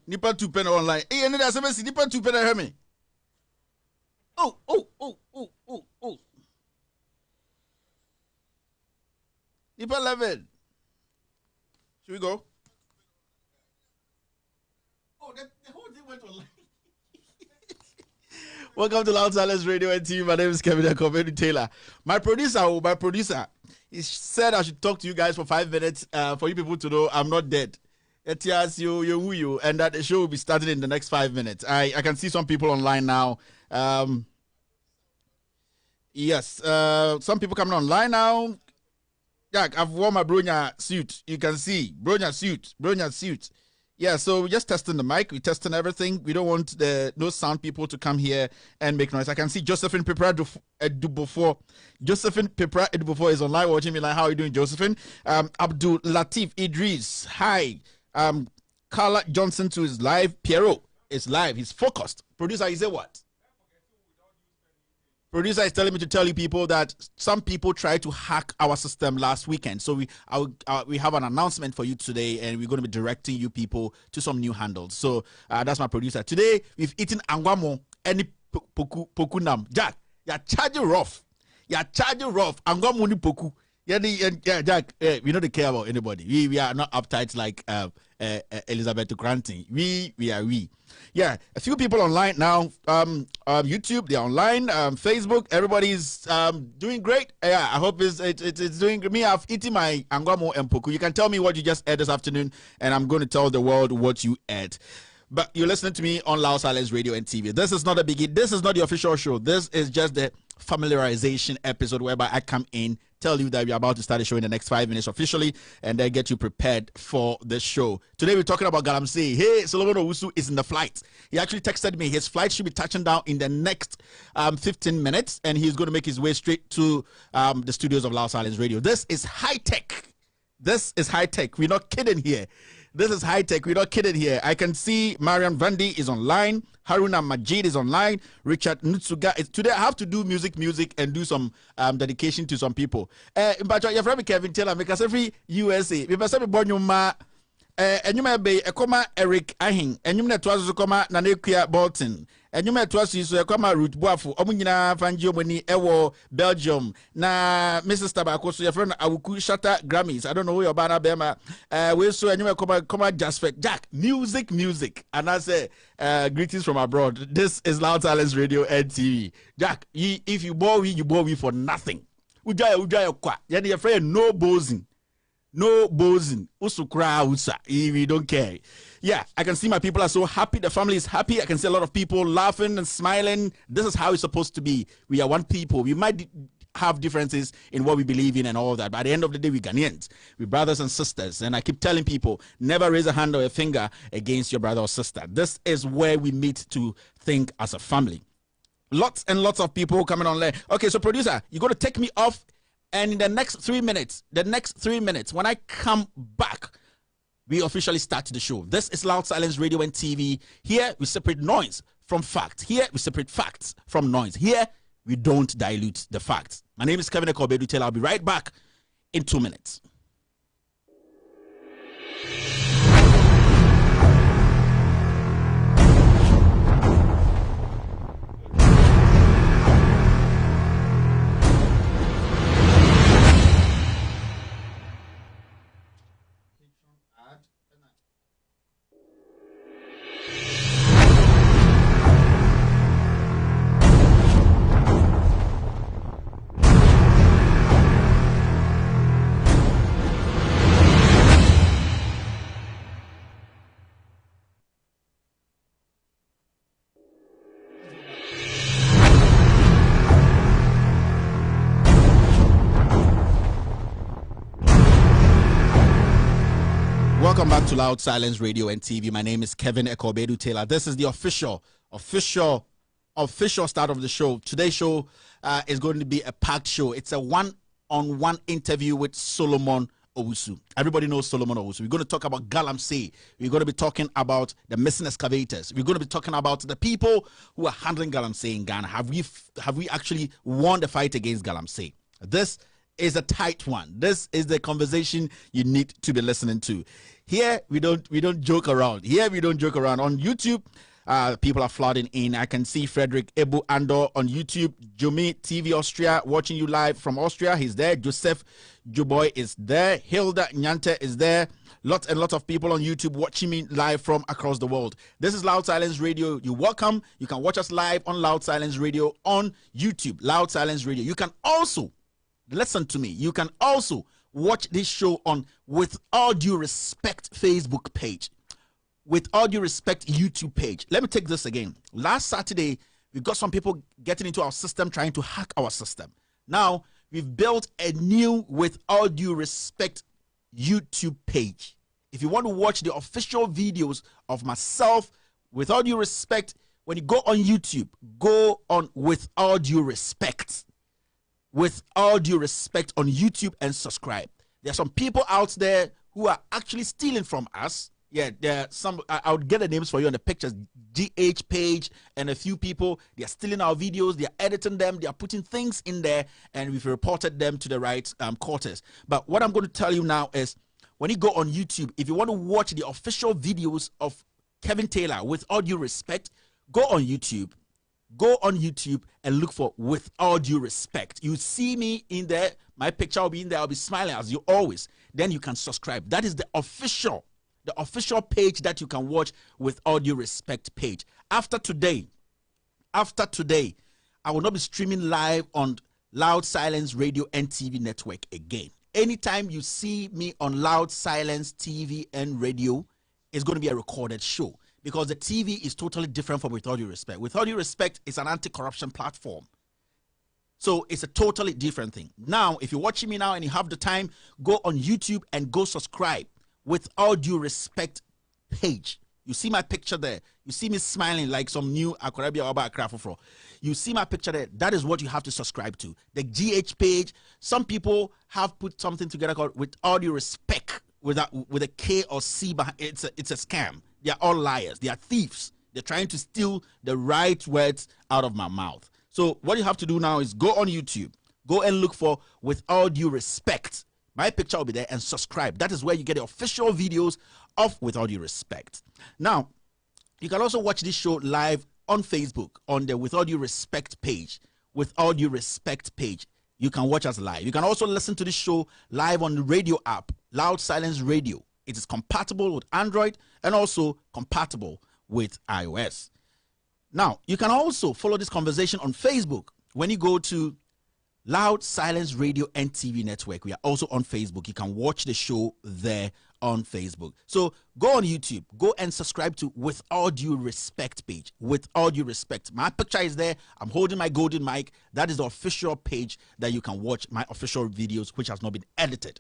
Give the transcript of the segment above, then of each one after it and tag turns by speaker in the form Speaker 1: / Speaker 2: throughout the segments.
Speaker 1: Nipa 2 pen online. Hey, and that's a Nipa 2 pen hear me. Oh. Nipa 11. Should we go? Oh, the whole thing went online. Welcome to Loud Silence Radio and TV. My name is Kevin Taylor. My producer, he said I should talk to you guys for 5 minutes for you people to know I'm not dead. Etias you, and that the show will be starting in the next 5 minutes. I can see some people online now. Yes, some people coming online now. Jack, I've worn my Bronya suit. You can see Bronya suit. Yeah, so we're just testing the mic. We're testing everything. We don't want no sound people to come here and make noise. I can see Josephine Pepra Edubofo. Josephine Pepra Edubofo is online watching me. Like, how are you doing, Josephine? Abdul Latif Idris. Hi. Carla Johnson too is live. Piero is live. He's focused. Producer, you say what? Producer is telling me to tell you people that some people tried to hack our system last weekend. So we have an announcement for you today, and we're going to be directing you people to some new handles. So that's my producer. Today, we've eaten angwamo and poku nam. Jack, you're charging rough. Angwamo ni poku. Yeah, Jack, we don't care about anybody. We are not uptight like Elizabeth Granting. We are. Yeah, a few people online now. YouTube, they're online. Facebook, everybody's doing great. Yeah, I hope it's doing good. Me, I've eaten my angwamo and poku. You can tell me what you just ate this afternoon, and I'm going to tell the world what you ate. But you're listening to me on Loud Silence Radio and TV. This is not a biggie. This is not the official show. This is just the familiarization episode whereby I come in, tell you that we're about to start the show in the next 5 minutes officially, and then get you prepared for the show. Today we're talking about Galamsey. Hey, Solomon Owusu is in the flight. He actually texted me. His flight should be touching down in the next 15 minutes, and he's going to make his way straight to the studios of Loud Silence Radio. This is high tech. We're not kidding here. This is high tech. We're not kidding here. I can see Mariam Vandi is online. Haruna Majid is online. Richard Nutsuga is today. I have to do music, and do some dedication to some people. But your friend Kevin Taylor, because every USA, we must have born your ma. And you may be a comma Eric Ahin, and you may twice comma Nanekia Bolton, and you may twice use a comma root Boafu, Omina, Fangiomani, Ewo, Belgium. Na Mrs. Tabacco, so your friend Awuku Shatter Grammys. I don't know who your banner Bema. We saw and you may comma Jaspek Jack. Music. And I say, greetings from abroad. This is Loud Silence Radio and TV. Jack, if you bore we for nothing. Ujaya kwa. Yani your friend no boozing. No boozing. Usukra usa. We don't care. Yeah, I can see my people are so happy. The family is happy. I can see a lot of people laughing and smiling. This is how it's supposed to be. We are one people. We might have differences in what we believe in and all that. But at the end of the day, we're Ghanaians. We're brothers and sisters. And I keep telling people, never raise a hand or a finger against your brother or sister. This is where we meet to think as a family. Lots and lots of people coming online. Okay, so producer, you're going to take me off. And in the next 3 minutes, when I come back, we officially start the show. This is Loud Silence Radio and TV. Here, we separate noise from facts. Here, we separate facts from noise. Here, we don't dilute the facts. My name is Kevin Taylor. I'll be right back in 2 minutes. Welcome back to Loud Silence Radio and TV. My name is Kevin Taylor. This is the official start of the show. Today's show is going to be a packed show. It's a one-on-one interview with Solomon Owusu. Everybody knows Solomon Owusu. We're going to talk about Galamsey. We're going to be talking about the missing excavators. We're going to be talking about the people who are handling Galamsey in Ghana. Have we actually won the fight against Galamsey? This is a tight one. This is the conversation you need to be listening to. Here we don't joke around. Here we don't joke around. On YouTube, people are flooding in. I can see Frederick Ebu Andor on YouTube. Jumi TV Austria watching you live from Austria. He's there. Joseph Juboy is there. Hilda Nyante is there. Lots and lots of people on YouTube watching me live from across the world. This is Loud Silence Radio. You're welcome. You can watch us live on Loud Silence Radio on YouTube. Loud Silence Radio. You can also, listen to me, you can also watch this show on With All Due Respect Facebook page. With All Due Respect YouTube page. Let me take this again. Last Saturday, we got some people getting into our system, trying to hack our system. Now, we've built a new With All Due Respect YouTube page. If you want to watch the official videos of myself, With All Due Respect, when you go on YouTube, go on With All Due Respect. With All Due Respect on YouTube and subscribe. There are some people out there who are actually stealing from us. Yeah, there are some, I'll get the names for you on the pictures. GH Page and a few people, they are stealing our videos, they are editing them, they are putting things in there, and we've reported them to the right quarters. But what I'm going to tell you now is, when you go on YouTube, if you want to watch the official videos of Kevin Taylor, With All Due Respect, go on YouTube. Go on YouTube and look for With All Due Respect. You see me in there, my picture will be in there, I'll be smiling as you always. Then you can subscribe. That is the official page that you can watch With All Due Respect page. After today, I will not be streaming live on Loud Silence Radio and TV network again. Anytime you see me on Loud Silence TV and radio, it's going to be a recorded show, because the TV is totally different from With All Due Respect. With All Due Respect is an anti-corruption platform. So it's a totally different thing. Now, if you're watching me now and you have the time, go on YouTube and go subscribe. With All Due Respect page. You see my picture there. You see me smiling like some new Akorabia Oba Akrafofro. You see my picture there. That is what you have to subscribe to. The GH page. Some people have put something together called With All Due Respect with a K or C behind. It's a scam. They are all liars. They are thieves. They're trying to steal the right words out of my mouth. So what you have to do now is go on YouTube. Go and look for With All Due Respect. My picture will be there, and subscribe. That is where you get the official videos of With All Due Respect. Now, you can also watch this show live on Facebook on the With All Due Respect page. With All Due Respect page. You can watch us live. You can also listen to this show live on the radio app, Loud Silence Radio. It is compatible with Android and also compatible with iOS. Now, you can also follow this conversation on Facebook. When you go to Loud Silence Radio and TV network, we are also on Facebook. You can watch the show there on Facebook. So go on YouTube, go and subscribe to With All Due Respect page. With All Due Respect. My picture is there. I'm holding my golden mic. That is the official page that you can watch my official videos, which has not been edited.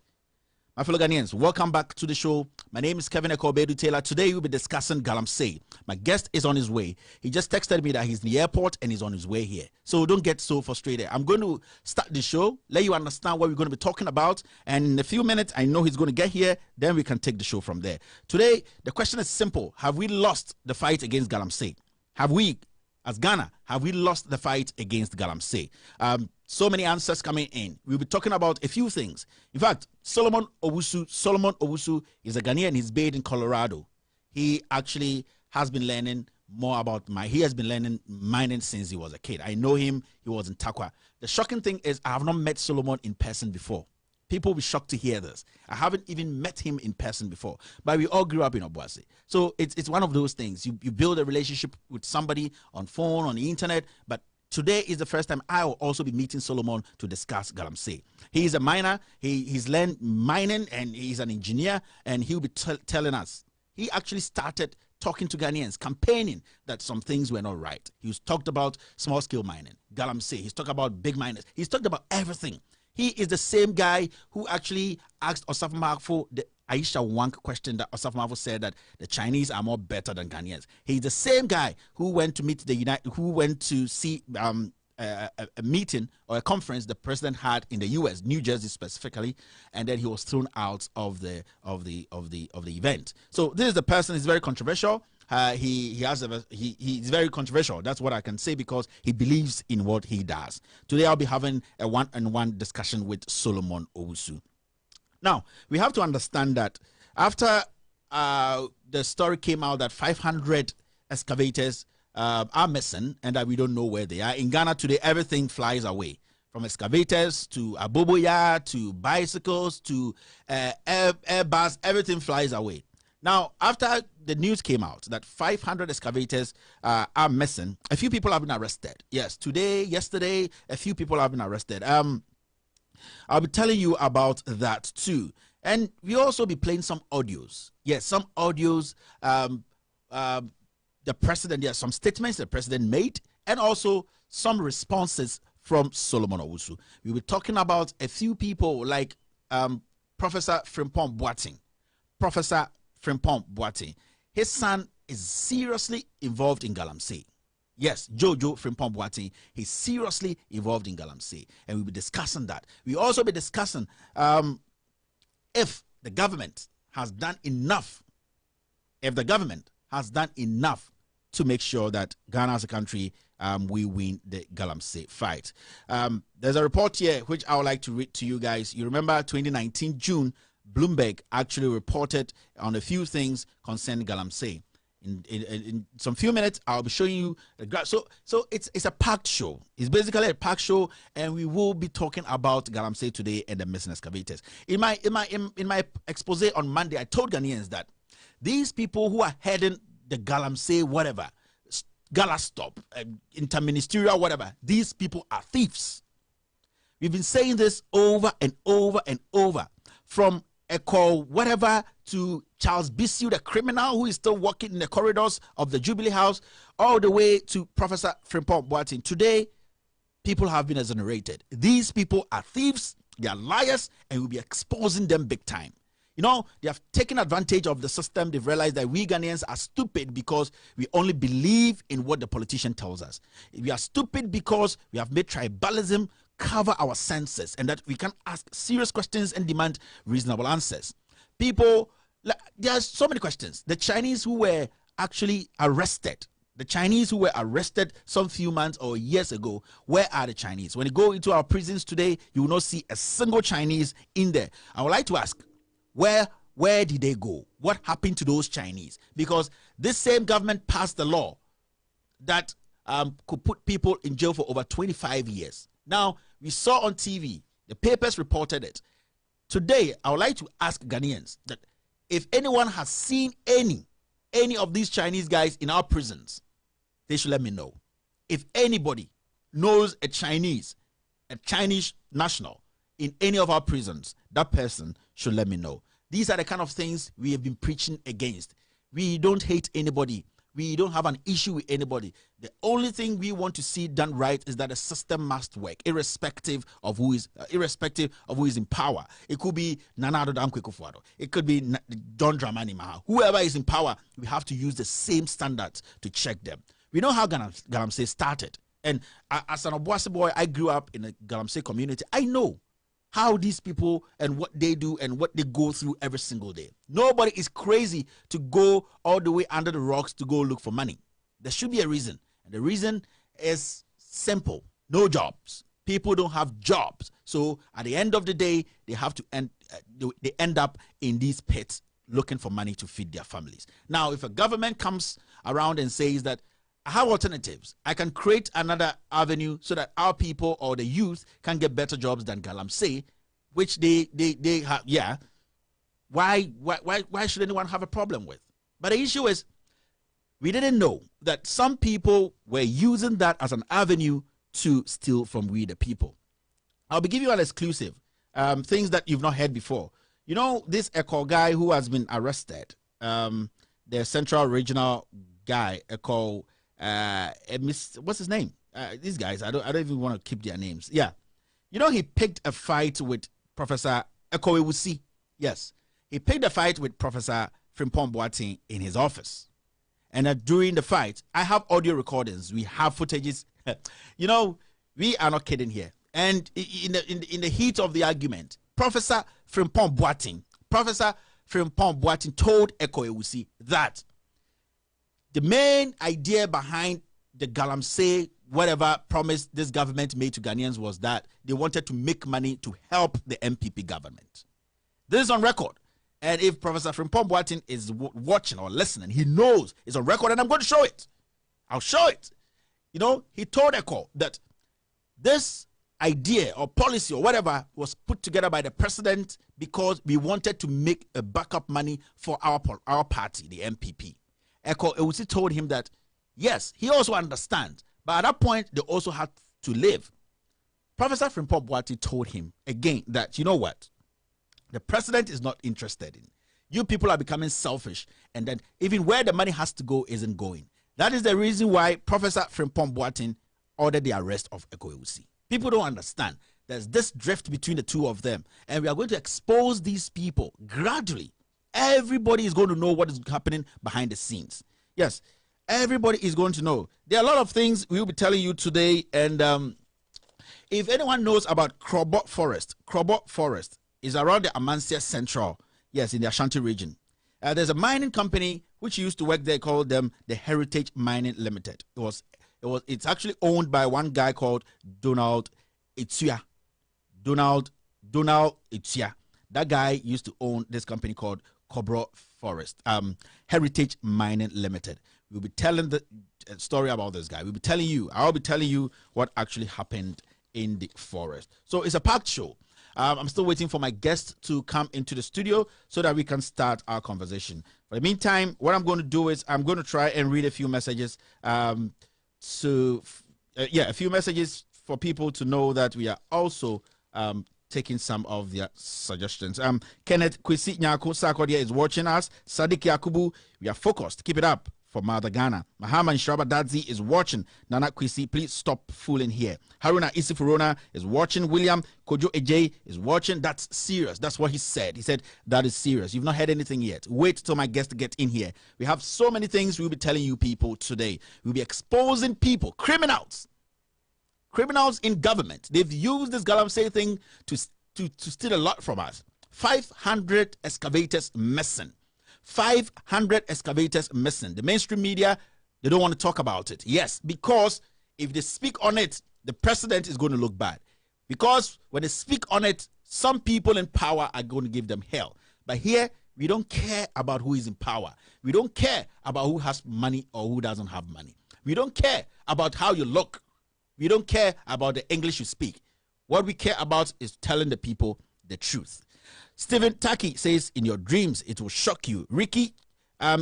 Speaker 1: My fellow Ghanaians, welcome back to the show. My name is Kevin Ekobedu Taylor. Today we'll be discussing Galamsey. My guest is on his way. He just texted me that he's in the airport and he's on his way here. So don't get so frustrated. I'm going to start the show, let you understand what we're going to be talking about. And in a few minutes, I know he's going to get here. Then we can take the show from there. Today, the question is simple. Have we lost the fight against Galamsey? Have we, as Ghana, have we lost the fight against Galamsey? So many answers coming in. We'll be talking about a few things. In fact, Solomon Owusu is a Ghanaian. He's based in Colorado. He actually has been learning more about he has been learning mining since he was a kid. I know him. He was in Takwa. The shocking thing is I have not met Solomon in person before. People will be shocked to hear this. I haven't even met him in person before. But we all grew up in Obuasi. So it's one of those things. You build a relationship with somebody on phone, on the internet, but today is the first time I will also be meeting Solomon to discuss Galamsey. He is a miner. He's learned mining, and he's an engineer, and he'll be telling us. He actually started talking to Ghanaians, campaigning that some things were not right. He's talked about small-scale mining, Galamsey. He's talked about big miners. He's talked about everything. He is the same guy who actually asked Osaf Marfo the Aisha Wank question that Osaf Marfo said that the Chinese are more better than Ghanaians. He's the same guy who went to meet who went to see a meeting or a conference the president had in the U.S., New Jersey specifically, and then he was thrown out of the event. So this is the person. He's very controversial. he's very controversial. That's what I can say, because he believes in what he does. Today I'll be having a one-on-one discussion with Solomon Owusu. Now, we have to understand that after the story came out that 500 excavators are missing and that we don't know where they are. In Ghana today, everything flies away. From excavators to aboboya to bicycles to airbus, everything flies away. Now, after the news came out that 500 excavators are missing, a few people have been arrested. Yes, today, yesterday, a few people have been arrested. I'll be telling you about that too. And we'll also be playing some audios. Yes, some audios. The president, yes, some statements the president made, and also some responses from Solomon Owusu. We'll be talking about a few people like Professor Frimpong Boateng. Professor Frimpong Boateng. His son is seriously involved in Galamsey. Yes, Jojo Frimpong Boateng, he's seriously involved in Galamsey. And we'll be discussing that. We'll also be discussing if the government has done enough, to make sure that Ghana as a country, we win the Galamsey fight. There's a report here which I would like to read to you guys. You remember 2019 June, Bloomberg actually reported on a few things concerning Galamsey. In some few minutes, I'll be showing you the graph. So it's a packed show. It's basically a packed show, and we will be talking about Galamsey today and the missing excavators. In my expose on Monday, I told Ghanaians that these people who are heading the Galamsey, whatever, Gala Stop, interministerial, whatever, these people are thieves. We've been saying this over and over and over, from Echo whatever to Charles Bissell, the criminal who is still walking in the corridors of the Jubilee House, all the way to Professor Frimpong Boateng. Today, people have been exonerated. These people are thieves, they are liars, and we'll be exposing them big time. You know, they have taken advantage of the system. They've realized that we Ghanaians are stupid because we only believe in what the politician tells us. We are stupid because we have made tribalism cover our senses, and that we can ask serious questions and demand reasonable answers. People, there are so many questions. The Chinese who were actually arrested, some few months or years ago, where are the Chinese? When you go into our prisons today, you will not see a single Chinese in there. I would like to ask, where did they go? What happened to those Chinese? Because this same government passed the law that could put people in jail for over 25 years. Now, we saw on TV, the papers reported it. Today, I would like to ask Ghanaians that if anyone has seen any of these Chinese guys in our prisons, they should let me know. If anybody knows a Chinese national in any of our prisons, that person should let me know. These are the kind of things we have been preaching against. We don't hate anybody. We don't have an issue with anybody. The only thing we want to see done right is that the system must work, irrespective of who is in power. It could be Nana Addo Dankwa Akufo-Addo. It could be John Dramani Mahama. Whoever is in power, we have to use the same standards to check them. We know how Galamsey started. And as an Obuasi boy, I grew up in a Galamsey community. I know how these people and what they do and what they go through every single day. Nobody is crazy to go all the way under the rocks to go look for money. There should be a reason. And the reason is simple. No jobs. People don't have jobs. So at the end of the day, they have to end up in these pits looking for money to feed their families. Now, if a government comes around and says that I have alternatives, I can create another avenue so that our people or the youth can get better jobs than Galamsey, which they have, yeah. Why should anyone have a problem with? But the issue is, we didn't know that some people were using that as an avenue to steal from we the people. I'll be giving you an exclusive, things that you've not heard before. You know, this Echo guy who has been arrested, the Central Regional guy, Echo, what's his name? These guys, I don't even want to keep their names. Yeah, you know, he picked a fight with Professor Echo Ewusi. Yes, he picked a fight with Professor Frimpong Boateng in his office, and during the fight, I have audio recordings. We have footages. You know, we are not kidding here. And in the heat of the argument, Professor Frimpong Boateng told Echo Ewusi that the main idea behind the Galamsey, whatever promise this government made to Ghanaians, was that they wanted to make money to help the MPP government. This is on record. And if Professor Frimpong Boateng is watching or listening, he knows it's on record, and I'm going to show it. I'll show it. You know, he told ECHO that this idea or policy or whatever was put together by the president because we wanted to make a backup money for our party, the MPP. Solomon Owusu told him that, yes, he also understands, but at that point, they also had to live. Professor Frimpong Boateng told him again that, you know what? The president is not interested in. You people are becoming selfish, and then even where the money has to go isn't going. That is the reason why Professor Frimpong Boateng ordered the arrest of Solomon Owusu. People don't understand. There's this drift between the two of them, and we are going to expose these people gradually. Everybody is going to know what is happening behind the scenes. Yes, everybody is going to know. There are a lot of things we will be telling you today, and if anyone knows about Krobot Forest is around the Amansia Central, yes, in the Ashanti region. There's a mining company which used to work there, called them the Heritage Mining Limited. It's actually owned by one guy called Donald Etua. Donald Etua. That guy used to own this company called Krobot Forest, Heritage Mining Limited. We'll be telling the story about this guy. I'll be telling you what actually happened in the forest. So it's a packed show. I'm still waiting for my guest to come into the studio so that we can start our conversation. For the meantime, what I'm going to do is I'm going to try and read a few messages. A few messages for people to know that we are also taking some of their suggestions. Kenneth Kwesi Nyako Sakodia is watching us. Sadiq Yakubu, we are focused. Keep it up. For Mother Ghana. Mahaman Shraba Dadzi is watching. Nana Kwesi, please stop fooling here. Haruna Isifurona is watching. William Kojo Ejay is watching. That's serious. That's what he said. He said that is serious. You've not heard anything yet. Wait till my guest get in here. We have so many things we'll be telling you people today. We'll be exposing people, criminals in government. They've used this Galamsey thing to steal a lot from us. 500 excavators missing. 500 excavators missing. The mainstream media, they don't want to talk about it. Yes, because if they speak on it, the president is going to look bad. Because when they speak on it, some people in power are going to give them hell. But here, we don't care about who is in power. We don't care about who has money or who doesn't have money. We don't care about how you look. We don't care about the English you speak. What we care about is telling the people the truth. Stephen Taki says, in your dreams, it will shock you. Ricky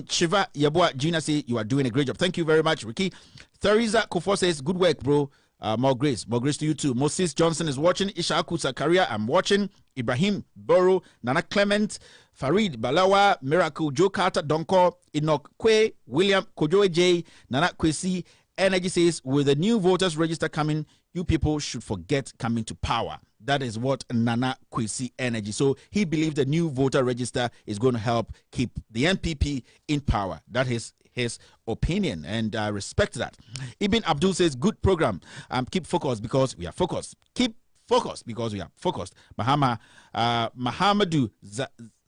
Speaker 1: Shiva Yabua Gina says, you are doing a great job. Thank you very much, Ricky. Theresa Kufo says, good work, bro. More grace to you too. Moses Johnson is watching. Ishaku Zakaria, I'm watching. Ibrahim Boro, Nana Clement, Farid Balawa, Miracle, Joe Carter, Donko, Enoch Kwe, William Kojoe J, Nana Kwesi. Energy says, with the new voters register coming, you people should forget coming to power. That is what Nana Kwesi Energy. So he believes the new voter register is going to help keep the MPP in power. That is his opinion, and I respect that. Ibn Abdul says, good program. Keep focused because we are focused. Keep focused because we are focused. Mahamadou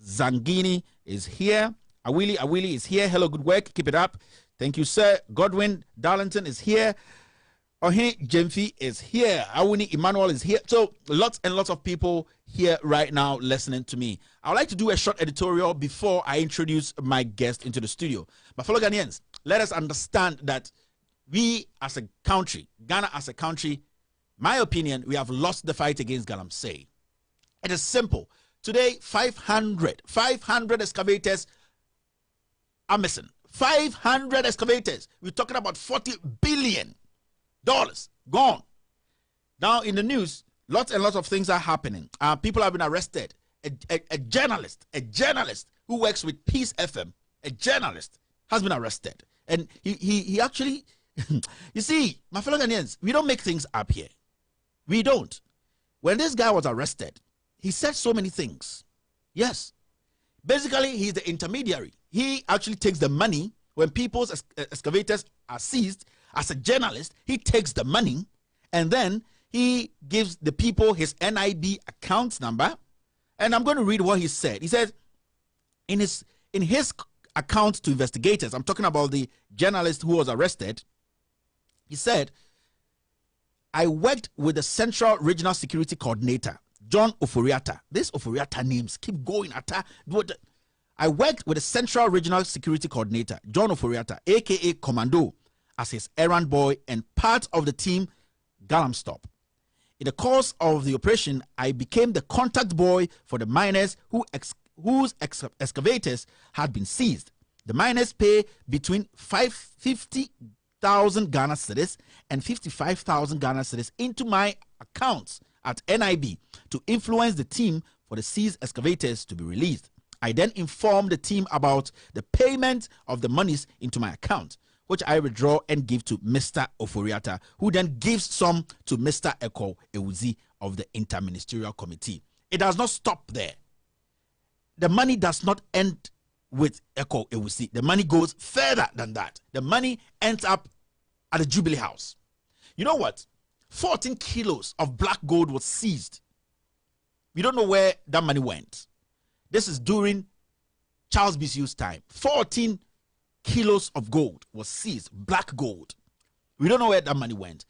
Speaker 1: Zangini is here. Awili is here. Hello, good work. Keep it up. Thank you, sir. Godwin Darlington is here. Ohini Jemfi is here. Awuni Emmanuel is here. So lots and lots of people here right now listening to me. I would like to do a short editorial before I introduce my guest into the studio. But fellow Ghanaians, let us understand that we as a country, Ghana as a country, my opinion, we have lost the fight against Galamsey. It is simple. Today, 500 excavators are missing. 500 excavators. We're talking about $40 billion gone. Now in the news, lots and lots of things are happening. People have been arrested. A journalist who works with Peace FM, a journalist has been arrested, and he actually, you see, my fellow Ghanaians, we don't make things up here. We don't. When this guy was arrested, he said so many things. Yes, basically he's the intermediary. He actually takes the money when people's excavators are seized. As a journalist, he takes the money and then he gives the people his NIB account number. And I'm going to read what he said. He said, in his account to investigators, I'm talking about the journalist who was arrested. He said, I worked with the Central Regional Security Coordinator, John Oforiatta. These Oforiatta names keep going. I worked with the Central Regional Security Coordinator, John Oforiatta, aka Commando, as his errand boy and part of the team Galamsey. In the course of the operation, I became the contact boy for the miners whose excavators had been seized. The miners pay between 50,000 Ghana cedis and 55,000 Ghana cedis into my accounts at NIB to influence the team for the seized excavators to be released. I then informed the team about the payment of the monies into my account, which I withdraw and give to Mr. Oforiatta, who then gives some to Mr. Eko Ewuzi of the Interministerial Committee. It does not stop there. The money does not end with Eko Ewuzi. The money goes further than that. The money ends up at the Jubilee House. You know what? 14 kilos of black gold was seized. We don't know where that money went. This is during Charles Bisu's time. 14 kilos of gold was seized, black gold. We don't know where that money went.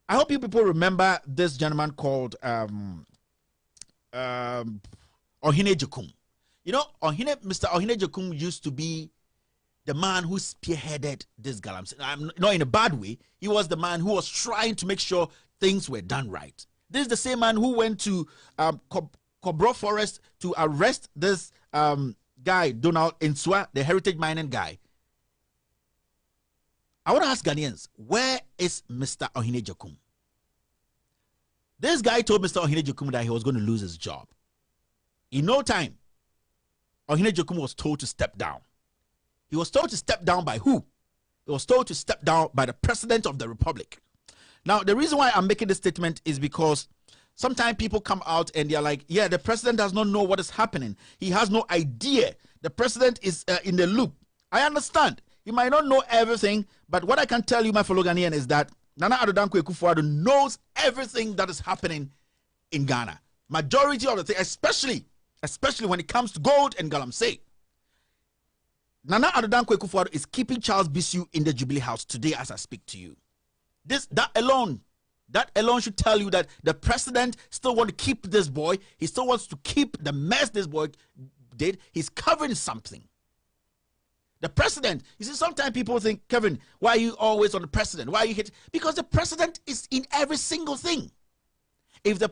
Speaker 1: I hope you people remember this gentleman called Ohene Jekum. You know, Mr. Ohene Jekum used to be the man who spearheaded this Galamsey. Not in a bad way. He was the man who was trying to make sure things were done right. This is the same man who went to Cobro Forest to arrest this guy, Donald Insua, the heritage mining guy. I want to ask Ghanaians, where is Mr. Ohene Jekum? This guy told Mr. Ohene Jekum that he was going to lose his job. In no time, Ohene Jekum was told to step down. He was told to step down by who? He was told to step down by the President of the Republic. Now, the reason why I'm making this statement is because sometimes people come out and they're like, yeah, the president does not know what is happening. He has no idea. The president is in the loop. I understand. You might not know everything, but what I can tell you, my fellow Ghanaian, is that Nana Addo Dankwa Akufo-Addo knows everything that is happening in Ghana. Majority of the thing, especially when it comes to gold and Galamsey. Nana Addo Dankwa Akufo-Addo is keeping Charles Bisu in the Jubilee House today as I speak to you. That alone should tell you that the president still wants to keep this boy. He still wants to keep the mess this boy did. He's covering something. The president, you see, sometimes people think, Kevin, why are you always on the president? Why are you hit? Because the president is in every single thing.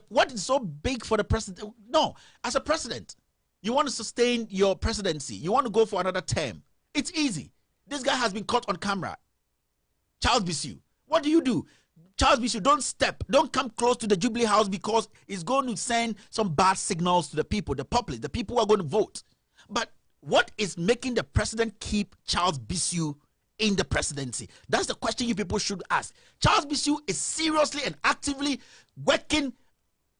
Speaker 1: What is so big for the president? No, as a president, you want to sustain your presidency. You want to go for another term. It's easy. This guy has been caught on camera. Charles Bisu. What do? Charles Bisu, don't come close to the Jubilee House because it's going to send some bad signals to the people, the public, the people who are going to vote. But what is making the president keep Charles Bisu in the presidency? That's the question you people should ask. Charles Bisu is seriously and actively working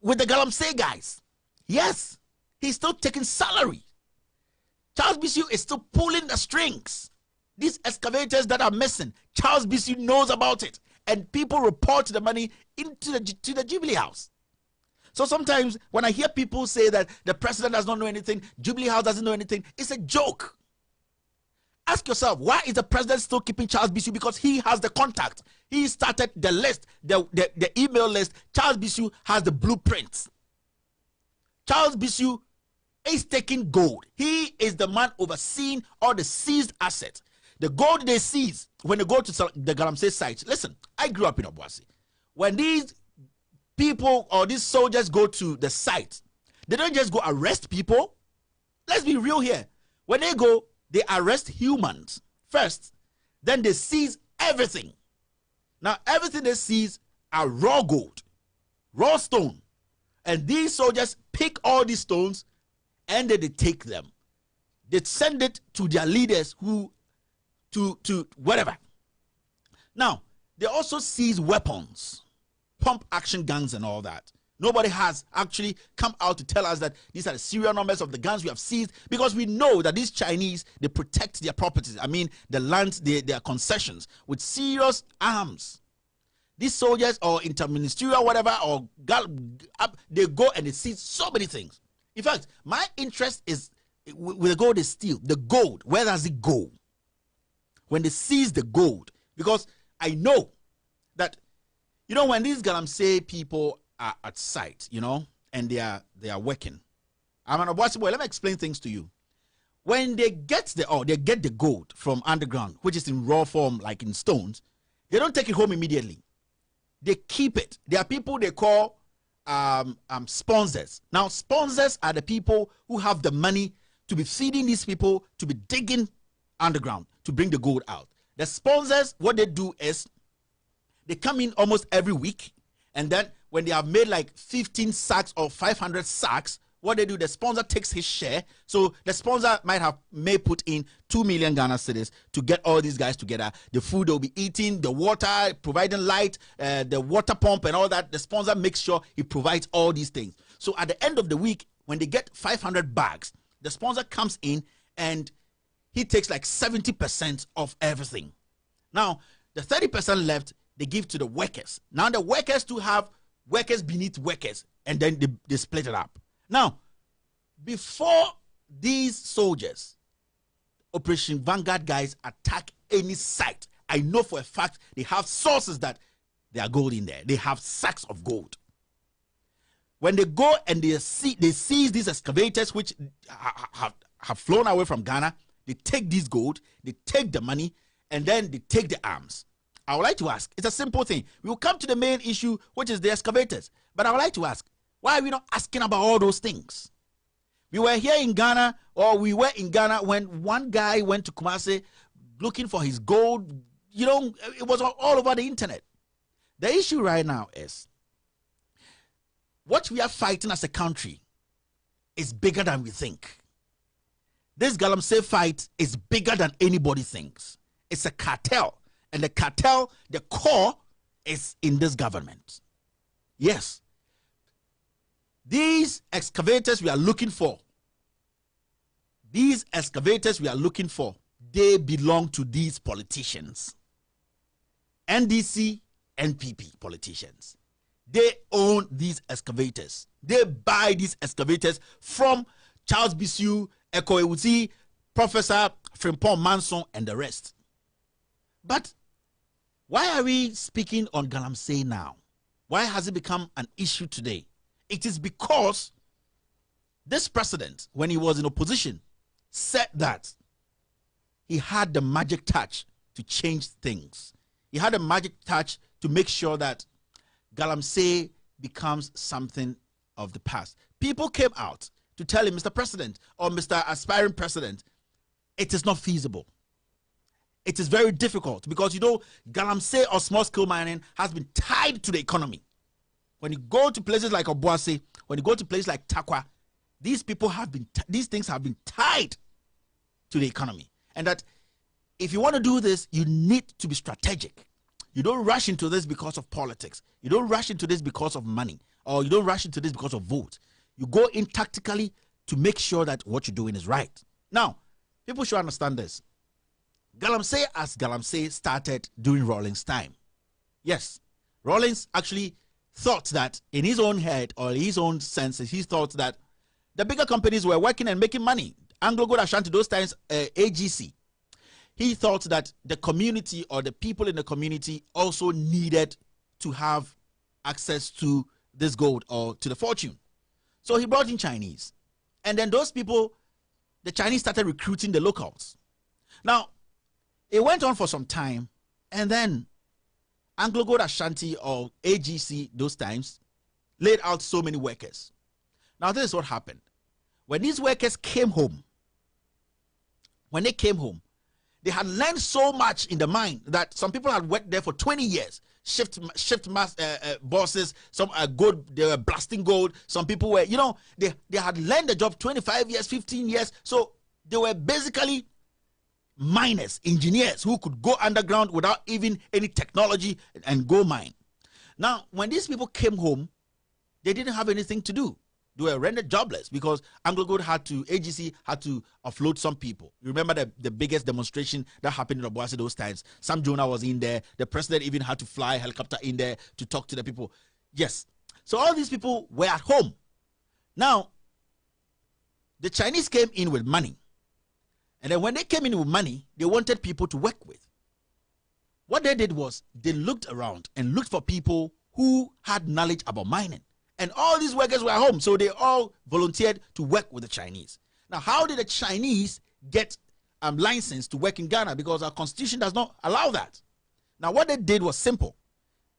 Speaker 1: with the Galamsey guys. Yes, he's still taking salary. Charles Bisu is still pulling the strings. These excavators that are missing, Charles Bisu knows about it. And people report the money to the Jubilee House. So sometimes when I hear people say that the president does not know anything, Jubilee House doesn't know anything, it's a joke. Ask yourself, why is the president still keeping Charles Bisu? Because he has the contact. He started the list, the email list. Charles Bisu has the blueprints. Charles Bisu is taking gold. He is the man overseeing all the seized assets. The gold they seize when they go to the Galamsey site. Listen, I grew up in Obuasi. When these people or these soldiers go to the site, they don't just go arrest people. Let's be real here. When they go, they arrest humans first, then they seize everything. Now, everything they seize are raw gold, raw stone. And these soldiers pick all these stones and then they take them. They send it to their leaders who to whatever. Now, they also seize weapons, pump action guns and all that. Nobody has actually come out to tell us that these are the serial numbers of the guns we have seized, because we know that these Chinese, they protect their properties. I mean, the lands, their concessions with serious arms. These soldiers or interministerial whatever, they go and they seize so many things. In fact, my interest is with the gold they steal, the gold, where does it go? When they seize the gold, because I know that, when these Galamsey people are at site, and they are working. I'm an Obuasi boy. Let me explain things to you. When they get the gold from underground, which is in raw form, like in stones, they don't take it home immediately. They keep it. There are people they call sponsors. Now, sponsors are the people who have the money to be feeding these people to be digging underground to bring the gold out. The sponsors, what they do is they come in almost every week, and then when they have made like 15 sacks or 500 sacks, what they do, the sponsor takes his share. So the sponsor may put in 2 million Ghana cedis to get all these guys together. The food they'll be eating, the water, providing light, the water pump and all that. The sponsor makes sure he provides all these things. So at the end of the week, when they get 500 bags, the sponsor comes in and he takes like 70% of everything. Now, the 30% left, they give to the workers. Now, the workers to have workers beneath workers, and then they split it up. Now, before these soldiers, Operation Vanguard guys, attack any site, I know for a fact they have sources that there are gold in there. They have sacks of gold. When they go and they seize these excavators, which have flown away from Ghana, they take this gold, they take the money, and then they take the arms. I would like to ask, it's a simple thing. We will come to the main issue, which is the excavators. But I would like to ask, why are we not asking about all those things? We were here in Ghana, or we were in Ghana when one guy went to Glamasey looking for his gold. It was all over the internet. The issue right now is what we are fighting as a country is bigger than we think. This Galamsey fight is bigger than anybody thinks. It's a cartel. And the cartel, the core, is in this government. Yes. These excavators we are looking for, they belong to these politicians. NDC, NPP politicians. They own these excavators. They buy these excavators from Charles Bisu, Eko Ewusi, Professor Frimpong Manson, and the rest. But why are we speaking on Galamsey now? Why has it become an issue today? It is because this president, when he was in opposition, said that he had the magic touch to change things. He had a magic touch to make sure that Galamsey becomes something of the past. People came out to tell him, Mr. President or Mr. Aspiring President, it is not feasible. It is very difficult because, Galamsey or small-scale mining has been tied to the economy. When you go to places like Obuasi, when you go to places like Takwa, these things have been tied to the economy. And that if you want to do this, you need to be strategic. You don't rush into this because of politics. You don't rush into this because of money, or you don't rush into this because of vote. You go in tactically to make sure that what you're doing is right. Now, people should understand this. Galamsey started during Rawlings' time. Yes, Rawlings actually thought that in his own head or his own senses, he thought that the bigger companies were working and making money. Anglo Gold Ashanti, those times, AGC. He thought that the community or the people in the community also needed to have access to this gold or to the fortune. So he brought in Chinese. And then those people, the Chinese started recruiting the locals. Now, it went on for some time, and then Anglo Gold Ashanti or AGC those times laid out so many workers. Now, this is what happened. When these workers came home, they had learned so much in the mine that some people had worked there for 20 years. Shift bosses, some are good, they were blasting gold. Some people were, they had learned the job 25 years, 15 years. So they were basically miners, engineers who could go underground without even any technology and go mine. Now, when these people came home, they didn't have anything to do. They were rendered jobless because Anglo Gold AGC had to offload some people. You remember the biggest demonstration that happened in Obuasi those times. Sam Jonah was in there. The president even had to fly a helicopter in there to talk to the people. Yes. So all these people were at home. Now, The Chinese came in with money. And then when they came in with money, they wanted people to work with. What they did was they looked around and looked for people who had knowledge about mining. And all these workers were at home, so they all volunteered to work with the Chinese. Now, how did the Chinese get license to work in Ghana? Because our constitution does not allow that. Now, what they did was simple.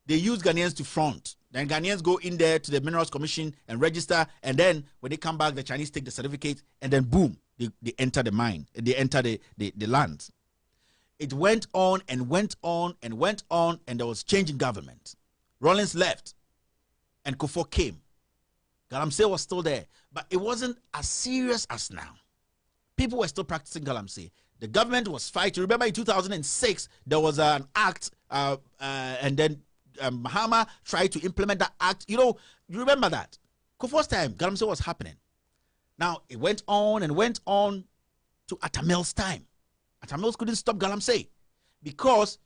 Speaker 1: They used Ghanaians to front. Then Ghanaians go in there to the Minerals Commission and register. And then when they come back, the Chinese take the certificate. And then boom, they enter the mine. They enter the land. It went on and went on and went on. And there was change in government. Rawlings left. And Kufuor came. Galamsey was still there. But it wasn't as serious as now. People were still practicing Galamsey. The government was fighting. Remember in 2006, there was an act. And then Mahama tried to implement that act. You know, you remember that. Kufuor's time, Galamsey was happening. Now, it went on and went on to Atamil's time. Atamil's couldn't stop Galamsey because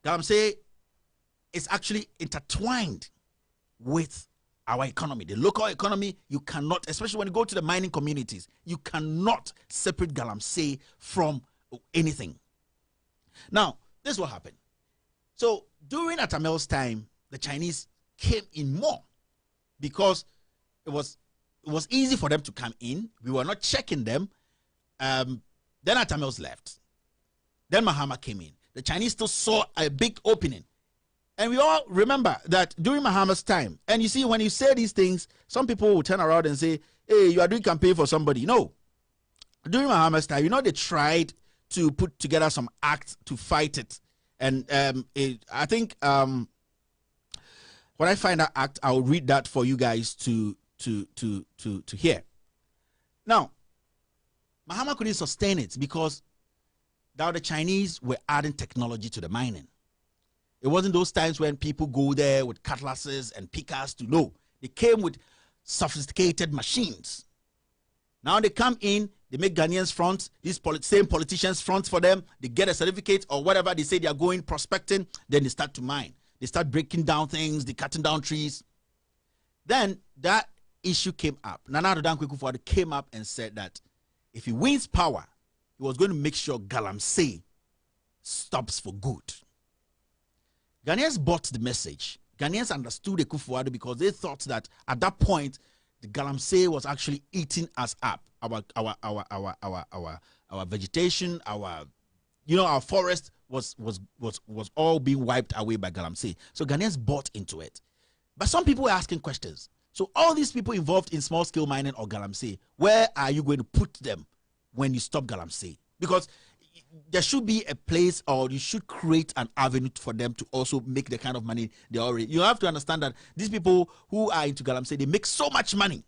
Speaker 1: Galamsey is actually intertwined with our economy. The local economy, you cannot, especially when you go to the mining communities, you cannot separate Galamsey from anything. Now, this is what happened. So, during Atamil's time, the Chinese came in more because it was easy for them to come in. We were not checking them. Then Atamil's left. Then Mahama came in. The Chinese still saw a big opening. And we all remember that during Mahama's time, and you see, when you say these things, some people will turn around and say, hey, you are doing campaign for somebody. No. During Mahama's time, you know, they tried to put together some acts to fight it. And I think when I find that act, I'll read that for you guys to hear. Now, Mahama couldn't sustain it because now the Chinese were adding technology to the mining. It wasn't those times when people go there with cutlasses and pickers to know. They came with sophisticated machines. Now they come in, they make Ghanaians front, these same politicians front for them. They get a certificate or whatever. They say they are going prospecting. Then they start to mine. They start breaking down things. They cutting down trees. Then that issue came up. Nana Addo Dankwa Akufo-Addo came up and said that if he wins power, he was going to make sure Galamsey stops for good. Ghanaians bought the message. Ghanaians understood Akufo-Addo because they thought that at that point, the Galamsey was actually eating us up. Our vegetation, our forest was all being wiped away by Galamsey. So Ghanaians bought into it. But some people were asking questions. So all these people involved in small scale mining or Galamsey, where are you going to put them when you stop Galamsey? Because there should be a place, or you should create an avenue for them to also make the kind of money they already. You have to understand that these people who are into Galamsey, they make so much money.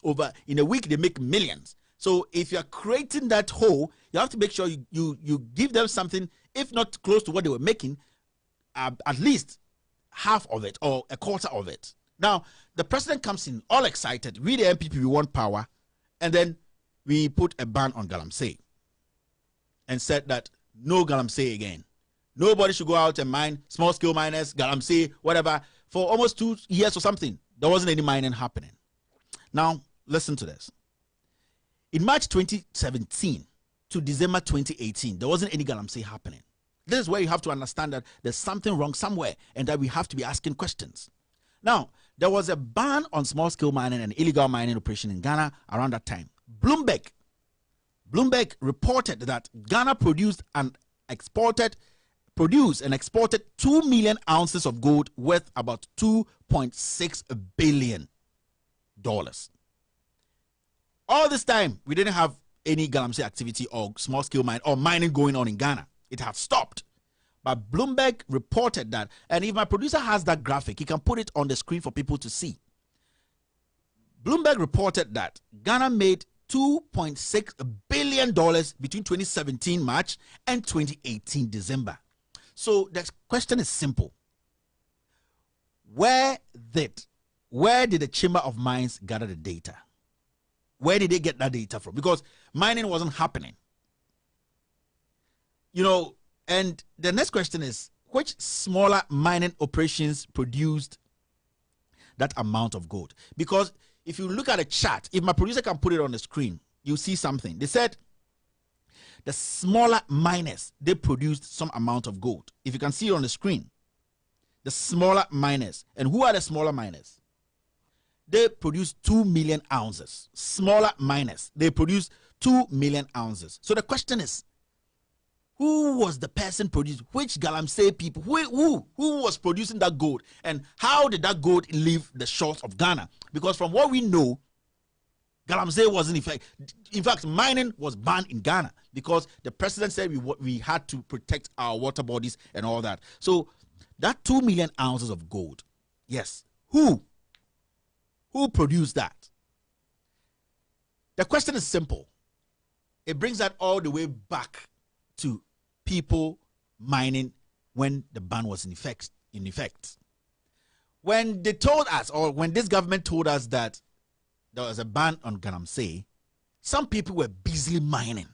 Speaker 1: Over in a week, they make millions. So if you are creating that hole, you have to make sure you give them something, if not close to what they were making, at least half of it or a quarter of it. Now, the president comes in all excited. We, the MPP, we want power. And then we put a ban on Galamsey and said that no Galamsey again. Nobody should go out and mine, small-scale miners, Galamsey, whatever. For almost 2 years or something, there wasn't any mining happening. Now, listen to this. In March 2017 to December 2018, there wasn't any Galamsey happening. This is where you have to understand that there's something wrong somewhere and that we have to be asking questions. Now, there was a ban on small-scale mining and illegal mining operation in Ghana around that time. Bloomberg reported that Ghana produced and exported 2 million ounces of gold worth about $2.6 billion. All this time, we didn't have any Galamsey activity or small-scale mine or mining going on in Ghana. It had stopped. But Bloomberg reported that, and if my producer has that graphic, he can put it on the screen for people to see. Bloomberg reported that Ghana made $2.6 billion between 2017 March and 2018 December. So the question is simple. Where did the Chamber of Mines gather the data? Where did they get that data from? Because mining wasn't happening. You know, and the next question is, which smaller mining operations produced that amount of gold? Because if you look at a chart, if my producer can put it on the screen, you see something. They said the smaller miners, they produced some amount of gold. If you can see it on the screen, the smaller miners. And who are the smaller miners? They produce 2 million ounces. Smaller miners, they produce 2 million ounces. So the question is, who was the person producing? Which Galamsey people? Who was producing that gold? And how did that gold leave the shores of Ghana? Because from what we know, Galamsey was in fact, mining was banned in Ghana because the president said we had to protect our water bodies and all that. So that 2 million ounces of gold, yes, who produced that? The question is simple. It brings that all the way back to people mining when the ban was in effect. When they told us, or when this government told us that there was a ban on Galamsey, some people were busily mining.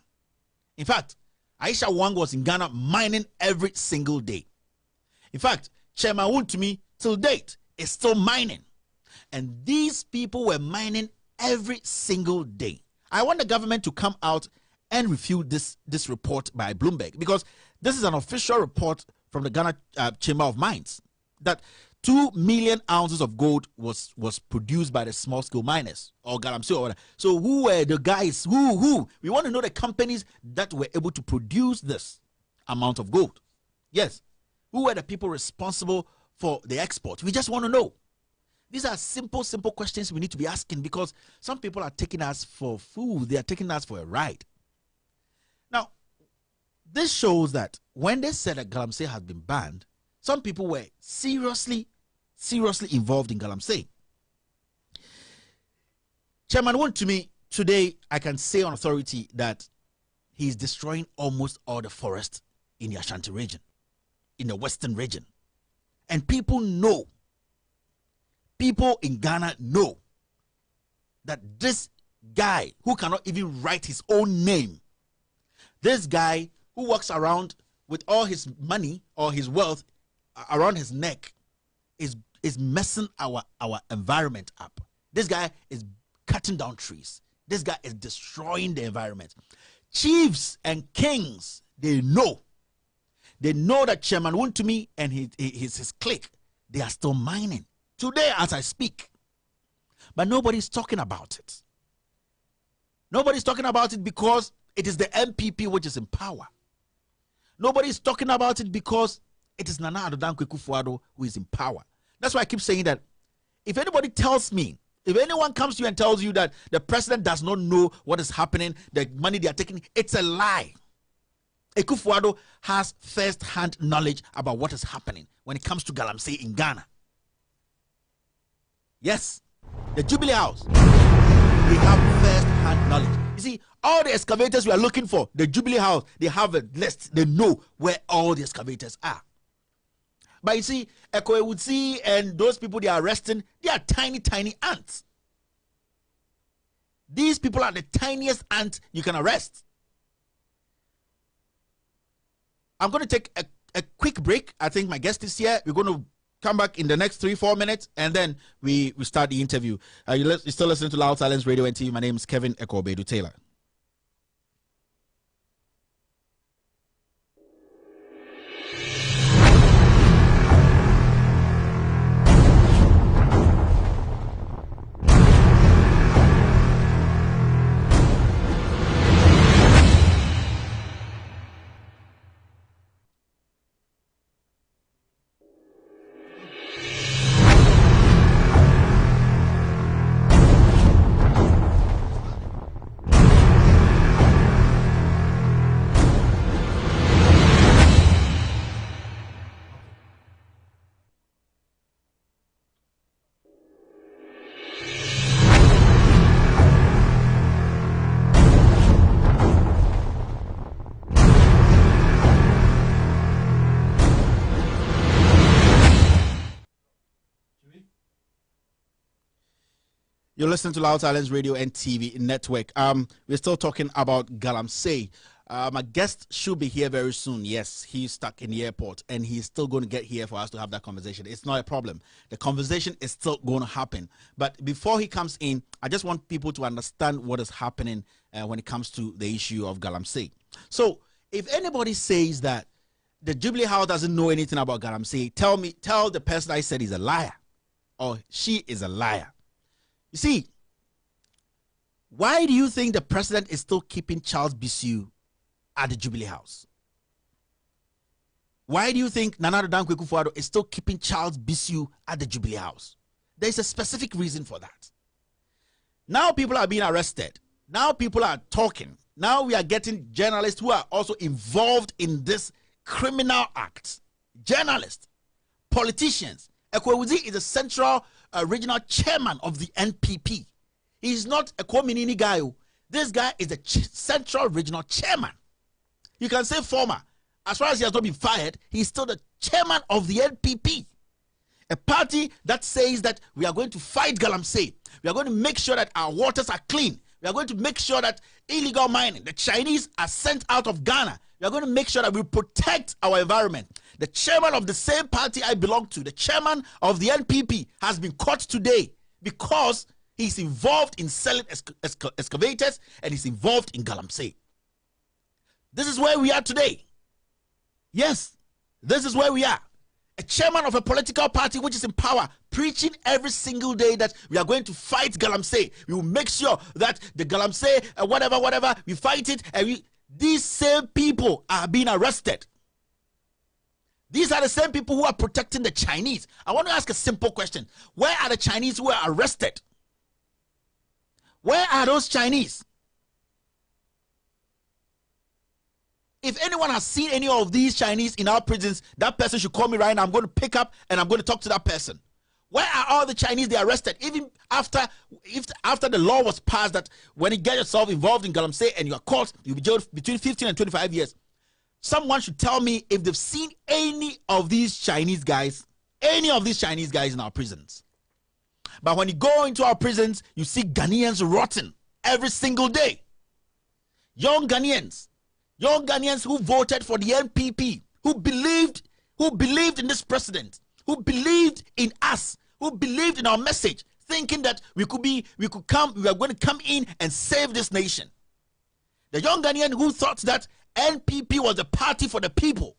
Speaker 1: In fact, Aisha Wang was in Ghana mining every single day. In fact, Chairman Owusu till date is still mining. And these people were mining every single day. I want the government to come out and refute this report by Bloomberg, because this is an official report from the Ghana Chamber of Mines that 2 million ounces of gold was produced by the small-scale miners, or Galamsey or whatever. So who were the guys? Who? We want to know the companies that were able to produce this amount of gold. Yes. Who were the people responsible for the export? We just want to know. These are simple questions we need to be asking, because some people are taking us for food. They are taking us for a ride. Now, this shows that when they said that Galamsey has been banned, some people were seriously involved in Galamsey. Chairman Owusu, today I can say on authority that he is destroying almost all the forest in the Ashanti region, in the western region. And people know, people in Ghana know that this guy who cannot even write his own name, this guy who walks around with all his money or his wealth around his neck is messing our environment up. This guy is cutting down trees. This guy is destroying the environment. Chiefs and kings, they know that Chairman Owusu and his clique, they are still mining today as I speak. But nobody's talking about it. Nobody's talking about it because it is the MPP which is in power. Nobody's talking about it because it is Nana Addo Dankwa Akufo-Addo who is in power. That's why I keep saying that if anybody tells me, if anyone comes to you and tells you that the president does not know what is happening, the money they are taking, it's a lie. Akufo-Addo has first-hand knowledge about what is happening when it comes to Galamsey in Ghana. Yes, the Jubilee House, they have first-hand knowledge. You see, all the excavators we are looking for, the Jubilee House, they have a list. They know where all the excavators are. But you see, Owusu and those people they are arresting, they are tiny ants. These people are the tiniest ants you can arrest. I'm going to take a quick break. I think my guest is here. We're going to come back in the next 3-4 minutes, and then we start the interview. You're still listening to Loud Silence Radio and TV. My name is Kevin Ekobedu Taylor. You're listening to Loud Silence Radio and TV Network. We're still talking about Galamsey. My guest should be here very soon. Yes, he's stuck in the airport and he's still going to get here for us to have that conversation. It's not a problem. The conversation is still going to happen. But before he comes in, I just want people to understand what is happening when it comes to the issue of Galamsey. So if anybody says that the Jubilee House doesn't know anything about Galamsey, tell the person I said he's a liar or she is a liar. You see, why do you think the president is still keeping Charles Bissiou at the Jubilee House? Why do you think Nana Addo Dankwa Akufo-Addo is still keeping Charles Bissiou at the Jubilee House? There is a specific reason for that. Now people are being arrested. Now people are talking. Now we are getting journalists who are also involved in this criminal act. Journalists, politicians. Ekwewuzi is the central regional chairman of the NPP. He is not a Kominini guy. This guy is the central regional chairman. You can say former. As far as he has not been fired, he's still the chairman of the NPP. A party that says that we are going to fight Galamsey. We are going to make sure that our waters are clean. We are going to make sure that illegal mining, the Chinese are sent out of Ghana. We are going to make sure that we protect our environment. The chairman of the same party I belong to, the chairman of the NPP, has been caught today because he's involved in selling excavators and he's involved in Galamsey. This is where we are today. Yes, this is where we are. A chairman of a political party which is in power, preaching every single day that we are going to fight Galamsey. We will make sure that the Galamsey, whatever, we fight it. And these same people are being arrested. These are the same people who are protecting the Chinese. I want to ask a simple question. Where are the Chinese who are arrested? Where are those Chinese? If anyone has seen any of these Chinese in our prisons, that person should call me right now. I'm going to pick up and I'm going to talk to that person. Where are all the Chinese they arrested? Even after the law was passed that when you get yourself involved in Galamsey and you are caught, you'll be jailed between 15 and 25 years. Someone should tell me if they've seen any of these Chinese guys in our prisons. But when you go into our prisons, you see Ghanaians rotting every single day. Young Ghanaians who voted for the NPP, who believed in this president, who believed in us, who believed in our message, thinking that we are going to come in and save this nation. The young Ghanaian who thought that NPP was a party for the people.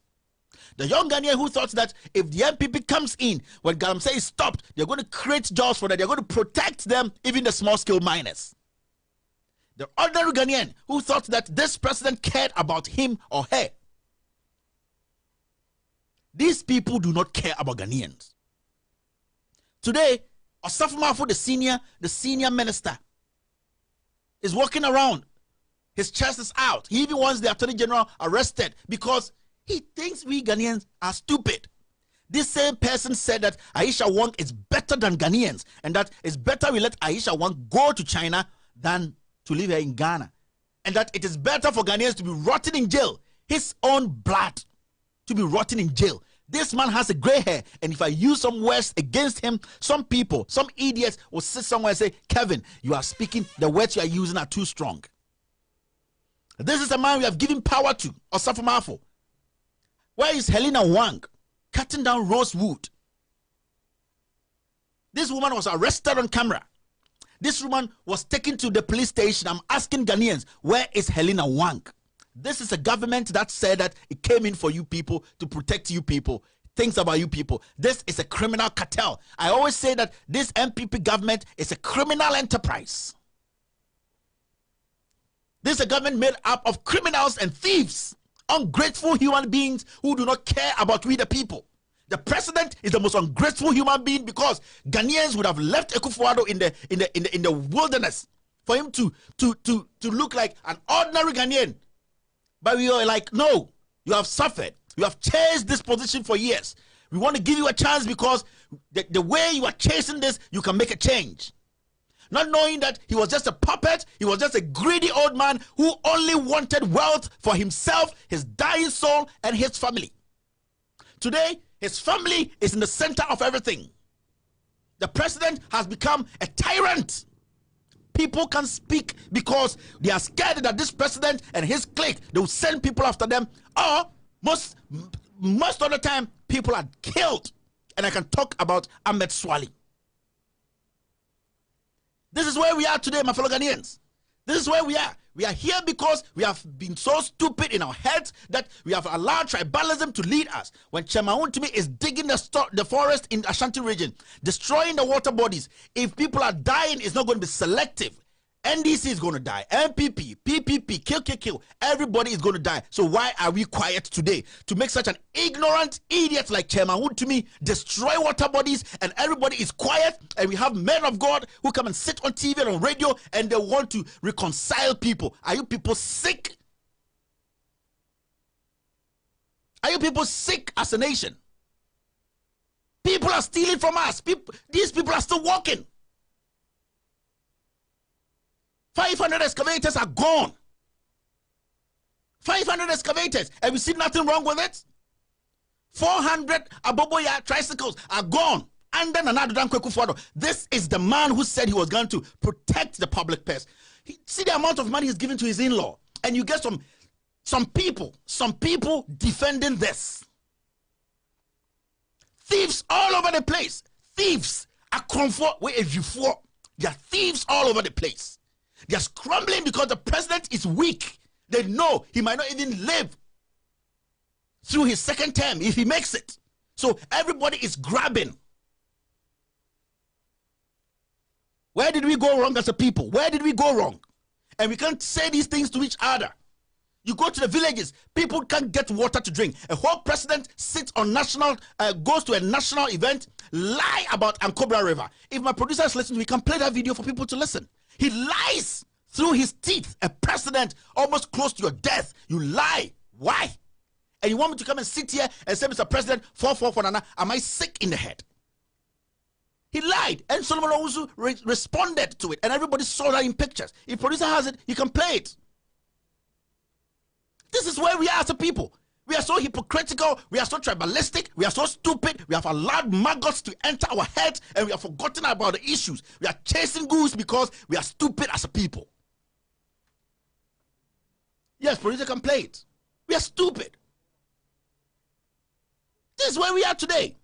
Speaker 1: The young Ghanaian who thought that if the NPP comes in, when Galamsey is stopped, they're going to create jobs for them. They're going to protect them, even the small-scale miners. The ordinary Ghanaian who thought that this president cared about him or her. These people do not care about Ghanaians. Today, Osafo Maafo, the senior minister, is walking around. His chest is out. He even wants the Attorney General arrested because he thinks we Ghanaians are stupid. This same person said that Aisha Wong is better than Ghanaians and that it's better we let Aisha Wong go to China than to live here in Ghana. And that it is better for Ghanaians to be rotting in jail, his own blood, to be rotting in jail. This man has a gray hair, and if I use some words against him, some people, some idiots will sit somewhere and say, Kevin, you are speaking, the words you are using are too strong. This is a man we have given power to, Osafo Maafo. Where is Helena Wang cutting down rosewood? This woman was arrested on camera. This woman was taken to the police station. I'm asking Ghanaians, where is Helena Wang? This is a government that said that it came in for you people, to protect you people, thinks about you people. This is a criminal cartel. I always say that this NPP government is a criminal enterprise. This is a government made up of criminals and thieves, ungrateful human beings who do not care about we the people. The president is the most ungrateful human being because Ghanaians would have left Akufo-Addo in the wilderness for him to look like an ordinary Ghanaian. But we are like, no, you have suffered. You have chased this position for years. We want to give you a chance because the way you are chasing this, you can make a change. Not knowing that he was just a puppet, he was just a greedy old man who only wanted wealth for himself, his dying soul, and his family. Today, his family is in the center of everything. The president has become a tyrant. People can speak because they are scared that this president and his clique, they will send people after them, or most of the time people are killed. And I can talk about Ahmed Swali. This is where we are today, my fellow Ghanaians. This is where we are. We are here because we have been so stupid in our heads that we have allowed tribalism to lead us. When Chemaun to me is digging the forest in Ashanti region, destroying the water bodies, if people are dying, it's not going to be selective. NDC is going to die. MPP, PPP, kill. Everybody is going to die. So why are we quiet today? To make such an ignorant idiot like Chemaun to me destroy water bodies and everybody is quiet, and we have men of God who come and sit on TV and on radio and they want to reconcile people. Are you people sick? Are you people sick as a nation? People are stealing from us. These people are still walking. 500 excavators are gone. 500 excavators. And we see nothing wrong with it. 400 Aboboya tricycles are gone. And then another Dan Kwekufuado. This is the man who said he was going to protect the public purse. See the amount of money he's given to his in-law. And you get some people defending this. Thieves all over the place. Thieves are comfort where if you fall. There are thieves all over the place. They're scrambling because the president is weak. They know he might not even live through his second term if he makes it. So everybody is grabbing. Where did we go wrong as a people? Where did we go wrong? And we can't say these things to each other. You go to the villages, people can't get water to drink. A whole president sits on goes to a national event, lie about Ankobra River. If my producer is listening, we can play that video for people to listen. He lies through his teeth. A president almost close to your death. You lie. Why? And you want me to come and sit here and say, Mr. President, 444 Nana, am I sick in the head? He lied. And Solomon Owusu responded to it. And everybody saw that in pictures. If producer has it, he can play it. This is where we are as a people. We are so hypocritical, we are so tribalistic, we are so stupid, we have allowed maggots to enter our heads and we have forgotten about the issues. We are chasing goose because we are stupid as a people. Yes, producer can play it. We are stupid. This is where we are today.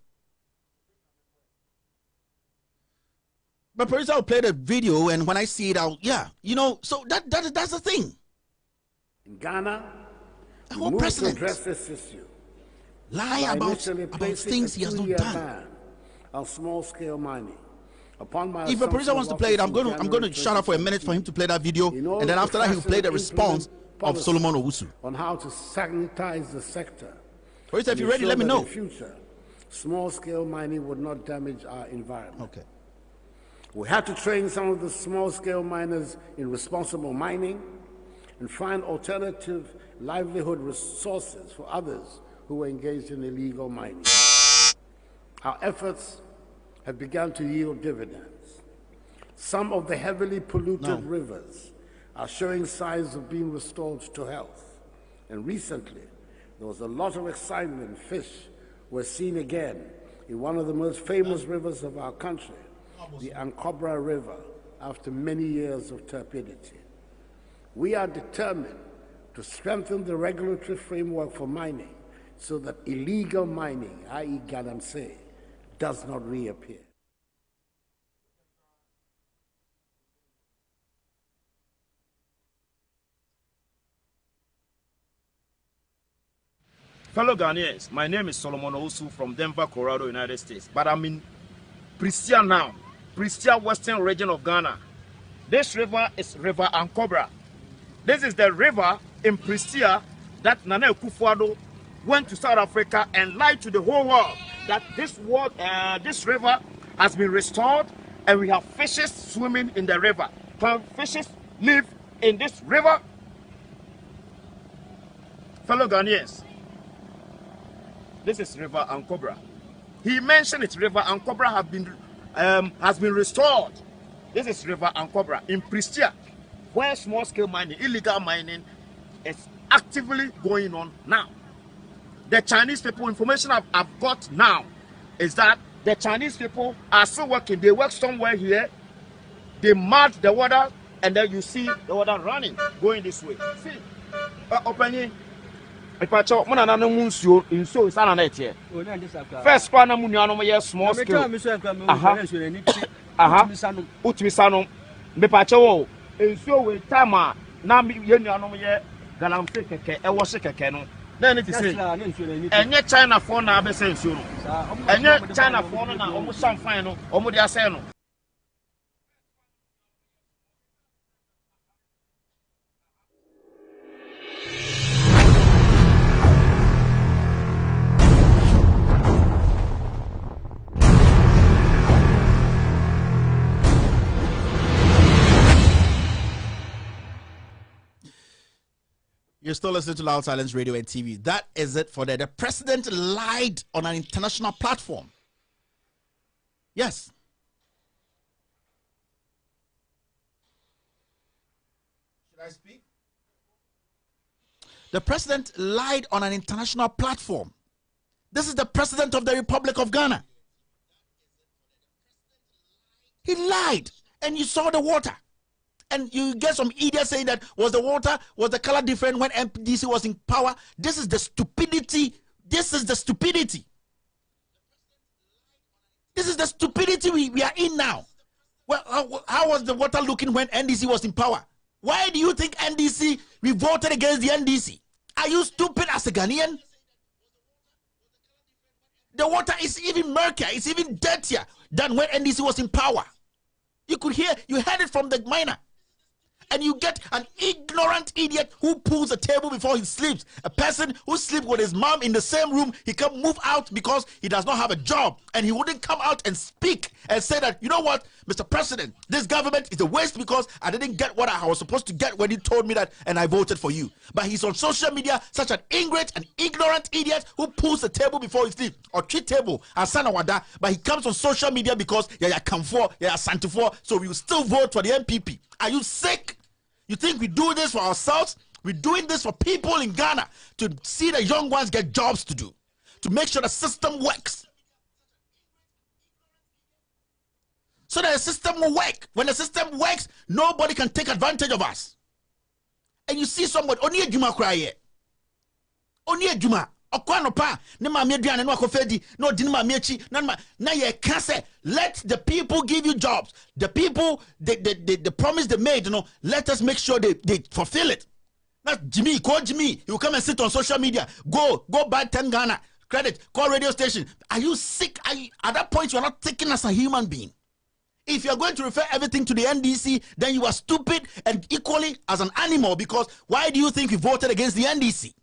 Speaker 1: But producer will play the video and when I see it out, so that's the thing.
Speaker 2: In Ghana,
Speaker 1: the whole president
Speaker 2: address this issue.
Speaker 1: Lie about things he has not done.
Speaker 2: On small-scale mining.
Speaker 1: If a producer wants to play it, I'm going to shut up for a minute for him to play that video, and then after that he'll play the response of Solomon Owusu.
Speaker 2: On how to sanitize the sector.
Speaker 1: Producer, if you're ready, let me know.
Speaker 2: In the future, small-scale mining would not damage our environment.
Speaker 1: Okay.
Speaker 2: We had to train some of the small-scale miners in responsible mining and find alternative livelihood resources for others who were engaged in illegal mining. Our efforts have begun to yield dividends. Some of the heavily polluted rivers are showing signs of being restored to health. And recently, there was a lot of excitement. Fish were seen again in one of the most famous rivers of our country, the Ankobra River, after many years of turbidity. We are determined to strengthen the regulatory framework for mining so that illegal mining, i.e. Galamsey, does not reappear.
Speaker 3: Fellow Ghanaians, my name is Solomon Owusu from Denver, Colorado, United States. But I'm in Prestia now, Prestia Western region of Ghana. This river is River Ankobra. This is the river in Prestia that Nana Akufo-Addo went to South Africa and lied to the whole world that this river has been restored and we have fishes swimming in the river. Can fishes live in this river? Fellow Ghanaians, this is River Ankobra. He mentioned it. River Ankobra has been restored. This is River Ankobra in Prestia, where small-scale mining, illegal mining, is actively going on now. The Chinese people, information I've got now is that the Chinese people are still working. They work somewhere here. They mud the water and then you see the water running, going this way. See, open if I talk, man, I know Munsu in so is an here. First, Pana Muniano, small scale. Utmisano, Mepacho, and so with Tama, Nami Yeniano, Galamsey, I was sick a canon. Then it is and yet China for now, and yet China for now, almost some final, almost the Asano.
Speaker 1: You're still listening to Loud Silence Radio and TV. That is it for that. The president lied on an international platform. Yes. Should I speak? The president lied on an international platform. This is the president of the Republic of Ghana. He lied, and you saw the water. And you get some idiot saying that was the color different when MPDC was in power. This is the stupidity. This is the stupidity. This is the stupidity we are in now. Well, how was the water looking when NDC was in power? Why do you think NDC, we voted against the NDC? Are you stupid as a Ghanaian? The water is even murkier, it's even dirtier than when NDC was in power. You heard it from the miner. And you get an ignorant idiot who pulls a table before he sleeps. A person who sleeps with his mom in the same room, he can't move out because he does not have a job. And he wouldn't come out and speak and say that, you know what, Mr. President, this government is a waste because I didn't get what I was supposed to get when you told me that and I voted for you. But he's on social media, such an ingrate and ignorant idiot who pulls the table before he sleeps, or treat table, Asanawada, but he comes on social media because Santifor, so we will still vote for the MPP. Are you sick? You think we do this for ourselves? We're doing this for people in Ghana to see the young ones get jobs to do, to make sure the system works. So that the system will work. When the system works, nobody can take advantage of us. And you see somebody, only a Juma cry. Only a Juma. Okwanopa, nema meduane no akofedi, no dinima mechi, na ye can say, let the people give you jobs. The people, the promise they made, let us make sure they fulfill it. Not Jimmy, call Jimmy. You come and sit on social media. Go buy 10 Ghana credit, call radio station. Are you sick? At that point, you're not thinking as a human being. If you're going to refer everything to the NDC, then you are stupid and equally as an animal, because why do you think we voted against the NDC?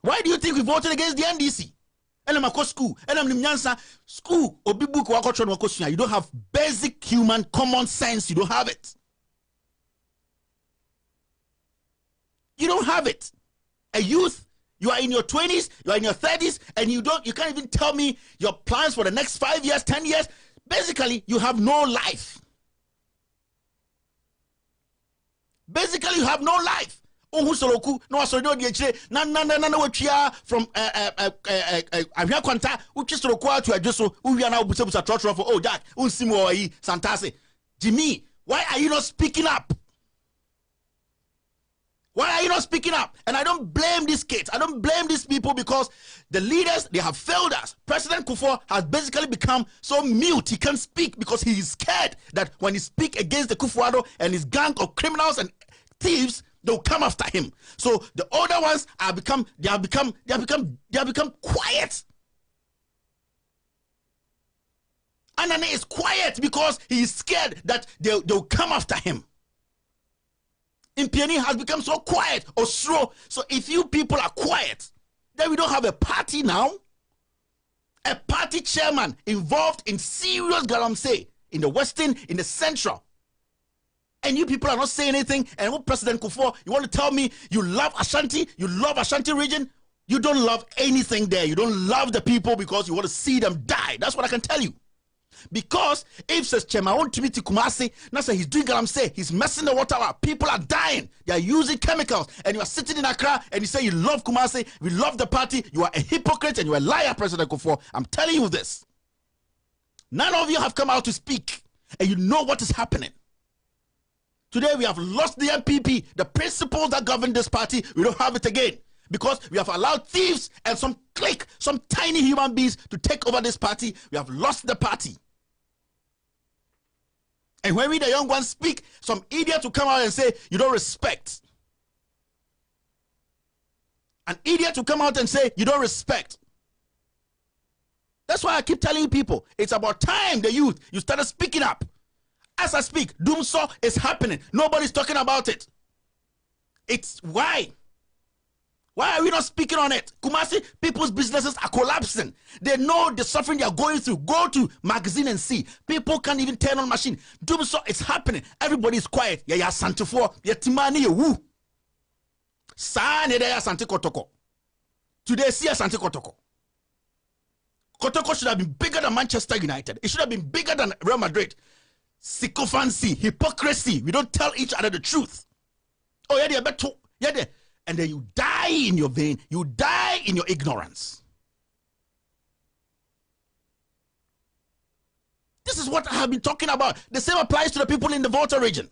Speaker 1: Why do you think we voted against the NDC? School, you don't have basic human common sense. You don't have it. You don't have it. A youth, you are in your 20s, you are in your 30s, and you can't even tell me your plans for the next 5 years, 10 years. Basically, you have no life. Basically, you have no life. From Aviaquanta, which is required to adjust. We are now for oh Jack, Unsimo Santase. Jimmy, why are you not speaking up? Why are you not speaking up? And I don't blame these kids. I don't blame these people, because the leaders, they have failed us. President Kufuor has basically become so mute. He can't speak because he is scared that when he speaks against the Kufuor and his gang of criminals and thieves, they'll come after him. So the older ones have become quiet. Anane is quiet because he is scared that they'll come after him. Impiani has become so quiet or slow. So if you people are quiet, then we don't have a party now. A party chairman involved in serious Galamsey in the Western, in the Central. And you people are not saying anything. And what President Kufuor, you want to tell me you love Ashanti? You love Ashanti region? You don't love anything there. You don't love the people because you want to see them die. That's what I can tell you. Because if says Chema won't to meet Kumasi, now say he's doing Galamsey, he's messing the water up. People are dying. They are using chemicals. And you are sitting in Accra and you say you love Kumasi, we love the party. You are a hypocrite and you are a liar, President Kufuor. I'm telling you this. None of you have come out to speak. and you know what is happening. Today we have lost the MPP, the principles that govern this party. We don't have it again because we have allowed thieves and some clique, some tiny human beings to take over this party. We have lost the party. And when we the young ones speak, some idiot will come out and say, you don't respect. An idiot will come out and say, you don't respect. That's why I keep telling people, it's about time the youth, you started speaking up. As I speak, doomsaw is happening. Nobody's talking about it. It's why? Why are we not speaking on it? Kumasi, people's businesses are collapsing. They know the suffering they are going through. Go to magazine and see. People can't even turn on machine. Doomsaw is happening. Everybody is quiet. Yeah, Santifo. Yeah, Timani, yeah, woo. Sane de ya Santi Kotoko. Today, see a Santi Kotoko. Kotoko should have been bigger than Manchester United. It should have been bigger than Real Madrid. Sycophancy, hypocrisy. We don't tell each other the truth. Oh, yeah, better. Yeah, and then you die in your vein. You die in your ignorance. This is what I have been talking about. The same applies to the people in the Volta region.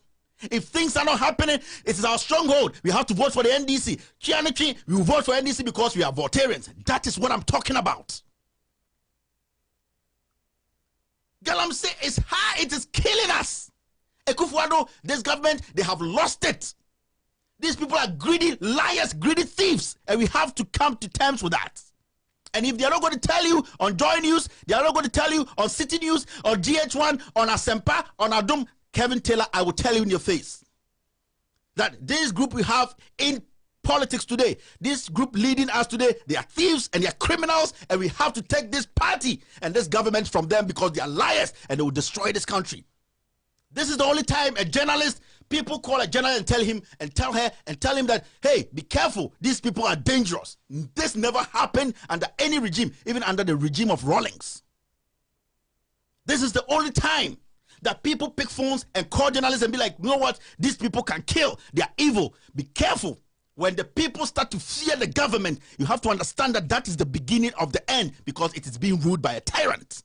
Speaker 1: If things are not happening, it is our stronghold. We have to vote for the NDC. Chianichi, we will vote for NDC because we are Voltarians. That is what I'm talking about. Galamsey is high. It is killing us. Ekufuado, this government, they have lost it. These people are greedy liars, greedy thieves, and we have to come to terms with that. And if they are not going to tell you on Joy News, they are not going to tell you on City News, on GH1, on Asempa, on Adum, Kevin Taylor, I will tell you in your face that this group we have in politics today, this group leading us today, they are thieves and they are criminals, and we have to take this party and this government from them because they are liars and they will destroy this country. This is the only time a journalist, people call a journalist and tell him and tell her and tell him that, hey, be careful, these people are dangerous. This never happened under any regime, even under the regime of Rawlings. This is the only time that people pick phones and call journalists and be like, you know what, these people can kill, they are evil, be careful. When the people start to fear the government, you have to understand that that is the beginning of the end because it is being ruled by a tyrant.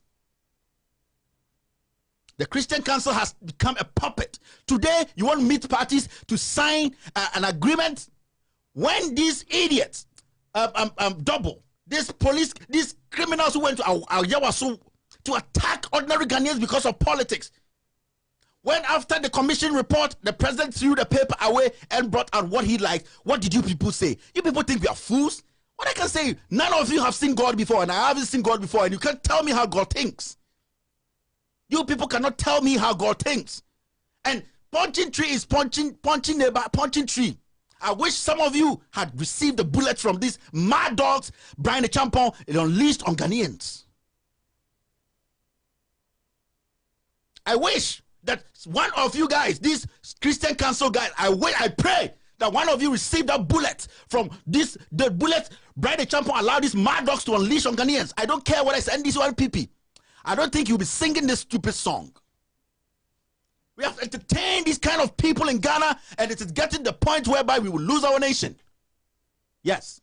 Speaker 1: The Christian Council has become a puppet. Today, you want meat parties to sign an agreement when these idiots, double, these police, these criminals who went to Yawasu to attack ordinary Ghanaians because of politics. When after the commission report, the president threw the paper away and brought out what he liked, what did you people say? You people think we are fools? What I can say, none of you have seen God before, and I haven't seen God before, and you can't tell me how God thinks. You people cannot tell me how God thinks. And punching tree is punching neighbor, punching tree. I wish some of you had received the bullet from these mad dogs, Brian the Champon, and unleashed on Ghanaians. I wish that one of you guys, these Christian Council guys, I pray that one of you received that bullet from the bullet Brian the Champon allowed these mad dogs to unleash on Ghanaians. I don't care what I send this one PP. I don't think you'll be singing this stupid song. We have entertained these kind of people in Ghana, and it is getting the point whereby we will lose our nation. Yes.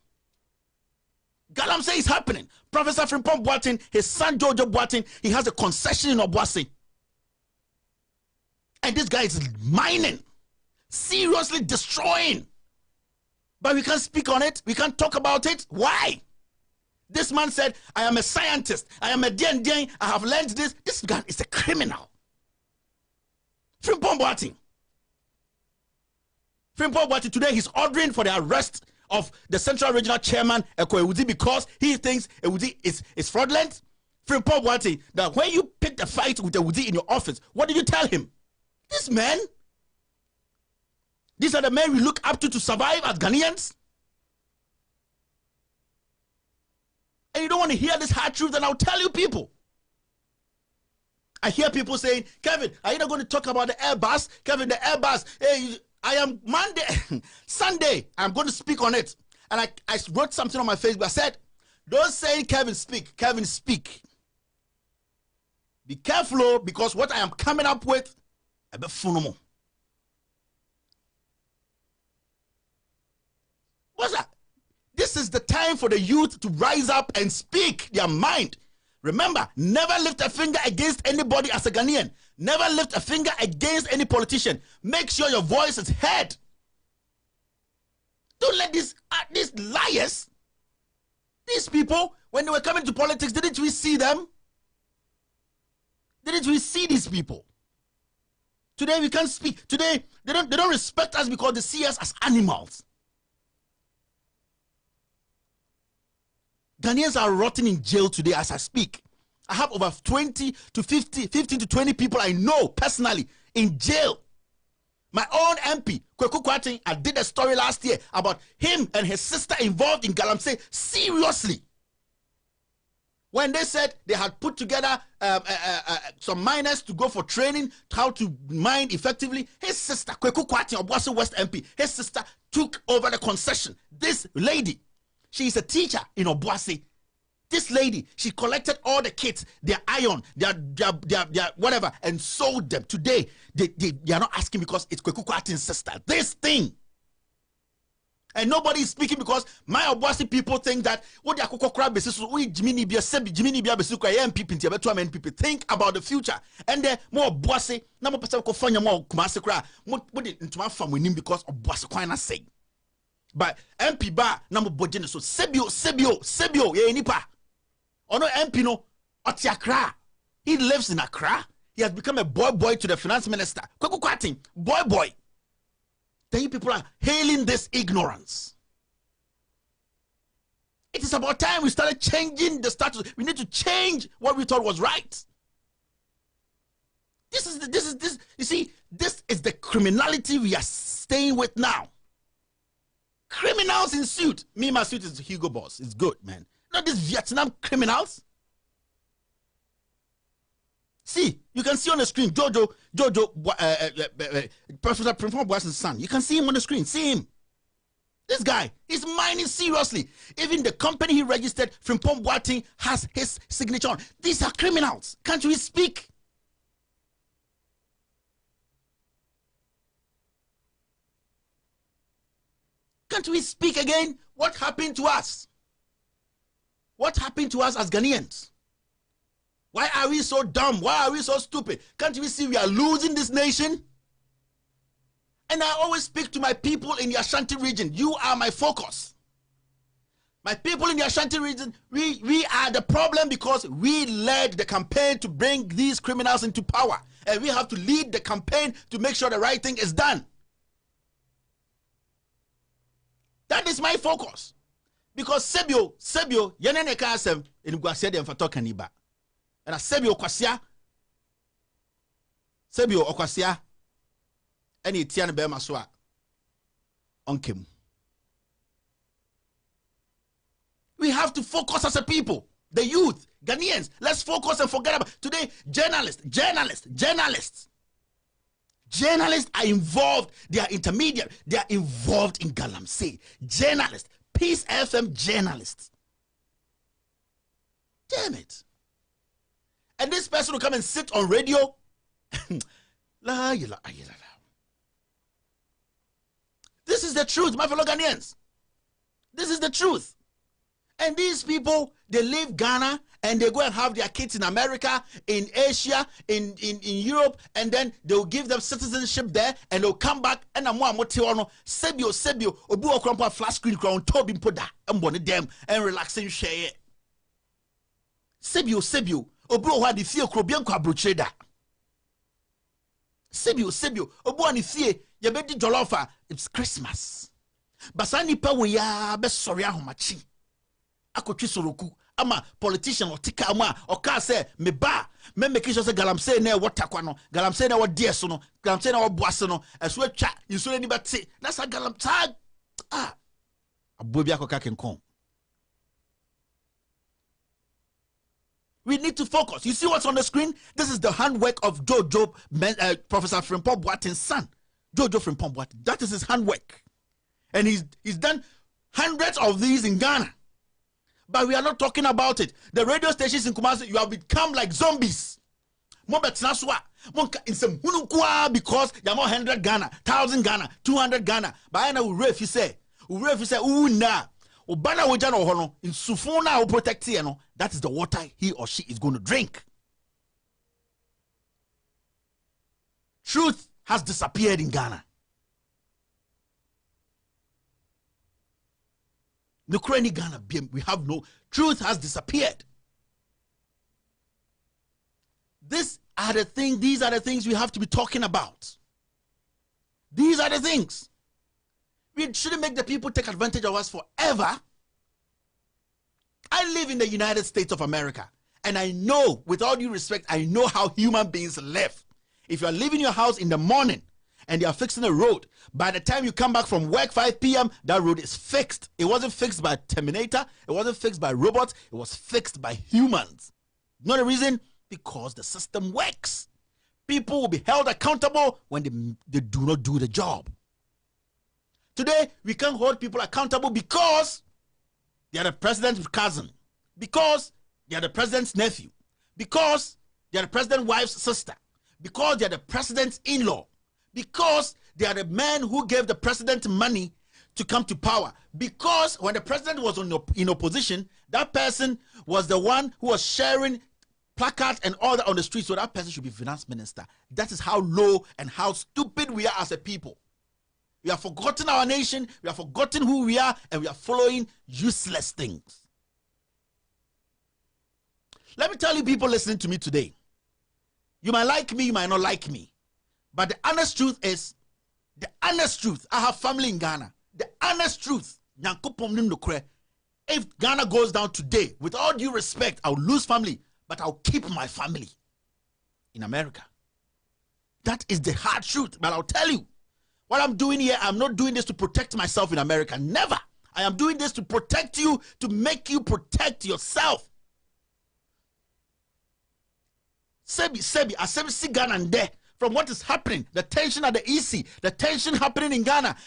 Speaker 1: Galamsey is happening. Professor Frimpong Boateng, his son Jojo Boateng, he has a concession in Obuasi. And this guy is mining, seriously destroying. But we can't speak on it. We can't talk about it. Why? This man said, I am a scientist. I am a DND. I have learned this. This guy is a criminal. Frimpong Boateng. Frimpong Boateng today he's ordering for the arrest of the Central Regional Chairman Eko Ewudi because he thinks Ewudi is fraudulent. Frimpong Boateng, that when you picked a fight with Ewudi in your office, what did you tell him? This man, these are the men we look up to survive as Ghanaians. And you don't want to hear this hard truth, and I'll tell you people. I hear people saying, Kevin, are you not going to talk about the Airbus? Kevin, the Airbus, hey, I am Monday, Sunday, I'm going to speak on it. And I wrote something on my Facebook. I said, don't say Kevin speak, Kevin speak. Be careful, because what I am coming up with, a bit funomo. What's that? This is the time for the youth to rise up and speak their mind. Remember, never lift a finger against anybody as a Ghanaian. Never lift a finger against any politician. Make sure your voice is heard. Don't let these liars, these people, when they were coming to politics, didn't we see them? Didn't we see these people? Today we can't speak. Today they don't respect us because they see us as animals. Ghanaians are rotting in jail today as I speak. I have over 15 to 20 people I know personally in jail. My own MP, Kweku Kwatin, I did a story last year about him and his sister involved in Galamsey. Seriously. When they said they had put together some miners to go for training, how to mine effectively, his sister, Kweku Kwatin, Obuasi West MP, his sister took over the concession. This lady, she is a teacher in Obuasi. This lady, she collected all the kits, their iron, their whatever, and sold them. Today, they are not asking because it's Kweku Kwatin's sister. This thing. And nobody is speaking because my Obuasi people think that what they are crab basis, people think about the future. And they're more Obuasi, no more person kofanya more kumasekra, put it into my family because Obuasi quite say. But MP ba number bojene so Sebio, ye nipa. Ono MP no oti Accra. He lives in Accra. He has become a boy to the finance minister. Kweku Kwatin, boy. Then you people are hailing this ignorance. It is about time we started changing the status. We need to change what we thought was right. You see, this is the criminality we are staying with now. Criminals in suit. Me, my suit is Hugo Boss. It's good, man. Not these Vietnam criminals. See, you can see on the screen, Jojo, Professor Frimpong Boateng's son. You can see him on the screen. See him. This guy is mining seriously. Even the company he registered, Frimpong Boateng, has his signature on. These are criminals. Can't we speak? Can't we speak again? What happened to us? What happened to us as Ghanaians? Why are we so dumb? Why are we so stupid? Can't we see we are losing this nation? And I always speak to my people in the Ashanti region. You are my focus. My people in the Ashanti region, we are the problem because we led the campaign to bring these criminals into power. And we have to lead the campaign to make sure the right thing is done. That is my focus. Because Sebio, yenene kasem in Guasia de Mfatoka Niba. And a Sebio Okwasia, any Tian Bemaswa on Kim. We have to focus as a people, the youth, Ghanaians. Let's focus and forget about today. Journalists are involved. They are intermediate. They are involved in Galamsey. Journalists, Peace FM journalists. Damn it. And this person will come and sit on radio. This is the truth, my fellow Ghanaians. This is the truth. And these people, they leave Ghana and they go and have their kids in America, in Asia, in Europe, and then they'll give them citizenship there and they'll come back and Sebio, Obu Okrampa flat screen crown, Toby Poda, and one of them and relaxing share. Sebio, Obu had the fear Crobian Quabrucheda. Sebio, Obu and the fear, Yabedi Jolofa, it's Christmas. Basani Pawaya, best sorry, how much. Akotwisoroku ama politician otika ama oka say me ba me make sure say Galamsey na watakwa no Galamsey na wode so no Galamsey na woboase no eso atwa insure ni bete that's a Galamsey abobi akoka kenkon. We need to focus. You see what's on the screen? This is the handwork of Jojo, Professor Frimpong Boateng's son, Jojo Frimpong Boateng. That is his handwork, and he's done hundreds of these in Ghana. But we are not talking about it. The radio stations in Kumasi, you have become like zombies. Because you are more 100 Ghana, 1,000 Ghana, 200 Ghana. But I know if you say, that is the water he or she is going to drink. Truth has disappeared in Ghana. The Ukrainian Ghana, we have no truth has disappeared. These are the things we have to be talking about. These are the things. We shouldn't make the people take advantage of us forever. I live in the United States of America, and I know, with all due respect, I know how human beings live. If you are leaving your house in the morning and they are fixing a road, by the time you come back from work 5 p.m., that road is fixed. It wasn't fixed by Terminator. It wasn't fixed by robots. It was fixed by humans. Not a reason? Because the system works. People will be held accountable when they do not do the job. Today, we can't hold people accountable because they are the president's cousin, because they are the president's nephew, because they are the president's wife's sister, because they are the president's in-law, because they are the men who gave the president money to come to power, because when the president was in opposition, that person was the one who was sharing placards and all that on the street, so that person should be finance minister. That is how low and how stupid we are as a people. We have forgotten our nation, we have forgotten who we are, and we are following useless things. Let me tell you, people listening to me today, you might like me, you might not like me, but the honest truth is, I have family in Ghana. The honest truth, if Ghana goes down today, with all due respect, I'll lose family, but I'll keep my family in America. That is the hard truth, but I'll tell you, what I'm doing here, I'm not doing this to protect myself in America. Never. I am doing this to protect you, to make you protect yourself. Sebi Ghana and there. From what is happening, the tension at the EC, the tension happening in Ghana.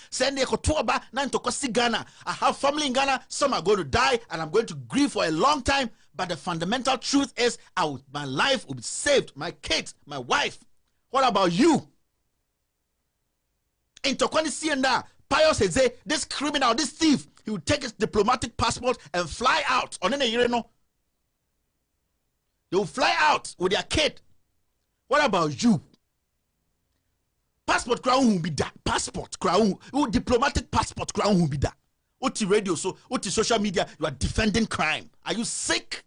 Speaker 1: Ghana. I have family in Ghana. Some are going to die, and I'm going to grieve for a long time. But the fundamental truth is, my life will be saved. My kids, my wife. What about you? In Tokwani Sienda, Pius says, this criminal, this thief, he will take his diplomatic passport and fly out. They will fly out with their kid. What about you? Passport crown will be that. Passport crown, diplomatic passport crown will be that. Oti radio, so oti social media, you are defending crime. Are you sick?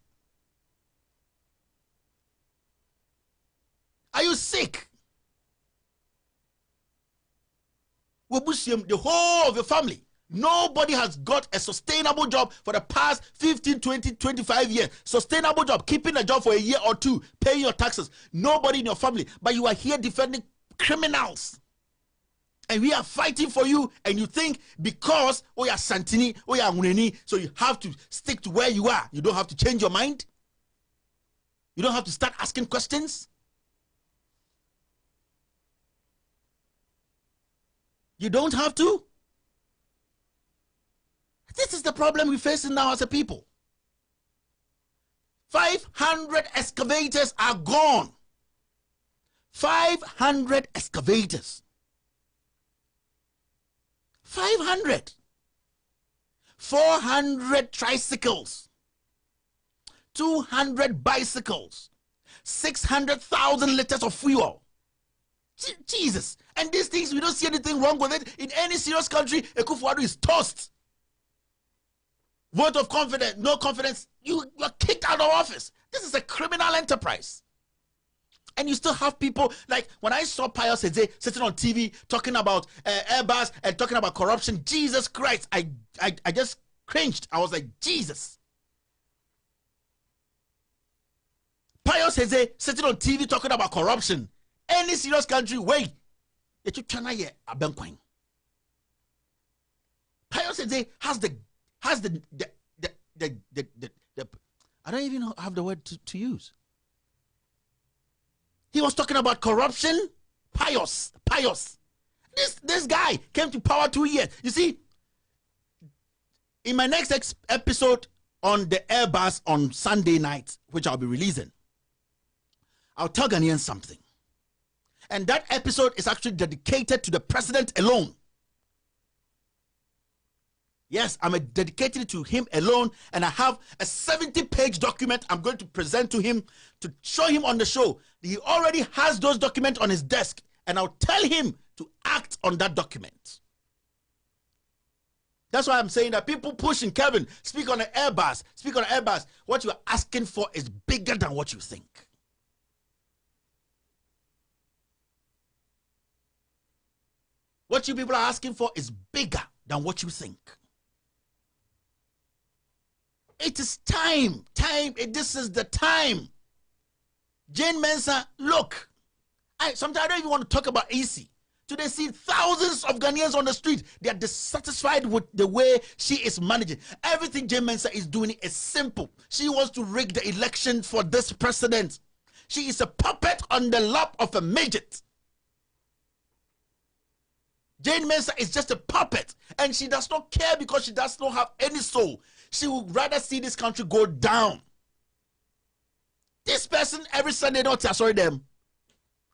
Speaker 1: Are you sick? The whole of your family, nobody has got a sustainable job for the past 15, 20, 25 years. Sustainable job, keeping a job for a year or two, paying your taxes. Nobody in your family, but you are here defending criminals. And we are fighting for you, and you think because you are Santini, you are Muneni, so you have to stick to where you are. You don't have to change your mind. You don't have to start asking questions. You don't have to. This is the problem we're facing now as a people. 500 excavators are gone. 500 excavators. 500. 400 tricycles. 200 bicycles. 600,000 liters of fuel. Jesus. And these things, we don't see anything wrong with it. In any serious country, Akufo-Addo is toast. Vote of confidence, no confidence, you are kicked out of office. This is a criminal enterprise. And you still have people, like when I saw Pius Eze sitting on TV talking about Airbus and talking about corruption, Jesus Christ, I just cringed. I was like, Jesus. Pius Eze sitting on TV talking about corruption. Any serious country, wait. Pius Eze has the I don't even have the word to use. He was talking about corruption. Pius. This guy came to power 2 years. You see, in my next episode on the Airbus on Sunday night, which I'll be releasing, I'll tell Ghanaians something. And that episode is actually dedicated to the president alone. Yes, I'm dedicated to him alone, and I have a 70-page document I'm going to present to him to show him on the show. He already has those documents on his desk, and I'll tell him to act on that document. That's why I'm saying that people pushing Kevin, speak on the Airbus, speak on the Airbus. What you're asking for is bigger than what you think. What you people are asking for is bigger than what you think. It is time. This is the time. Jane Mensah, look. Sometimes I don't even want to talk about EC. Today, see thousands of Ghanaians on the street. They are dissatisfied with the way she is managing. Everything Jane Mensah is doing is simple. She wants to rig the election for this president. She is a puppet on the lap of a midget. Jane Mensah is just a puppet, and she does not care because she does not have any soul. She would rather see this country go down. This person, every Sunday, don't sorry them.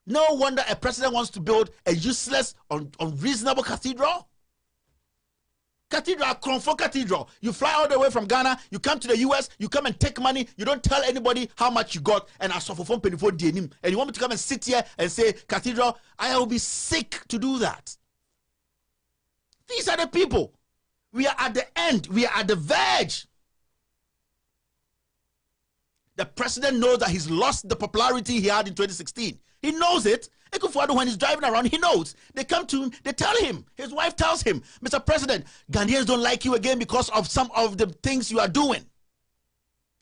Speaker 1: No wonder a president wants to build a useless, unreasonable cathedral. Comfort cathedral. You fly all the way from Ghana, you come to the US, you come and take money, you don't tell anybody how much you got, and I suffer from penny for DNM. And you want me to come and sit here and say, cathedral? I will be sick to do that. These are the people. We are at the end. We are at the verge. The president knows that he's lost the popularity he had in 2016. He knows it. Ekufuado, when he's driving around, he knows. They come to him, they tell him. His wife tells him, Mr. President, Ghanaians don't like you again because of some of the things you are doing.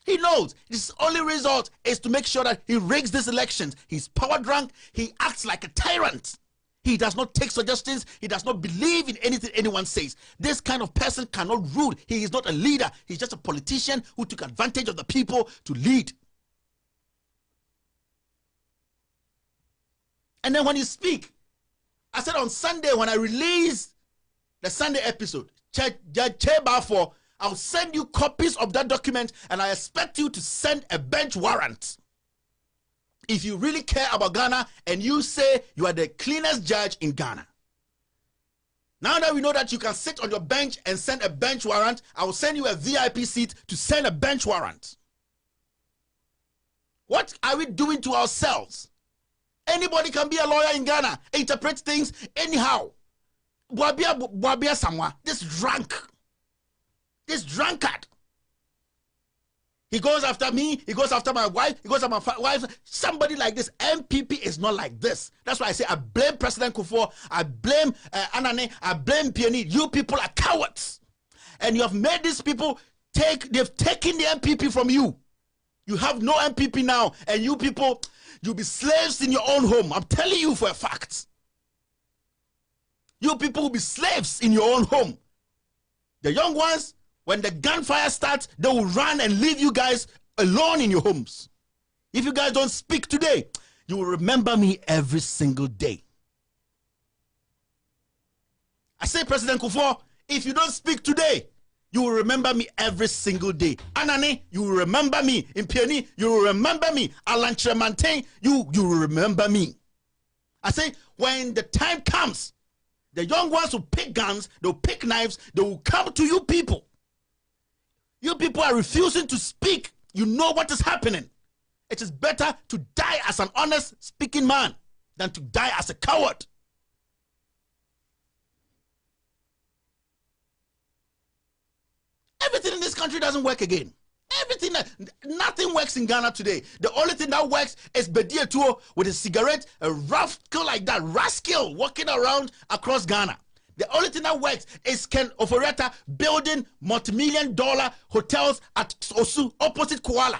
Speaker 1: He knows. His only result is to make sure that he rigs these elections. He's power drunk. He acts like a tyrant. He does not take suggestions. He does not believe in anything anyone says. This kind of person cannot rule. He is not a leader. He's just a politician who took advantage of the people to lead. And then when you speak, I said on Sunday when I release the Sunday episode, I'll send you copies of that document, and I expect you to send a bench warrant. If you really care about Ghana and you say you are the cleanest judge in Ghana. Now that we know that you can sit on your bench and send a bench warrant, I will send you a VIP seat to send a bench warrant. What are we doing to ourselves? Anybody can be a lawyer in Ghana, interpret things anyhow. This drunkard. He goes after me, he goes after my wife, he goes after my wife. Somebody like this, MPP is not like this. That's why I say I blame President Kufuor, I blame Anane, I blame PNE. You people are cowards. And you have made these people they've taken the MPP from you. You have no MPP now, and you people, you'll be slaves in your own home. I'm telling you for a fact. You people will be slaves in your own home. The young ones, when the gunfire starts, they will run and leave you guys alone in your homes. If you guys don't speak today, you will remember me every single day. I say, President Kufuor, if you don't speak today, you will remember me every single day. Anane, you will remember me. In Piani, you will remember me. Alan Tremantin, you will remember me. I say, when the time comes, the young ones will pick guns, they'll pick knives, they will come to you people. You people are refusing to speak. You know what is happening. It is better to die as an honest speaking man than to die as a coward. Everything in this country doesn't work again. Nothing works in Ghana today. The only thing that works is Bedia Tuo with a cigarette, a rascal like that, rascal walking around across Ghana. The only thing that works is Ken Oforeta building multi-million-dollar hotels at Osu opposite Kuala,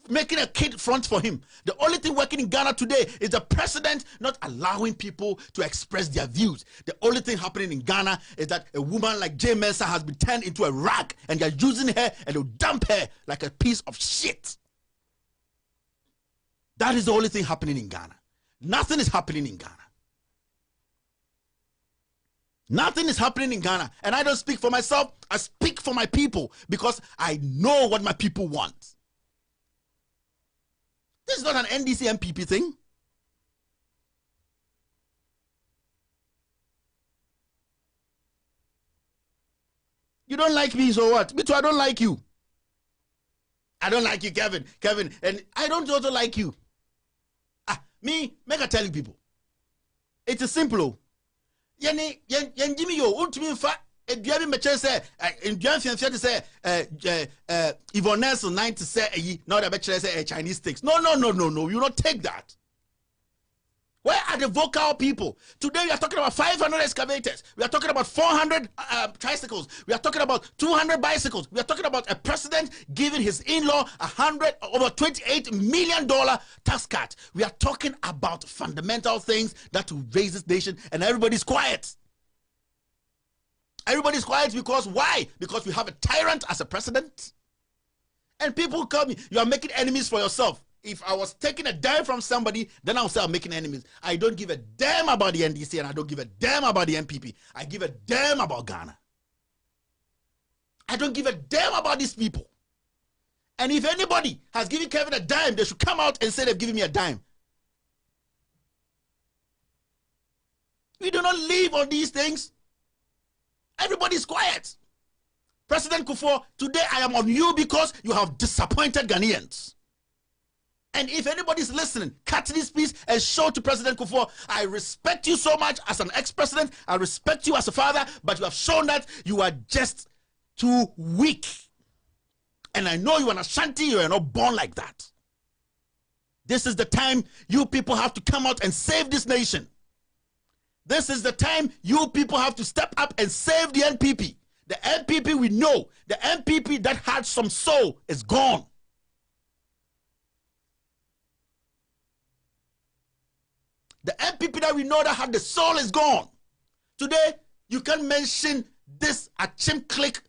Speaker 1: making a kid front for him. The only thing working in Ghana today is the president not allowing people to express their views. The only thing happening in Ghana is that a woman like Jane Mensah has been turned into a rag, and they're using her and they'll dump her like a piece of shit. That is the only thing happening in Ghana. Nothing is happening in Ghana. Nothing is happening in Ghana. And I don't speak for myself. I speak for my people because I know what my people want. This is not an NDC MPP thing. You don't like me, so what? Me too, I don't like you. I don't like you, Kevin. And I don't also like you. Me, make I tell you people. It is simple. Yen Jimmy, you want me fa a Diaby Macher say, in Janfian say, Yvonne Nelson 90 say, not a bachelor say a Chinese sticks. No, you not take that. Where are the vocal people? Today we are talking about 500 excavators. We are talking about 400 tricycles. We are talking about 200 bicycles. We are talking about a president giving his in-law over $28 million tax cut. We are talking about fundamental things that will raise this nation, and everybody's quiet. Everybody's quiet because why? Because we have a tyrant as a president. And people call me, you are making enemies for yourself. If I was taking a dime from somebody, then I would say I'm making enemies. I don't give a damn about the NDC and I don't give a damn about the NPP. I give a damn about Ghana. I don't give a damn about these people. And if anybody has given Kevin a dime, they should come out and say they've given me a dime. We do not live on these things. Everybody's quiet. President Kufuor, today I am on you because you have disappointed Ghanaians. And if anybody's listening, cut this piece and show to President Kufuor, I respect you so much as an ex-president. I respect you as a father, but you have shown that you are just too weak. And I know you are an Ashanti, you are not born like that. This is the time you people have to come out and save this nation. This is the time you people have to step up and save the NPP. The NPP we know, the NPP that had some soul is gone. The NPP that we know that had the soul is gone. Today, you can't mention this Achim clique.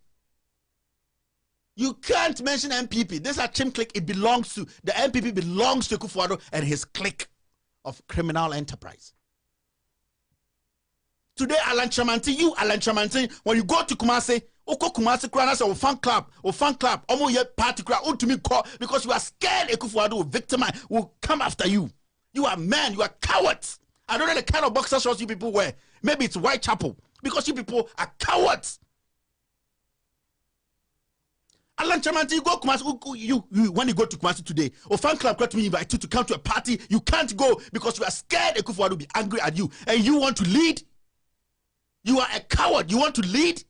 Speaker 1: You can't mention NPP. This Achim clique, it belongs to, the NPP belongs to Kufuor and his clique of criminal enterprise. Today, Alan Chamanti, when you go to Kumasi, Oko Kumasi Krana say fan club, omo ye party crowd, to me call because you are scared Kufuor will victimize, will come after you. You are men, you are cowards. I don't know the kind of boxer shorts you people wear. Maybe it's Whitechapel. Because you people are cowards. Alan Chamanti, you go Kumasi, when you go to Kumasi today, or fan club to me invite you to come to a party, you can't go because you are scared Kufuor will be angry at you. And you want to lead? You are a coward. You want to lead?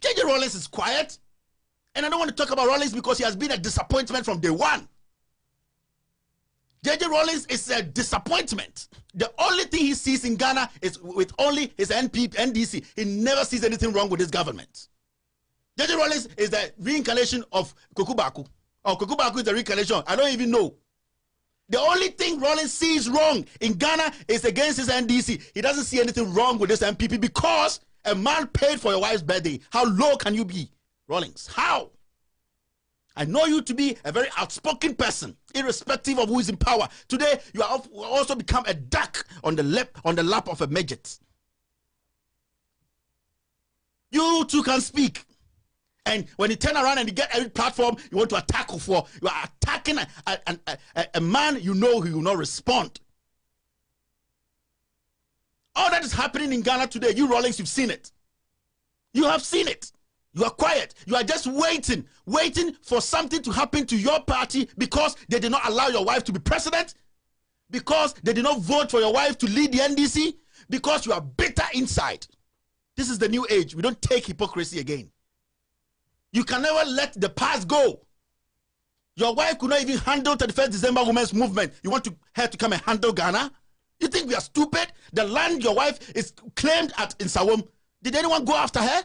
Speaker 1: JJ Rawlings is quiet. And I don't want to talk about Rawlings because he has been a disappointment from day one. JJ Rawlings is a disappointment. The only thing he sees in Ghana is with only his NDC. He never sees anything wrong with this government. JJ Rawlings is the reincarnation of Kukubaku. Or Kukubaku is the reincarnation. I don't even know. The only thing Rawlings sees wrong in Ghana is against his NDC. He doesn't see anything wrong with this NPP because a man paid for your wife's birthday. How low can you be? Rawlings, how? I know you to be a very outspoken person, irrespective of who is in power. Today, you have also become a duck on the lap of a midget. You too can speak. And when you turn around and you get every platform, you want to attack for. You are attacking a man you know who will not respond. All that is happening in Ghana today, you Rawlings, you've seen it. You have seen it. You are quiet. You are just waiting for something to happen to your party because they did not allow your wife to be president, because they did not vote for your wife to lead the NDC, because you are bitter inside. This is the new age. We don't take hypocrisy again. You can never let the past go. Your wife could not even handle 31st December Women's Movement. You want her to come and handle Ghana? You think we are stupid? The land your wife is claimed at in Sawam, did anyone go after her?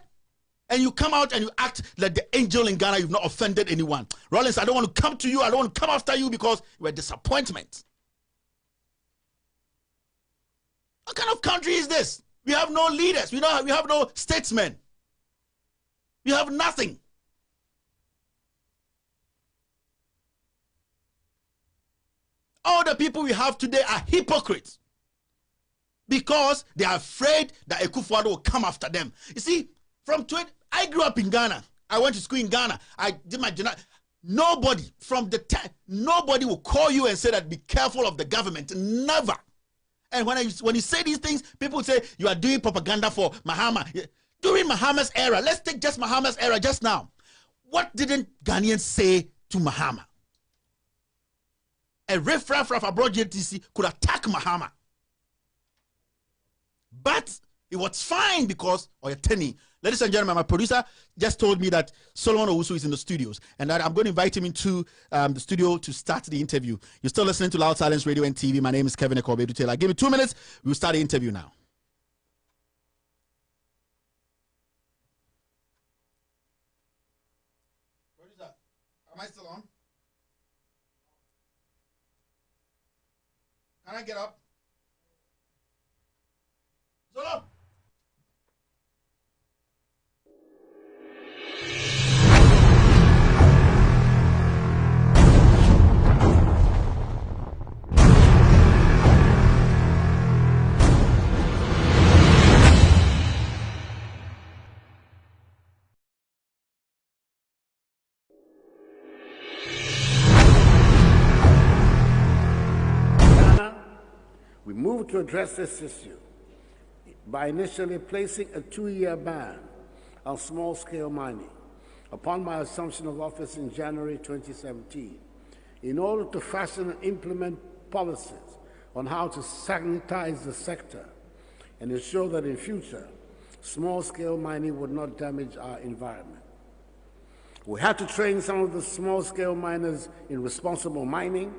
Speaker 1: And you come out and you act like the angel in Ghana. You've not offended anyone. Rawlings, I don't want to come to you. I don't want to come after you because you're a disappointment. What kind of country is this? We have no leaders. We have no statesmen. We have nothing. All the people we have today are hypocrites because they are afraid that Kufuor will come after them. You see, I grew up in Ghana. I went to school in Ghana. I did my nobody from the time, nobody will call you and say that be careful of the government. Never. And when you say these things, people say you are doing propaganda for Mahama. During Mahama's era, let's take just Mahama's era just now. What didn't Ghanaians say to Mahama? a riffraff of abroad JTC could attack Mahama. But it was fine because Tenny. Ladies and gentlemen, my producer just told me that Solomon Owusu is in the studios and that I'm going to invite him into the studio to start the interview. You're still listening to Loud Silence Radio and TV. My name is Kevin Ekobedu Taylor. Give me 2 minutes. We'll start the interview now. Producer, am I still on? Can I get up? Solo!
Speaker 2: We moved to address this issue by initially placing a 2-year ban on small-scale mining upon my assumption of office in January 2017 in order to fashion and implement policies on how to sanitize the sector and ensure that in future, small-scale mining would not damage our environment. We had to train some of the small-scale miners in responsible mining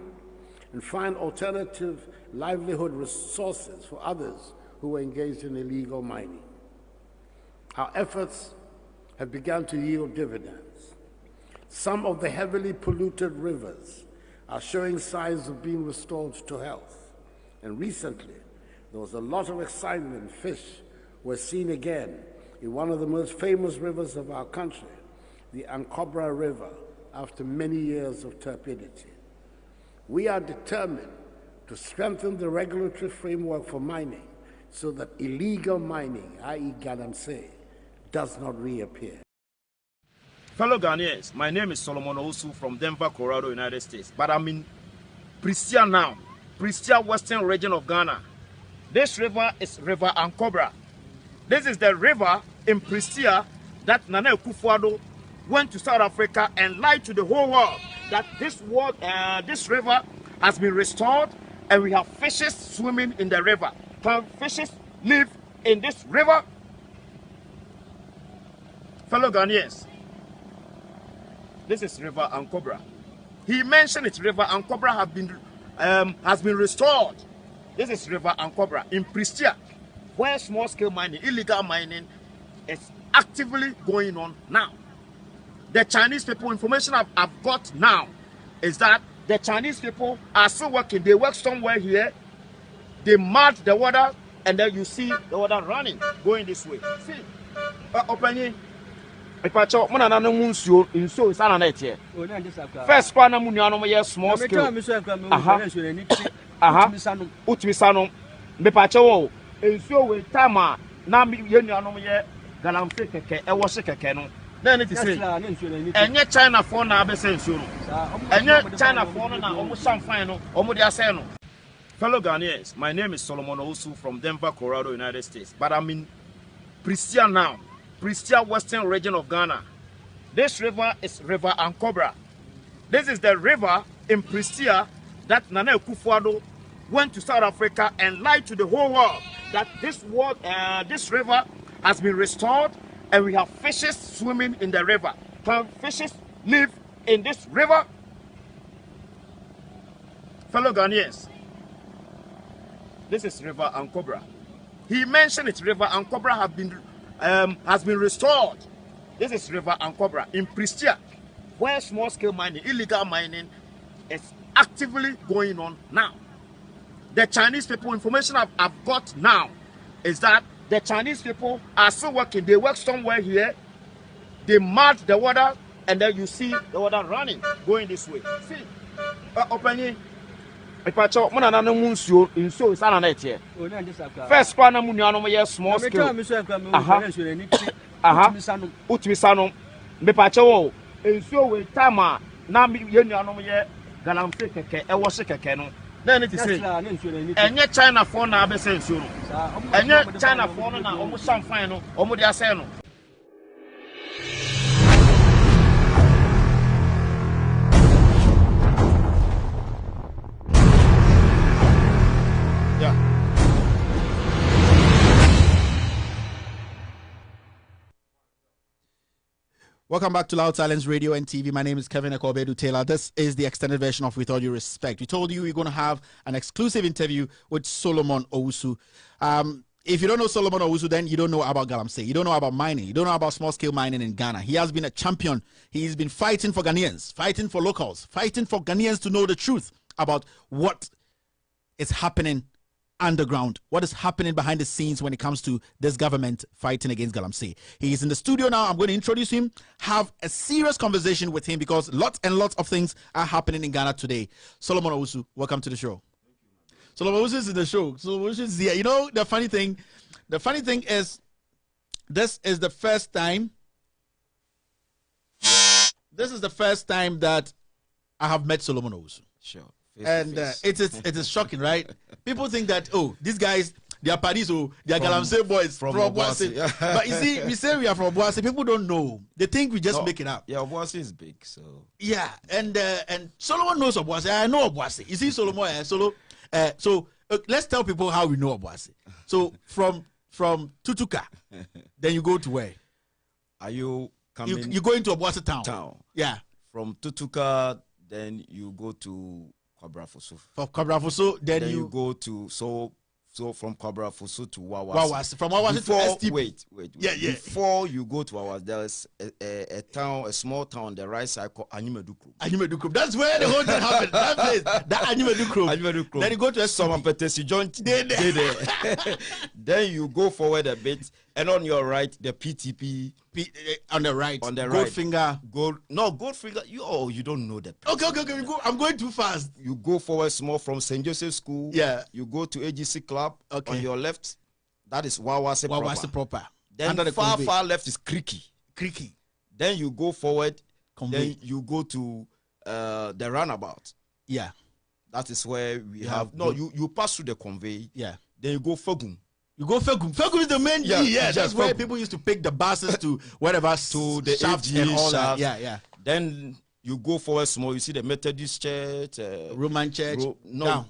Speaker 2: and find alternative livelihood resources for others who were engaged in illegal mining. Our efforts have begun to yield dividends. Some of the heavily polluted rivers are showing signs of being restored to health. And recently, there was a lot of excitement. Fish were seen again in one of the most famous rivers of our country, the Ankobra River, after many years of turbidity. We are determined to strengthen the regulatory framework for mining so that illegal mining, i.e. Galamsey, does not reappear.
Speaker 3: Fellow Ghanaians, my name is Solomon Owusu from Denver, Colorado, United States. But I'm in Prestia now, Prestia Western region of Ghana. This river is River Ankobra. This is the river in Prestia that Nana Akufo-Addo went to South Africa and lied to the whole world that this river has been restored and we have fishes swimming in the river. Can fishes live in this river? Fellow Ghanaians, this is River Ankobra. He mentioned it. River Ankobra has been restored. This is River Ankobra in Prestia, where small-scale mining, illegal mining, is actively going on now. The Chinese people, information I've got now is that the Chinese people are still working. They work somewhere here. They mark the water, and then you see the water running, going this way. See, opening. First one, small scale. Galamsey keke e wash keke no then it is enye China for na be say nsuro enye China for na omo samfan no omo de asay no. Fellow Ghanaians, my name is Solomon Owusu from Denver, Colorado, United States. But I'm in Prestia now, Prestia Western region of Ghana. This river is River Ankobra. This is the river in Prestia that Nana Akufo-Addo went to South Africa and lied to the whole world that this river has been restored and we have fishes swimming in the river. Can fishes live in this river? Fellow Ghanaians, this is River Ankobra. He mentioned it. River Ankobra has been restored. This is River Ankobra in Prestia, where small-scale mining, illegal mining, is actively going on now. The Chinese people, information I've got now is that the Chinese people are still working. They work somewhere here. They mark the water, and then you see the water running, going this way. See, opening. First one, small scale. Galamsey keke e wash keke no then it is enye China for na be say nsuro enye China for na omo samfan no omo de asay no.
Speaker 1: Welcome back to Loud Silence Radio and TV. My name is Kevin Ekobedu Taylor. This is the extended version of With All Due Respect. We told you we're going to have an exclusive interview with Solomon Owusu. If you don't know Solomon Owusu, then you don't know about Galamsey. You don't know about mining. You don't know about small-scale mining in Ghana. He has been a champion. He's been fighting for Ghanaians, fighting for locals, fighting for Ghanaians to know the truth about what is happening underground, what is happening behind the scenes when it comes to this government fighting against Galamsey. He is in the studio now. I'm going to introduce him, have a serious conversation with him because lots and lots of things are happening in Ghana today. Solomon Owusu, welcome to the show. Solomon Owusu is in the show. Solomon Owusu is here. You know, the funny thing is, this is the first time that I have met Solomon Owusu.
Speaker 4: Sure.
Speaker 1: And it is shocking, right? People think that, oh, these guys, they are Paris, oh, they are Galamsey boys from Obuasi. But you see, we say we are from Obuasi. People don't know. They think we just make it up.
Speaker 4: Yeah, Obuasi is big, so.
Speaker 1: Yeah, and Solomon knows Obuasi. I know Obuasi. You see, Solomon, so let's tell people how we know Obuasi. So from Tutuka, then you go to where?
Speaker 4: Are you coming?
Speaker 1: You go into Obuasi town. Yeah.
Speaker 4: From Tutuka, then you go to Kwabrafoso.
Speaker 1: From Kwabrafoso, then you
Speaker 4: go to so from Kwabrafoso to Wawasi.
Speaker 1: Wawasi. From Wawasi to STP.
Speaker 4: Wait.
Speaker 1: Yeah.
Speaker 4: Before you go to Wawasi, there's a small town on the right side called
Speaker 1: Animedukrum. That's where the whole thing happened. That place, that Animedukrum. Then you go to
Speaker 4: STP. Then you go forward a bit, and on your right, the PTP.
Speaker 1: On the right. Goldfinger.
Speaker 4: Goldfinger. You don't know that.
Speaker 1: Okay. I'm going too fast.
Speaker 4: You go forward small from St. Joseph's School.
Speaker 1: Yeah.
Speaker 4: You go to AGC Club.
Speaker 1: Okay.
Speaker 4: On your left, that is Wawasi
Speaker 1: proper.
Speaker 4: Then far left is Creaky. Then you go forward. Then you go to the roundabout.
Speaker 1: Yeah.
Speaker 4: That is where we have. No, you pass through the convey.
Speaker 1: Yeah.
Speaker 4: Then you go Fagum.
Speaker 1: You go Fagum. Fagum is the main. Yeah. That's where
Speaker 4: Fagum.
Speaker 1: people used to pick the buses to whatever
Speaker 4: to the
Speaker 1: shafts and all that. Yeah.
Speaker 4: Then you go forward small. You see the Methodist Church,
Speaker 1: Roman Church.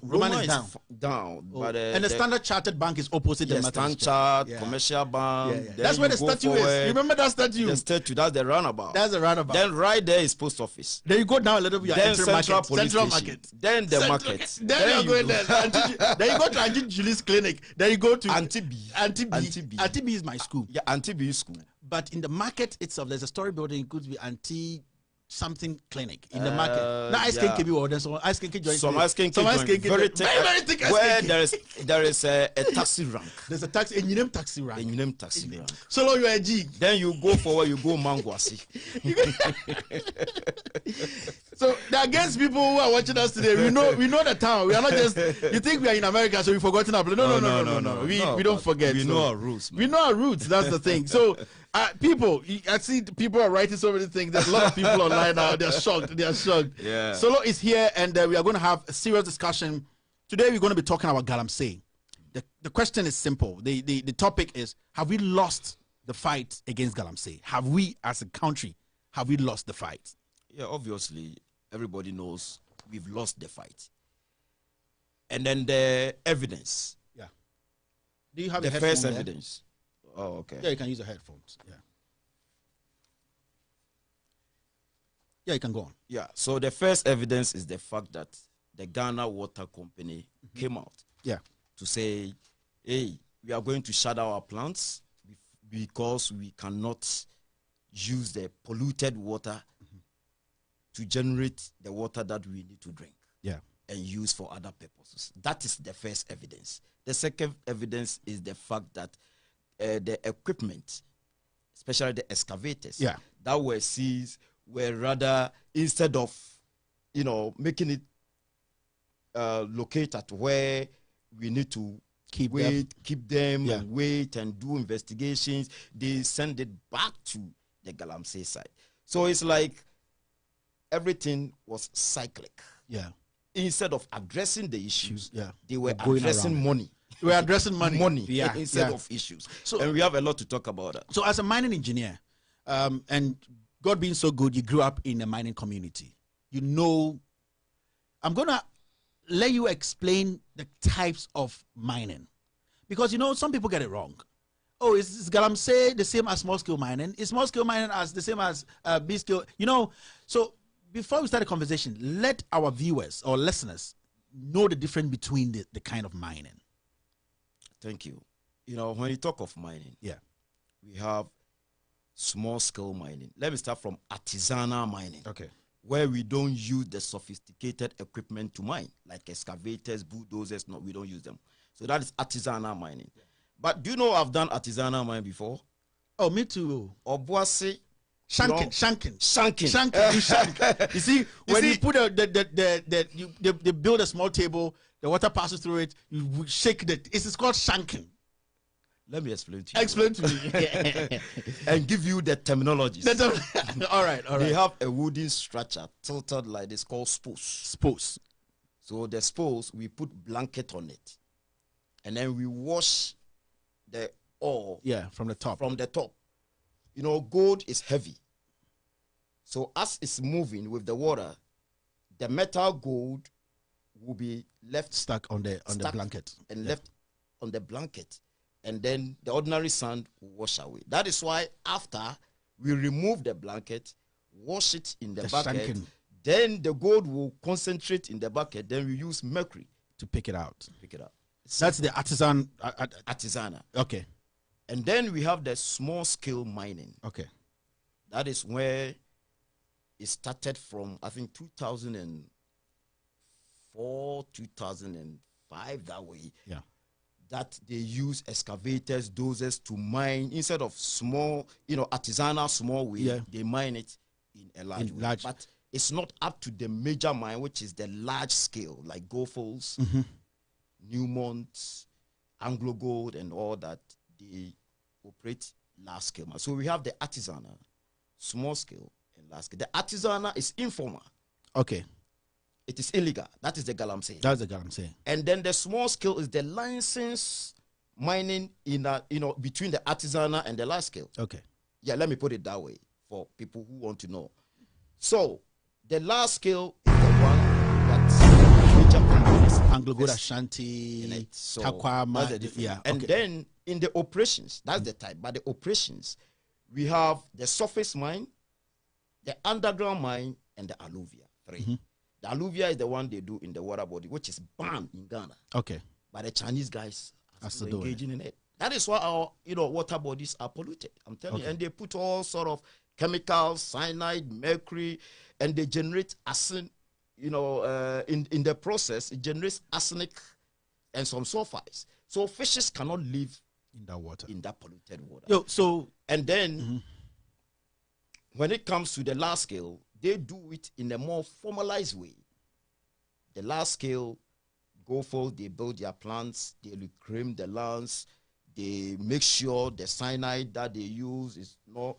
Speaker 4: Roman is
Speaker 1: Oh.
Speaker 4: down. But
Speaker 1: and the Standard Chartered Bank is opposite the Methodist
Speaker 4: Church. Commercial Bank.
Speaker 1: Yeah. That's where the statue is. Remember that statue?
Speaker 4: The statue. That's the roundabout.
Speaker 1: Then
Speaker 4: right there is post office.
Speaker 1: Then you go down a little bit.
Speaker 4: Then
Speaker 1: Central
Speaker 4: Market. Then the market.
Speaker 1: Then you go there. Then you go to Auntie Julie's clinic. Then you go to
Speaker 4: Auntie B.
Speaker 1: Auntie B is my school.
Speaker 4: Yeah, Auntie B is school.
Speaker 1: But in the market itself, there's a story building. It could be Auntie something clinic in the market. Now ice cream can be ordered. So ice cream can join.
Speaker 4: Some ice cream very thick. Where there is a taxi rank.
Speaker 1: There's a taxi. And you name taxi rank.
Speaker 4: So
Speaker 1: you are a G.
Speaker 4: Then you go forward. You go Mangwasi.
Speaker 1: So against people who are watching us today, we know the town. We are not just. You think we are in America, so we've forgotten our place. No. We don't forget.
Speaker 4: We know our roots.
Speaker 1: We know our roots. That's the thing. So. People, I see people are writing so many things. There's a lot of people online now. They're shocked.
Speaker 4: Yeah.
Speaker 1: Solo is here, and we are going to have a serious discussion. Today, we're going to be talking about Galamsey. The question is simple. The topic is, have we lost the fight against Galamsey? Have we, as a country, lost the fight?
Speaker 4: Yeah, obviously, everybody knows we've lost the fight. And then the evidence.
Speaker 1: Yeah. Do you have
Speaker 4: the first evidence? Oh, okay.
Speaker 1: Yeah, you can use the headphones. Yeah, you can go on.
Speaker 4: Yeah, so the first evidence is the fact that the Ghana Water Company came out to say, hey, we are going to shut down our plants because we cannot use the polluted water to generate the water that we need to drink and use for other purposes. That is the first evidence. The second evidence is the fact that the equipment, especially the excavators that were seized, were rather, instead of making it locate at where we need to keep them and wait and do investigations, they send it back to the Galamsey side. So it's like everything was cyclic. Instead of addressing the issues, they were addressing money.
Speaker 1: We're addressing money
Speaker 4: instead of issues. So, and we have a lot to talk about that.
Speaker 1: So as a mining engineer, and God being so good, you grew up in a mining community. I'm going to let you explain the types of mining. Because, some people get it wrong. oh, is Galamsey the same as small scale mining? Is small scale mining as the same as big scale? You know, so before we start the conversation, let our viewers or listeners know the difference between the kind of mining.
Speaker 4: Thank you. You know, when you talk of mining,
Speaker 1: yeah,
Speaker 4: we have small scale mining. Let me start from artisanal mining.
Speaker 1: Okay.
Speaker 4: Where we don't use the sophisticated equipment to mine, like excavators, bulldozers. No, we don't use them. So that is artisanal mining. Yeah. But do you know I've done artisanal mining before?
Speaker 1: Oh, me too.
Speaker 4: Obuasi.
Speaker 1: Shanking. You see, when you put they build a small table, the water passes through it, you shake it. It's called shanking.
Speaker 4: Let me explain to you.
Speaker 1: Explain to me.
Speaker 4: And give you the terminologies.
Speaker 1: All right.
Speaker 4: They have a wooden structure tilted like this called spose. So the spose, we put blanket on it. And then we wash the ore.
Speaker 1: Yeah, from the top.
Speaker 4: You know, gold is heavy. So as it's moving with the water, the metal gold will be left
Speaker 1: stuck on the blanket.
Speaker 4: And left on the blanket. And then the ordinary sand will wash away. That is why after we remove the blanket, wash it in the bucket, shanking. Then the gold will concentrate in the bucket. Then we use mercury
Speaker 1: to pick it out.
Speaker 4: That's
Speaker 1: the artisanal.
Speaker 4: Okay. And then we have the small scale mining.
Speaker 1: Okay.
Speaker 4: That is where it started from, I think, 2004, 2005, that way.
Speaker 1: Yeah.
Speaker 4: That they use excavators, dozers to mine instead of small, artisanal small way. Yeah. They mine it in a large way. But it's not up to the major mine, which is the large scale, like Goldfields, Newmont, Anglo Gold, and all that. They operate large scale. So we have the artisanal, small scale, and large scale. The artisanal is informal.
Speaker 1: Okay.
Speaker 4: It is illegal. That is the Galamsey. And then the small scale is the license mining between the artisanal and the large scale.
Speaker 1: Okay.
Speaker 4: Yeah, let me put it that way for people who want to know. So the large scale is the one that's major companies.
Speaker 1: Anglo Gold Ashanti,
Speaker 4: so
Speaker 1: Takwama,
Speaker 4: yeah. And then in the operations, that's the type. But the operations, we have the surface mine, the underground mine, and the alluvia. 3. The alluvia is the one they do in the water body, which is banned in Ghana.
Speaker 1: Okay.
Speaker 4: But the Chinese guys are still engaging in it. That is why our water bodies are polluted. I'm telling you. And they put all sort of chemicals, cyanide, mercury, and they generate arsenic. In the process, it generates arsenic and some sulfides. So fishes cannot live
Speaker 1: in that water,
Speaker 4: in that polluted water. And then when it comes to the large scale, they do it in a more formalized way. The large scale go for, they build their plants, they reclaim the lands, they make sure the cyanide that they use is not,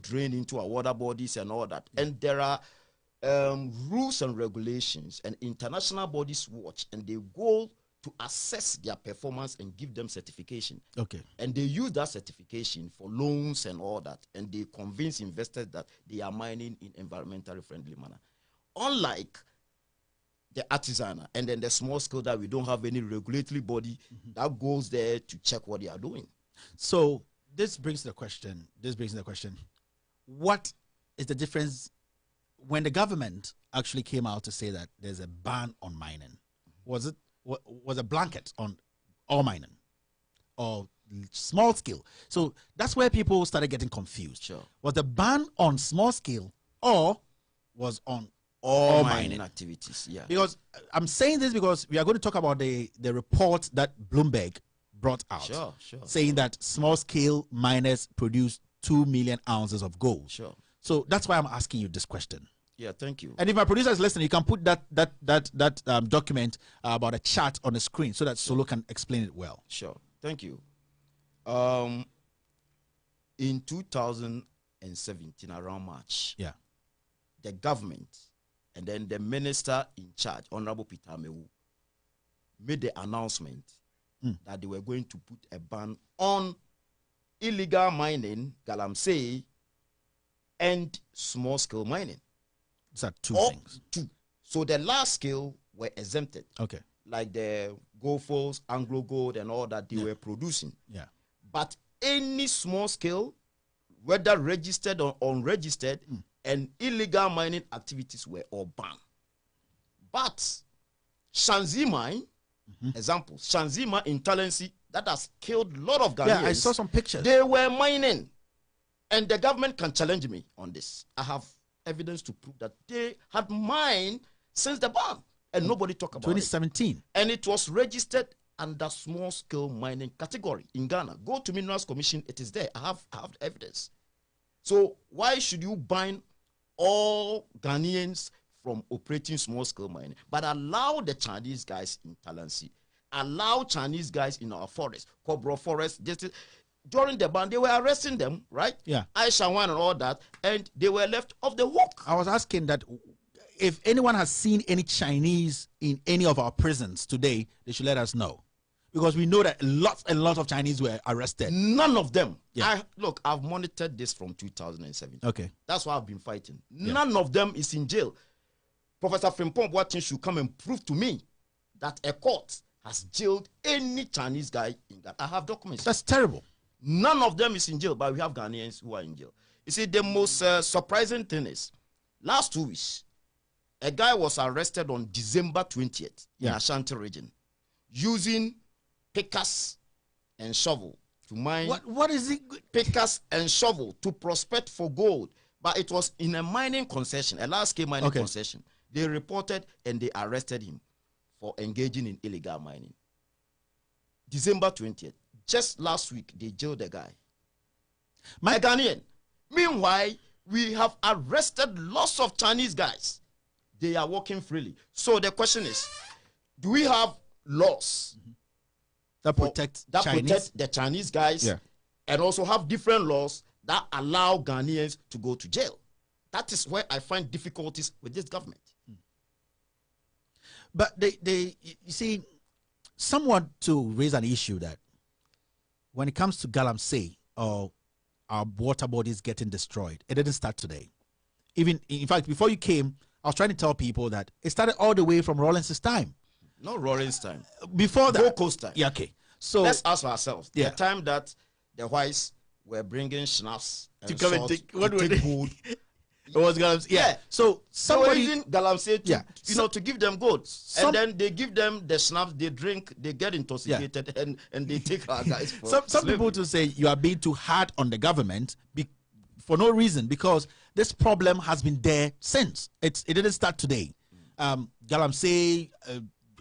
Speaker 4: drained into our water bodies and all that. And there are rules and regulations, and international bodies watch, and they go to assess their performance and give them certification.
Speaker 1: Okay.
Speaker 4: And they use that certification for loans and all that, and they convince investors that they are mining in environmentally friendly manner. Unlike the artisanal and then the small scale that we don't have any regulatory body that goes there to check what they are doing.
Speaker 1: So this brings the question. What is the difference when the government actually came out to say that there's a ban on mining? Was a blanket on all mining or small scale? So that's where people started getting confused.
Speaker 4: Sure.
Speaker 1: Was the ban on small scale or was on all mining
Speaker 4: activities? Yeah.
Speaker 1: Because I'm saying this because we are going to talk about the report that Bloomberg brought out.
Speaker 4: Sure.
Speaker 1: Saying that small scale miners produce 2 million ounces of gold.
Speaker 4: Sure.
Speaker 1: So that's why I'm asking you this question.
Speaker 4: Yeah, thank you.
Speaker 1: And if my producer is listening, you can put that document about a chart on the screen so that Solo can explain it well.
Speaker 4: Sure. Thank you. In 2017, around March, the government and then the minister in charge, Honorable Peter Amewu, made the announcement that they were going to put a ban on illegal mining, Galamsey, and small-scale mining.
Speaker 1: These are two things.
Speaker 4: So the large scale were exempted.
Speaker 1: Okay.
Speaker 4: Like the Goldfields, Anglo Gold, and all that they were producing.
Speaker 1: Yeah.
Speaker 4: But any small scale, whether registered or unregistered, and illegal mining activities were all banned. But Shanzi mine, example, Shanzi mine in Galamsey, that has killed a lot of Ghanaians.
Speaker 1: Yeah, I saw some pictures.
Speaker 4: They were mining. And the government can challenge me on this. I have evidence to prove that they had mined since the ban. And nobody talked about
Speaker 1: 2017.
Speaker 4: it. And it was registered under small-scale mining category in Ghana. Go to Minerals Commission, it is there. I have evidence. So why should you ban all Ghanaians from operating small-scale mining, but allow the Chinese guys in Galamsey, allow Chinese guys in our forest, Cobra Forest, during the ban, they were arresting them, right?
Speaker 1: Yeah.
Speaker 4: Aisha One and all that, and they were left off the hook.
Speaker 1: I was asking that if anyone has seen any Chinese in any of our prisons today, they should let us know. Because we know that lots and lots of Chinese were arrested.
Speaker 4: None of them.
Speaker 1: Yeah.
Speaker 4: Look, I've monitored this from 2007.
Speaker 1: Okay.
Speaker 4: That's why I've been fighting.
Speaker 1: Yeah.
Speaker 4: None of them is in jail. Professor Frimpong Boateng should come and prove to me that a court has jailed any Chinese guy in Ghana. I have documents.
Speaker 1: That's terrible.
Speaker 4: None of them is in jail, but we have Ghanaians who are in jail. You see, the most surprising thing is, last 2 weeks, a guy was arrested on December 20th in Ashanti region using pickers and shovel to mine.
Speaker 1: What is it?
Speaker 4: Pickers and shovel to prospect for gold. But it was in a mining concession, a large-scale mining concession. They reported and they arrested him for engaging in illegal mining. December 20th. Just last week, they jailed the guy. A Ghanaian. Meanwhile, we have arrested lots of Chinese guys. They are working freely. So the question is, do we have laws
Speaker 1: that protect
Speaker 4: the Chinese guys and also have different laws that allow Ghanaians to go to jail? That is where I find difficulties with this government.
Speaker 1: But you see, someone to raise an issue that when it comes to Galamsey or our water bodies getting destroyed, it didn't start today. Even, in fact, before you came, I was trying to tell people that it started all the way from Rawlins's time.
Speaker 4: Not Rawlins' time.
Speaker 1: Before that.
Speaker 4: Gold Coast time.
Speaker 1: Yeah, okay. So
Speaker 4: let's ask ourselves. The time that the whites were bringing schnapps and
Speaker 1: to come and take gold. It was Galamsey.
Speaker 4: Yeah.
Speaker 1: So somebody
Speaker 4: using Galamsey to, to give them gold. And then they give them the schnapps, they drink, they get intoxicated, and they take our guys for
Speaker 1: some people to say you are being too hard on the government for no reason, because this problem has been there since. It didn't start today. Galamsey,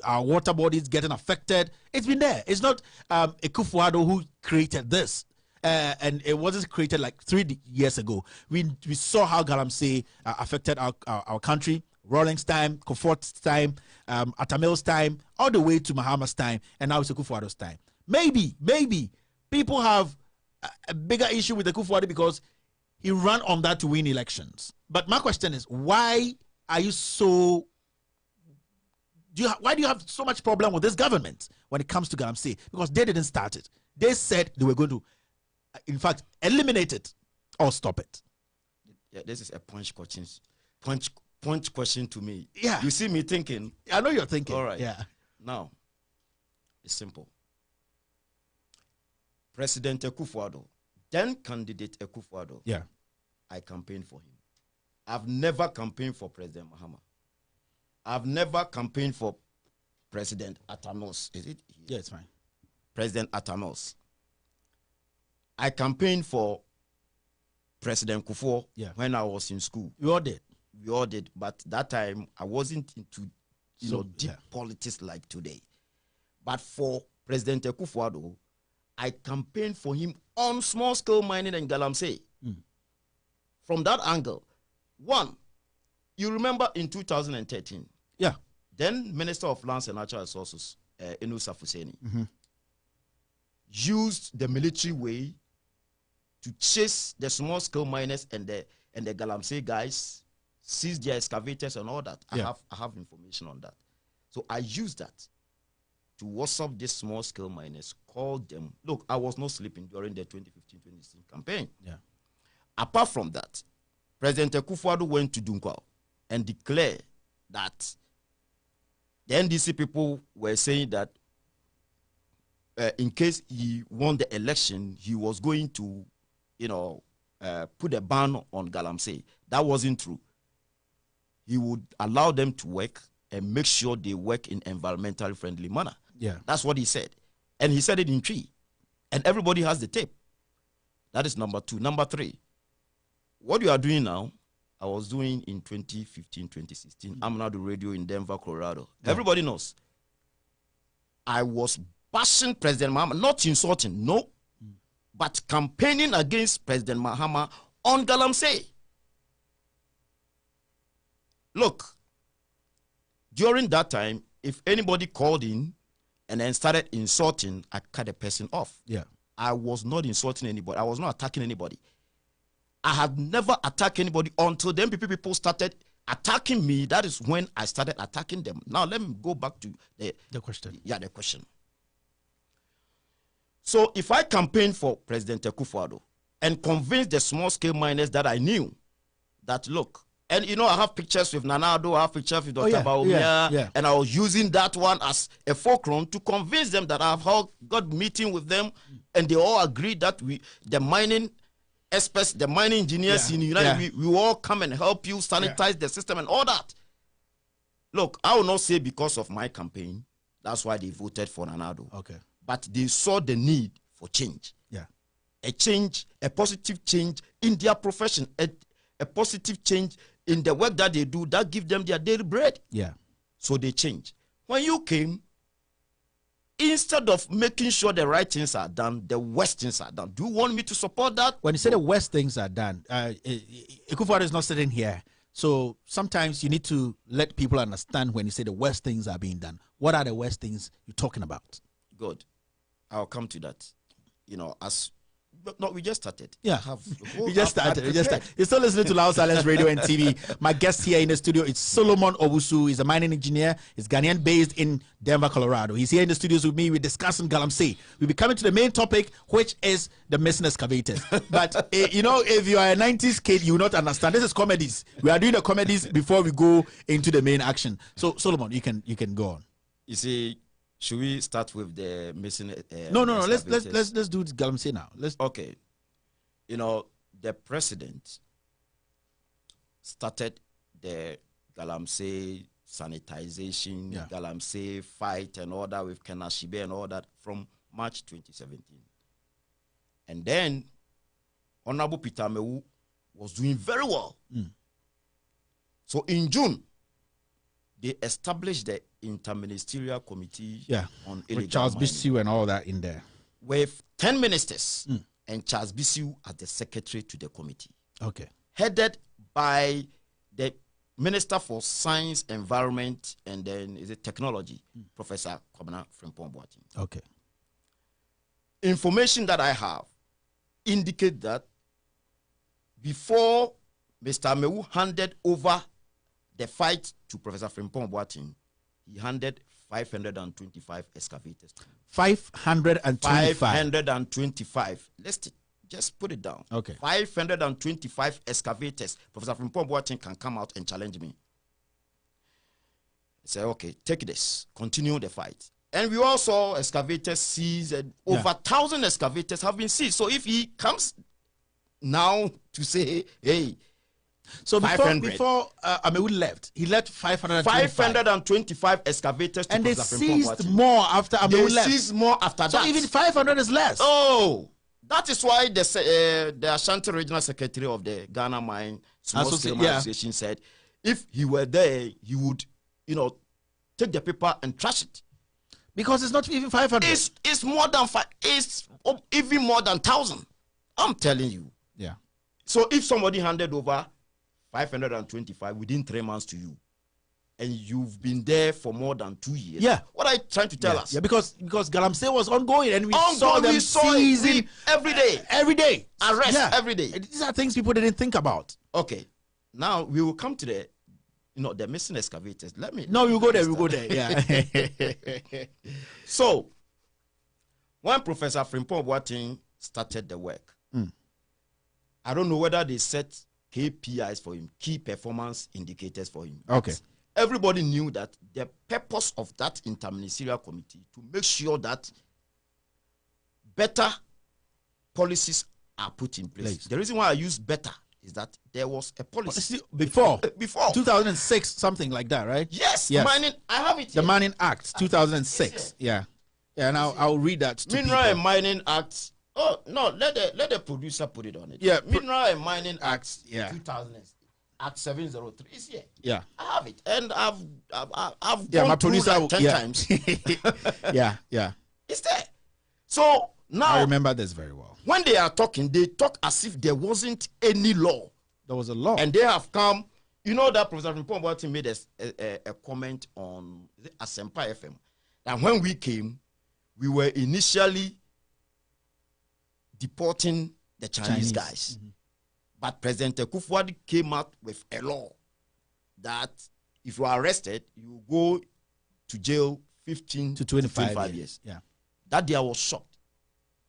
Speaker 1: our water bodies getting affected. It's been there. It's not Akufo-Addo who created this. And it wasn't created like 3 years ago. We saw how Galamsey affected our country. Rawlings' time, Comfort's time, Atamil's time, all the way to Mahama's time, and now it's Akufo-Addo's time. Maybe people have a bigger issue with Akufo-Addo because he ran on that to win elections. But my question is, why are you so... why do you have so much problem with this government when it comes to Galamsey? Because they didn't start it. They said they were going to, in fact, eliminate it or stop it.
Speaker 4: Yeah, this is a punch question to me.
Speaker 1: Yeah.
Speaker 4: You see me thinking.
Speaker 1: I know you're thinking.
Speaker 4: All right.
Speaker 1: Yeah.
Speaker 4: Now, it's simple. President Akufo-Addo, then candidate Akufo-Addo.
Speaker 1: Yeah.
Speaker 4: I campaigned for him. I've never campaigned for President Mahama. I've never campaigned for President Atanos. Is it?
Speaker 1: Yeah, it's fine.
Speaker 4: President Atanos. I campaigned for President Kufuor when I was in school.
Speaker 1: We all did.
Speaker 4: We all did. But that time, I wasn't into deep politics like today. But for President Akufo-Addo, I campaigned for him on small-scale mining in Galamsey. From that angle, one, you remember in 2013, then Minister of Lands and Natural Resources, Inusa Fuseni, used the military way to chase the small-scale miners and the Galamsey guys, seize their excavators and all that. I have information on that. So I used that to WhatsApp these small-scale miners, called them. Look, I was not sleeping during the 2015-2016 campaign. Apart from that, President Akufo-Addo went to Dunkwao and declared that the NDC people were saying that in case he won the election, he was going to, put a ban on Galamsey. That wasn't true. He would allow them to work and make sure they work in environmentally friendly manner.
Speaker 1: Yeah.
Speaker 4: That's what he said. And he said it in tree. And everybody has the tape. That is number 2. Number 3, what you are doing now, I was doing in 2015, 2016. I'm now the radio in Denver, Colorado. Yeah. Everybody knows. I was bashing President Mahama, not insulting, no, but campaigning against President Mahama on Galamsey. Look, during that time, if anybody called in and then started insulting, I cut the person off.
Speaker 1: Yeah.
Speaker 4: I was not insulting anybody. I was not attacking anybody. I had never attacked anybody until then people started attacking me. That is when I started attacking them. Now let me go back to
Speaker 1: the question.
Speaker 4: Yeah, the question. So if I campaign for President Akufo-Addo and convince the small-scale miners that I knew that, look, and I have pictures with Nanado, I have pictures with Dr. Baumia, and I was using that one as a fulcrum to convince them that I've got meeting with them, and they all agreed that the mining experts, the mining engineers in the United, we all come and help you sanitize the system and all that. Look, I will not say because of my campaign, that's why they voted for Nanado.
Speaker 1: Okay.
Speaker 4: But they saw the need for change.
Speaker 1: Yeah.
Speaker 4: A change, a positive change in their profession, a positive change in the work that they do that give them their daily bread.
Speaker 1: Yeah.
Speaker 4: So they change. When you came, instead of making sure the right things are done, the worst things are done. Do you want me to support that?
Speaker 1: When you say the worst things are done, Akufo-Addo is not sitting here. So sometimes you need to let people understand when you say the worst things are being done. What are the worst things you're talking about?
Speaker 4: Good. I'll come to that. We just started.
Speaker 1: Yeah, we just started. You're still listening to Loud Silence Radio and TV. My guest here in the studio is Solomon Owusu. He's a mining engineer. He's Ghanaian based in Denver, Colorado. He's here in the studios with me. We're discussing Galamsey. We'll be coming to the main topic, which is the missing excavators. But, if you are a 90s kid, you will not understand. This is comedies. We are doing the comedies before we go into the main action. So, Solomon, you can go on.
Speaker 4: You see, should we start with the missing?
Speaker 1: No. Let's do Galamsey now.
Speaker 4: Okay. The president started the Galamsey sanitization, Galamsey fight, and all that with Kenashibe and all that from March 2017. And then Honorable Peter Amewu was doing very well. So in June, they established the Interministerial Committee on illegal
Speaker 1: with Charles
Speaker 4: mining,
Speaker 1: Bissiou and all that in there,
Speaker 4: with 10 ministers and Charles Bissiou as the secretary to the committee.
Speaker 1: Okay.
Speaker 4: Headed by the Minister for Science, Environment, and then Technology, Professor Kwabena Frimpong-Boateng.
Speaker 1: Okay.
Speaker 4: Information that I have indicate that before Mr. Amewu handed over the fight to Professor Frimpong-Boateng, he handed 525 excavators.
Speaker 1: 525.
Speaker 4: 525. Let's just put it down.
Speaker 1: Okay.
Speaker 4: 525 excavators. Professor Frimpong-Boateng can come out and challenge me. Say, okay, take this. Continue the fight. And we also saw excavators seized, and over 1,000 excavators have been seized. So if he comes now to say, hey,
Speaker 1: so before Amewu left, he left 525
Speaker 4: excavators to
Speaker 1: and they seized more after Amewu left.
Speaker 4: They seized more after that.
Speaker 1: So even 500 is less.
Speaker 4: Oh, that is why the Ashanti Regional Secretary of the Ghana Mine Small Scale Mine Association said if he were there, he would, take the paper and trash it.
Speaker 1: Because it's not even 500.
Speaker 4: It's more than it's even more than 1,000. I'm telling you.
Speaker 1: Yeah.
Speaker 4: So if somebody handed over 525 within 3 months to you, and you've been there for more than 2 years.
Speaker 1: Yeah.
Speaker 4: What are you trying to tell us?
Speaker 1: Yeah, because Galamsey was ongoing, and we saw them seizing
Speaker 4: every day.
Speaker 1: Every day.
Speaker 4: Arrest every day.
Speaker 1: These are things people didn't think about.
Speaker 4: Okay. Now we will come to the missing excavators.
Speaker 1: We'll go there. Yeah.
Speaker 4: So when Professor Frimpong-Boateng started the work, I don't know whether they set KPIs for him, key performance indicators for him.
Speaker 1: Okay.
Speaker 4: Everybody knew that the purpose of that interministerial committee to make sure that better policies are put in place. The reason why I use better is that there was a policy
Speaker 1: before
Speaker 4: before
Speaker 1: 2006, something like that, right?
Speaker 4: Yes. Mining. I have it.
Speaker 1: The Mining Act 2006. Yeah. And I'll read that to
Speaker 4: Mineral
Speaker 1: people.
Speaker 4: and Mining Act. Oh no, let the producer put it on it.
Speaker 1: Yeah.
Speaker 4: Mineral and Mining Act.
Speaker 1: Yeah.
Speaker 4: 2006. Act 703 is here.
Speaker 1: Yeah.
Speaker 4: I have it, and I've
Speaker 1: yeah,
Speaker 4: gone
Speaker 1: my producer
Speaker 4: through like 10 times.
Speaker 1: yeah.
Speaker 4: It's there. So now
Speaker 1: I remember this very well.
Speaker 4: When they are talking, they talk as if there wasn't any law.
Speaker 1: There was a law.
Speaker 4: And they have come. You know that Professor Frimpong made a comment on Asempa FM. And when we came, we were initially deporting the Chinese guys. Mm-hmm. But President Kufuor came out with a law that if you are arrested, you go to jail 15 to 25 years.
Speaker 1: Yeah.
Speaker 4: That day I was shocked.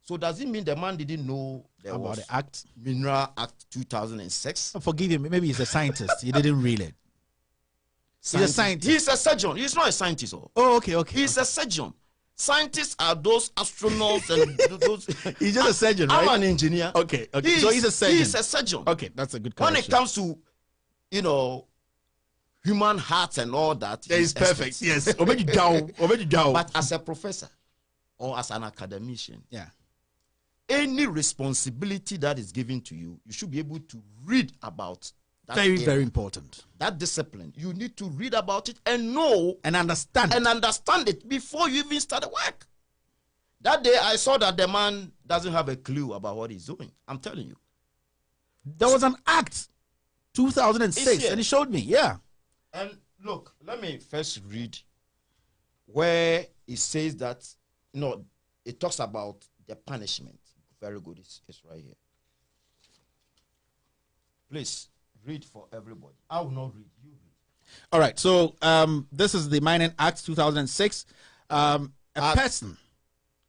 Speaker 4: So does it mean the man didn't know there
Speaker 1: about
Speaker 4: was
Speaker 1: the act?
Speaker 4: Mineral Act 2006?
Speaker 1: Oh, forgive him. Maybe he's a scientist. He didn't read it. He's a scientist.
Speaker 4: He's a surgeon. He's not a scientist.
Speaker 1: Oh, okay.
Speaker 4: He's a surgeon. Scientists are those astronauts and those.
Speaker 1: He's just a surgeon, right?
Speaker 4: I'm an engineer.
Speaker 1: Okay. So he's a surgeon.
Speaker 4: He's a surgeon.
Speaker 1: Okay, that's a good
Speaker 4: correction.
Speaker 1: When
Speaker 4: it comes to, human hearts and all that,
Speaker 1: he's perfect. Yes. But
Speaker 4: as a professor or as an academician,
Speaker 1: yeah,
Speaker 4: any responsibility that is given to you, you should be able to read about.
Speaker 1: Very important.
Speaker 4: That discipline, you need to read about it and know
Speaker 1: and understand
Speaker 4: it before you even start the work. That day I saw that the man doesn't have a clue about what he's doing. I'm telling you.
Speaker 1: There was an act 2006 and he showed me. Yeah.
Speaker 4: And look, let me first read where it says that it talks about the punishment. Very good. It's right here. Please read for everybody. I will not read. You read.
Speaker 1: All right. So this is the Mining Act 2006. A person.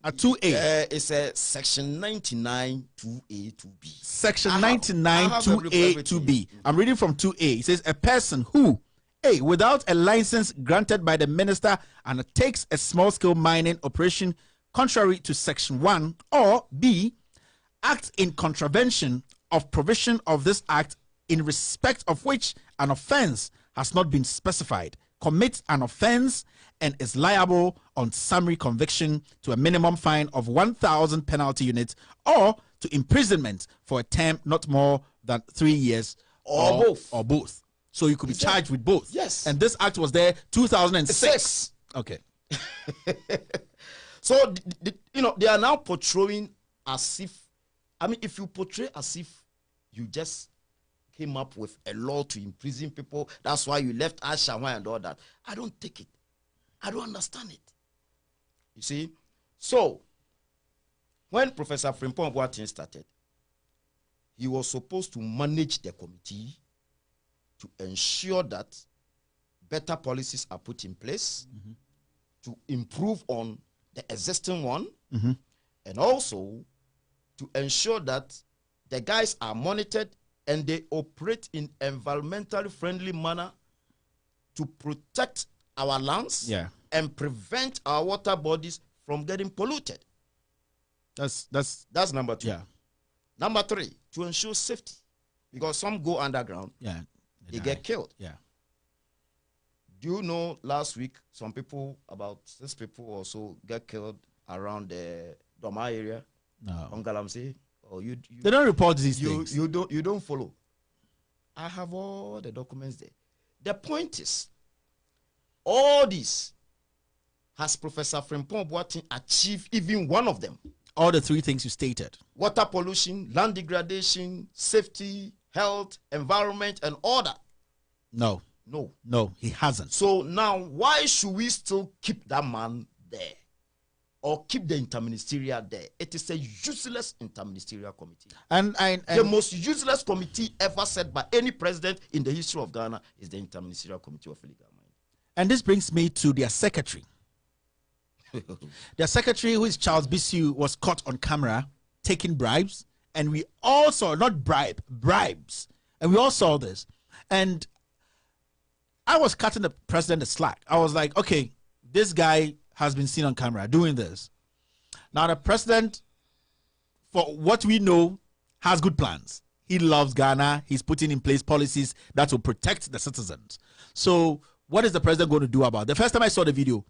Speaker 1: A 2A.
Speaker 4: It's a section 99 2A 2B.
Speaker 1: Section 99 2A 2B. I'm reading from 2A. It says a person who A, without a license granted by the minister undertakes a small-scale mining operation contrary to Section 1, or B, acts in contravention of provision of this act in respect of which an offense has not been specified, commits an offense and is liable on summary conviction to a minimum fine of 1,000 penalty units or to imprisonment for a term not more than 3 years or both. So you could be charged with both.
Speaker 4: Yes.
Speaker 1: And this act was there 2006. Okay.
Speaker 4: So, they are now portraying as if, if you portray as if you just came up with a law to imprison people, that's why you left Ashawa and all that. I don't take it. I don't understand it. You see? So, when Professor Frimpong started, he was supposed to manage the committee to ensure that better policies are put in place, to improve on the existing one, and also to ensure that the guys are monitored and they operate in environmentally friendly manner to protect our lands and prevent our water bodies from getting polluted. That's number 2.
Speaker 1: Yeah.
Speaker 4: Number 3, to ensure safety, because some go underground.
Speaker 1: Yeah.
Speaker 4: They get killed.
Speaker 1: Yeah.
Speaker 4: Do you know last week about 6 people or so get killed around the Doma area?
Speaker 1: No.
Speaker 4: On Galamsey? Or
Speaker 1: they don't report these things.
Speaker 4: You don't follow. I have all the documents there. The point is, all this has Professor Frimpong achieved even one of them.
Speaker 1: All the 3 things you stated.
Speaker 4: Water pollution, land degradation, safety, health, environment, and all that. No,
Speaker 1: he hasn't.
Speaker 4: So now, why should we still keep that man there? Or keep the interministerial there? It is a useless interministerial committee.
Speaker 1: And
Speaker 4: the most useless committee ever set by any president in the history of Ghana is the Interministerial Committee of Illegal Mining.
Speaker 1: And this brings me to their secretary. Their secretary, who is Charles Bissiou, was caught on camera taking bribes. And we all saw, not bribes. And we all saw this. And I was cutting the president a slack. I was like, okay, this guy has been seen on camera doing this. Now the president for what we know, has good plans. He loves Ghana. He's putting in place policies that will protect the citizens. So what is the president going to do about it? The first time I saw the video,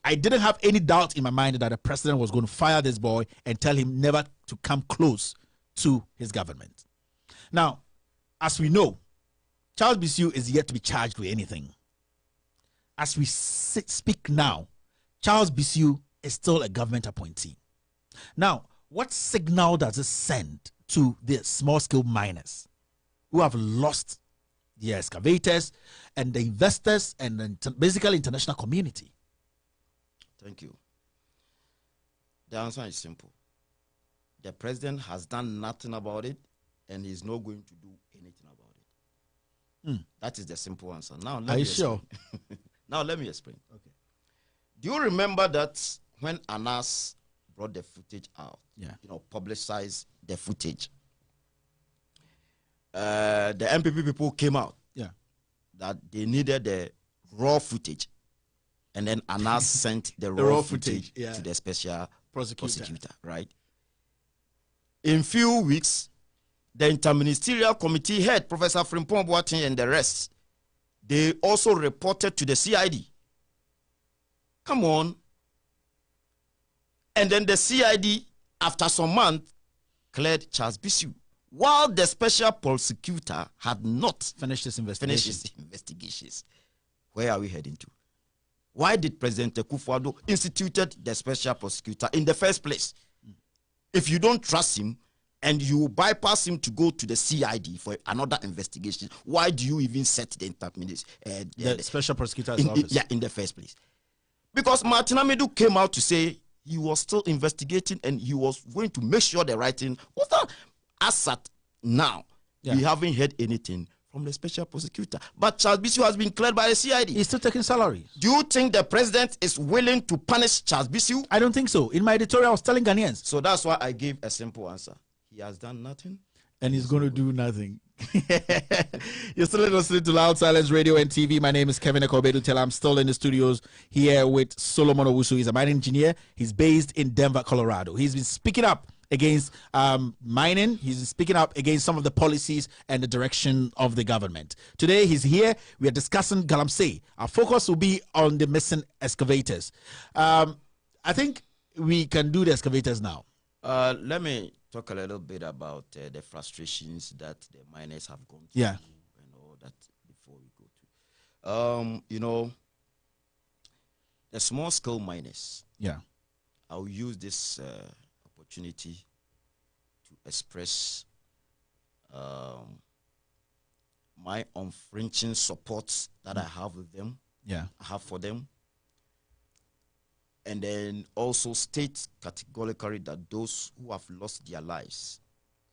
Speaker 1: I didn't have any doubt in my mind that the president was going to fire this boy and tell him never to come close to his government. Now, as we know, Charles Bissiou is yet to be charged with anything. As we speak now, Charles Bissiou is still a government appointee. Now, what signal does it send to the small-scale miners who have lost their excavators and the investors and the basically international community?
Speaker 4: Thank you. The answer is simple. The president has done nothing about it, and he's not going to do anything about it. That is the simple answer. Now,
Speaker 1: are you sure?
Speaker 4: Now, let me explain.
Speaker 1: Okay.
Speaker 4: Do you remember that when Anas brought the footage out, publicized the footage, the MPP people came out that they needed the raw footage, and then Anas sent the raw footage to the special prosecutor, right? In few weeks, the interministerial committee head, Professor Frimpong Boateng and the rest, they also reported to the CID. Come on. And then the CID, after some months, cleared Charles Bissiou, while the special prosecutor had not
Speaker 1: finished his
Speaker 4: investigations. Where are we heading to? Why did President Akufo-Addo instituted the special prosecutor in the first place? If you don't trust him and you bypass him to go to the CID for another investigation, why do you even set the
Speaker 1: the special prosecutor's office?
Speaker 4: In the first place? Because Martin Amidu came out to say he was still investigating and he was going to make sure the right thing was done. As at now, we haven't heard anything from the special prosecutor. But Charles Bissiou has been cleared by the CID.
Speaker 1: He's still taking salaries.
Speaker 4: Do you think the president is willing to punish Charles Bissiou?
Speaker 1: I don't think so. In my editorial, I was telling Ghanaians.
Speaker 4: So that's why I gave a simple answer. He has done nothing.
Speaker 1: And he's going to do nothing. You're still listening to Loud Silence Radio and TV. My name is Kevin Ekobedu. I'm still in the studios here with Solomon Owusu. He's a mining engineer. He's based in Denver, Colorado. He's been speaking up against mining. He's been speaking up against some of the policies and the direction of the government. Today, he's here. We are discussing Galamsey. Our focus will be on the missing excavators. I think we can do the excavators now.
Speaker 4: Let me talk a little bit about the frustrations that the miners have gone through and all that before we go to the small scale miners. I'll use this opportunity to express my unflinching support that I have with them. I have for them. And then also state categorically that those who have lost their lives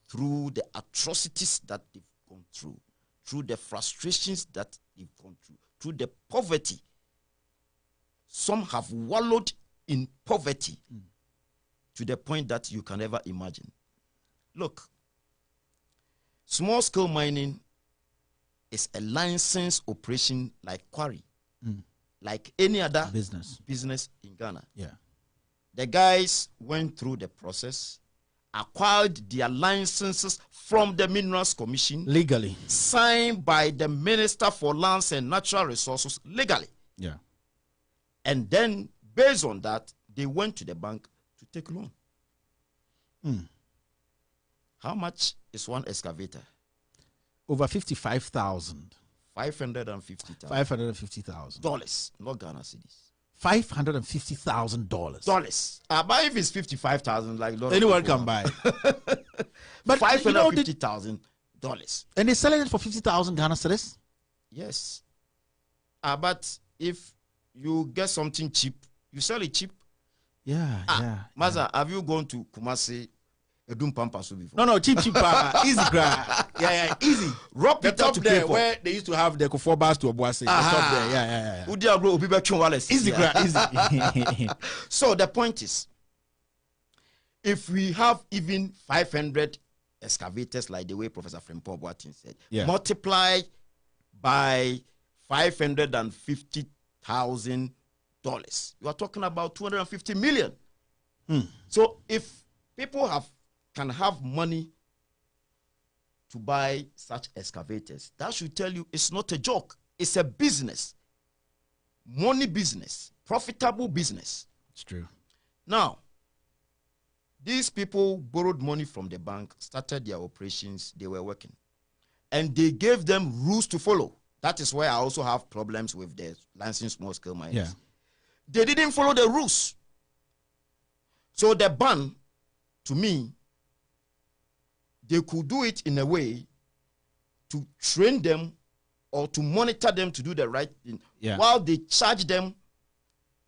Speaker 4: through the atrocities that they've gone through the frustrations that they've gone through the poverty. Some have wallowed in poverty to the point that you can never imagine. Look, small-scale mining is a licensed operation like quarry. Like any other business in Ghana. The guys went through the process, acquired their licenses from the Minerals Commission.
Speaker 1: Legally.
Speaker 4: Signed by the Minister for Lands and Natural Resources legally. And then, based on that, they went to the bank to take loan. How much is one excavator?
Speaker 1: Over 55,000.
Speaker 4: $550,000, not Ghana cedis.
Speaker 1: $550,000.
Speaker 4: But if it's 55,000, like
Speaker 1: anyone can buy.
Speaker 4: But $550,000.
Speaker 1: And they're selling it for 50,000 Ghana cedis?
Speaker 4: Yes. But if you get something cheap, you sell it cheap. Maza, have you gone to Kumasi?
Speaker 1: No, cheap, easy, easy.
Speaker 4: Rock
Speaker 1: the top there where they used to have the Kufor bars to Obuasi. The top there, easy, easy.
Speaker 4: So the point is, if we have even 500 excavators, like the way Professor Frimpong Boateng said, multiply by $550,000, you are talking about $250 million. So if people have can have money to buy such excavators. That should tell you it's not a joke. It's a business. Money business. Profitable business.
Speaker 1: It's true.
Speaker 4: Now, these people borrowed money from the bank, started their operations, they were working. And they gave them rules to follow. That is where I also have problems with the licensed small-scale miners.
Speaker 1: Yeah.
Speaker 4: They didn't follow the rules. So the ban, to me, they could do it in a way to train them or to monitor them to do the right thing, while they charge them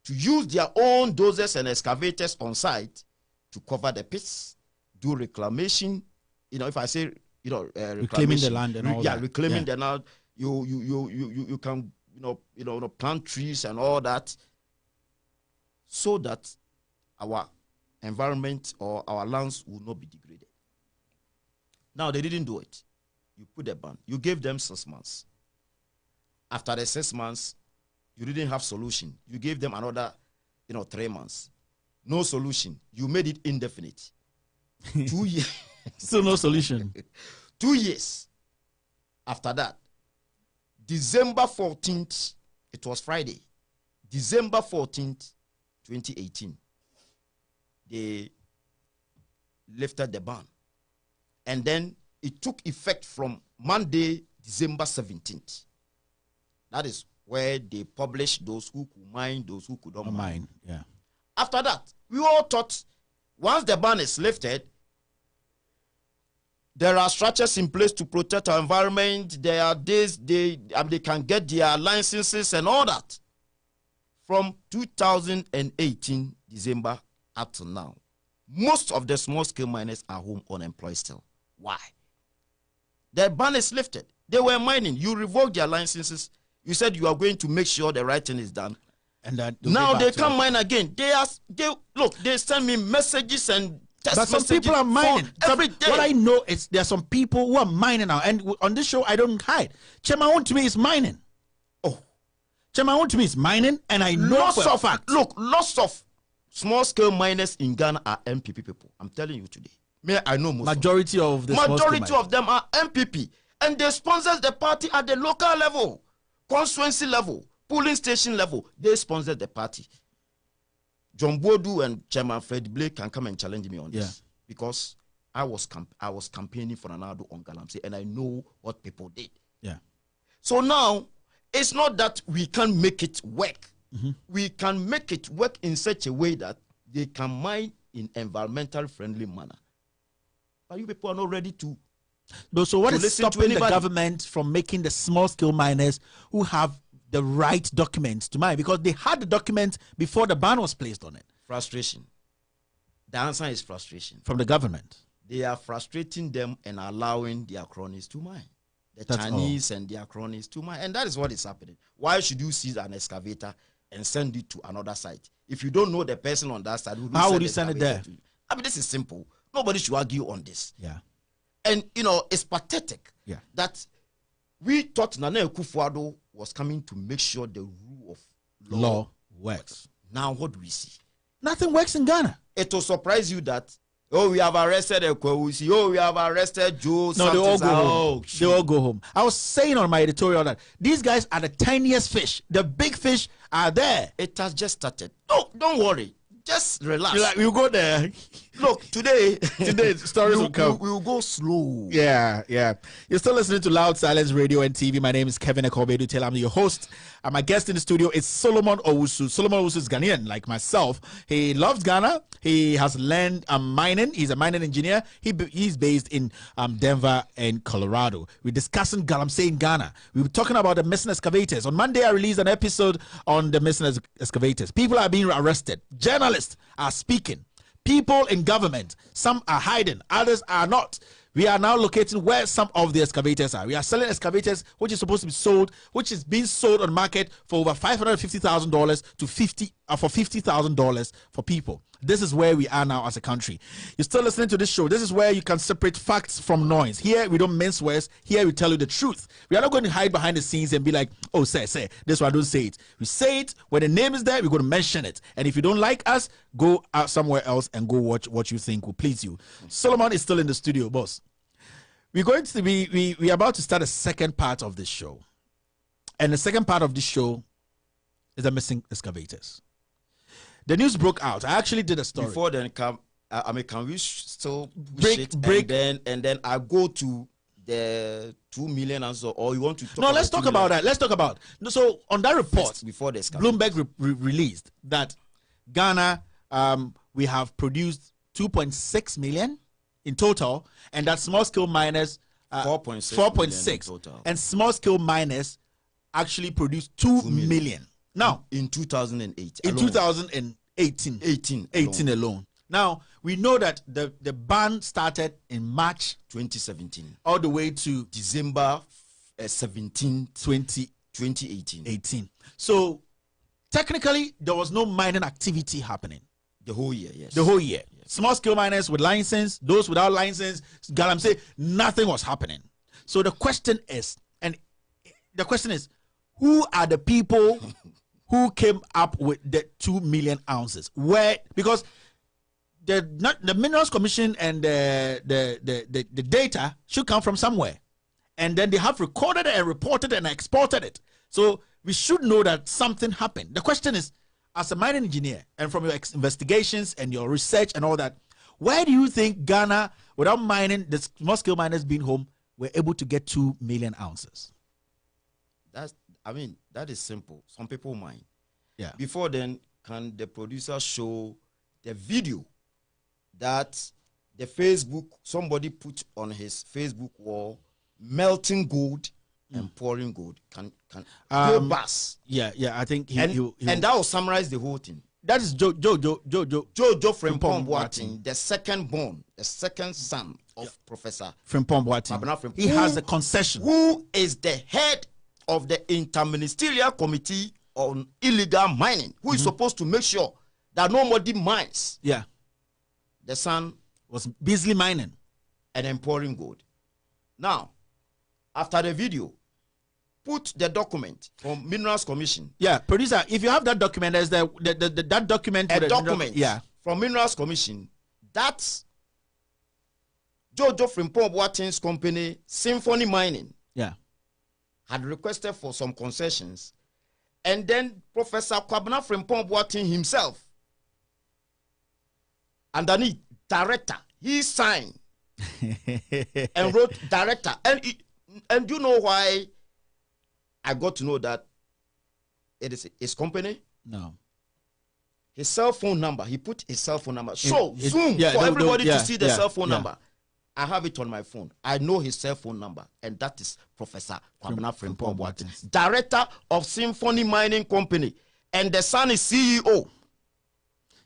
Speaker 4: to use their own dozers and excavators on site to cover the pits, do reclamation. You know, if I say, you know,
Speaker 1: reclaiming the land and all that.
Speaker 4: Reclaiming the land. You can, plant trees and all that, so that our environment or our lands will not be degraded. Now, they didn't do it. You put a ban. You gave them 6 months. After the 6 months, you didn't have solution. You gave them another, 3 months. No solution. You made it indefinite. 2 years.
Speaker 1: Still no solution.
Speaker 4: 2 years. After that, December 14th, it was Friday. December 14th, 2018, they lifted the ban. And then it took effect from Monday, December 17th. That is where they published those who could mine, those who could not mine.
Speaker 1: Yeah.
Speaker 4: After that, we all thought once the ban is lifted, there are structures in place to protect our environment. There are days they can get their licenses and all that. From 2018 December up to now, most of the small-scale miners are home unemployed still. Why? The ban is lifted. They were mining. You revoked their licenses. You said you are going to make sure the right thing is done.
Speaker 1: And that
Speaker 4: now they can't mine again. They send me messages and text
Speaker 1: but some
Speaker 4: messages
Speaker 1: people are mining
Speaker 4: every day.
Speaker 1: What I know is there are some people who are mining now, and on this show I don't hide. Chemaun to me is mining.
Speaker 4: Oh,
Speaker 1: Chemaun to me is mining, and I know for a fact.
Speaker 4: Look, lots of small-scale miners in Ghana are MPP people. I'm telling you today. I know most.
Speaker 1: Majority of the
Speaker 4: majority of them are MPP, and they sponsor the party at the local level, constituency level, polling station level. They sponsor the party. John Bodu and Chairman Fred Blake can come and challenge me on this, because I was campaigning for Nanado on Galamsey, and I know what people did.
Speaker 1: Yeah.
Speaker 4: So now it's not that we can make it work. We can make it work in such a way that they can mine in environmental friendly manner. But you people are not ready to.
Speaker 1: So what is stopping the government from making the small-scale miners who have the right documents to mine? Because they had the documents before the ban was placed on it.
Speaker 4: Frustration. The answer is frustration.
Speaker 1: From the government.
Speaker 4: They are frustrating them and allowing their cronies to mine. The Chinese and their cronies to mine. And that is what is happening. Why should you seize an excavator and send it to another site? If you don't know the person on that side,
Speaker 1: how would you send it there?
Speaker 4: I mean, this is simple. Nobody should argue on this.
Speaker 1: Yeah.
Speaker 4: And, it's pathetic that we thought Nana Akufo-Addo was coming to make sure the rule of law
Speaker 1: works.
Speaker 4: Now, what do we see?
Speaker 1: Nothing works in Ghana.
Speaker 4: It will surprise you that, we have arrested Ekwe, we have arrested Joe.
Speaker 1: No, they all go home. They all go home. I was saying on my editorial that these guys are the tiniest fish. The big fish are there.
Speaker 4: It has just started. No, don't worry. Just relax.
Speaker 1: We'll go there.
Speaker 4: Look, today
Speaker 1: stories will come.
Speaker 4: We will go slow.
Speaker 1: Yeah. You're still listening to Loud Silence Radio and TV. My name is Kevin Ekobedu. I'm your host. My guest in the studio is Solomon Owusu. Solomon Owusu is Ghanaian, like myself. He loves Ghana. He has learned mining. He's a mining engineer. He's based in Denver and Colorado. We're discussing Galamsey in Ghana. We were talking about the missing excavators. On Monday, I released an episode on the missing excavators. People are being arrested. Journalists are speaking. People in government, some are hiding, others are not. We are now locating where some of the excavators are. We are selling excavators which is supposed to be sold, which is being sold on the market for over $550,000 to $50 for $50,000 for people. This is where we are now as a country. You're still listening to this show. This is where you can separate facts from noise. Here, we don't mince words. Here, we tell you the truth. We are not going to hide behind the scenes and be like, oh, say, this one, don't say it. We say it. When the name is there, we're going to mention it. And if you don't like us, go out somewhere else and go watch what you think will please you. Solomon is still in the studio, boss. We're going to be, we're about to start a second part of this show. And the second part of this show is the missing excavators. The news broke out. I actually did a story.
Speaker 4: Before then, can we still break and then I go to the 2 million answer, or you want to talk?
Speaker 1: No, let's talk about that. Let's talk about. So on that report,
Speaker 4: first, before the
Speaker 1: Bloomberg released that Ghana, we have produced 2.6 million in total, and that small scale miners 4.6
Speaker 4: total,
Speaker 1: and small scale miners actually produced 2 million. Now,
Speaker 4: in 2008,
Speaker 1: in 2018 alone. Now, we know that the ban started in March
Speaker 4: 2017
Speaker 1: all the way to
Speaker 4: December 17, 2018.
Speaker 1: So, technically, there was no mining activity happening.
Speaker 4: The whole year, yes.
Speaker 1: The whole year. Yes. Small scale miners with license, those without license, Galamsey, nothing was happening. So the question is, who are the people who came up with the 2 million ounces? Where, because the Minerals Commission and the data should come from somewhere, and then they have recorded it and reported it and exported it. So we should know that something happened. The question is, as a mining engineer and from your investigations and your research and all that, why do you think Ghana, without mining, the small scale miners being home, were able to get 2 million ounces?
Speaker 4: That is simple. Some people mine.
Speaker 1: Yeah.
Speaker 4: Before then, can the producer show the video that somebody put on his Facebook wall, melting gold and pouring gold? Can go bus?
Speaker 1: Yeah. I think
Speaker 4: and that will summarize the whole thing.
Speaker 1: That is Jojo
Speaker 4: Frimpong Boateng, the second son of Professor
Speaker 1: Frimpong Boateng. He has a concession.
Speaker 4: Who is the head of the Interministerial Committee on Illegal Mining, who is supposed to make sure that nobody mines.
Speaker 1: Yeah.
Speaker 4: The son
Speaker 1: was busily mining
Speaker 4: and then pouring gold. Now, after the video, put the document from Minerals Commission.
Speaker 1: Yeah, producer, if you have that document, there's that document.
Speaker 4: A document from Minerals Commission. That's Jojo Frimpong Boateng's company, Symphony Mining.
Speaker 1: Yeah.
Speaker 4: Had requested for some concessions, and then Professor Kwabena Frimpong Boateng himself, underneath director, he signed and wrote director. And you know why I got to know that it is his company?
Speaker 1: No.
Speaker 4: His cell phone number. He put his cell phone number. Zoom for everybody to see the cell phone number. I have it on my phone. I know his cell phone number, and that is Professor Kwabena Frimpong Boateng, director of Symphony Mining Company, and the son is CEO.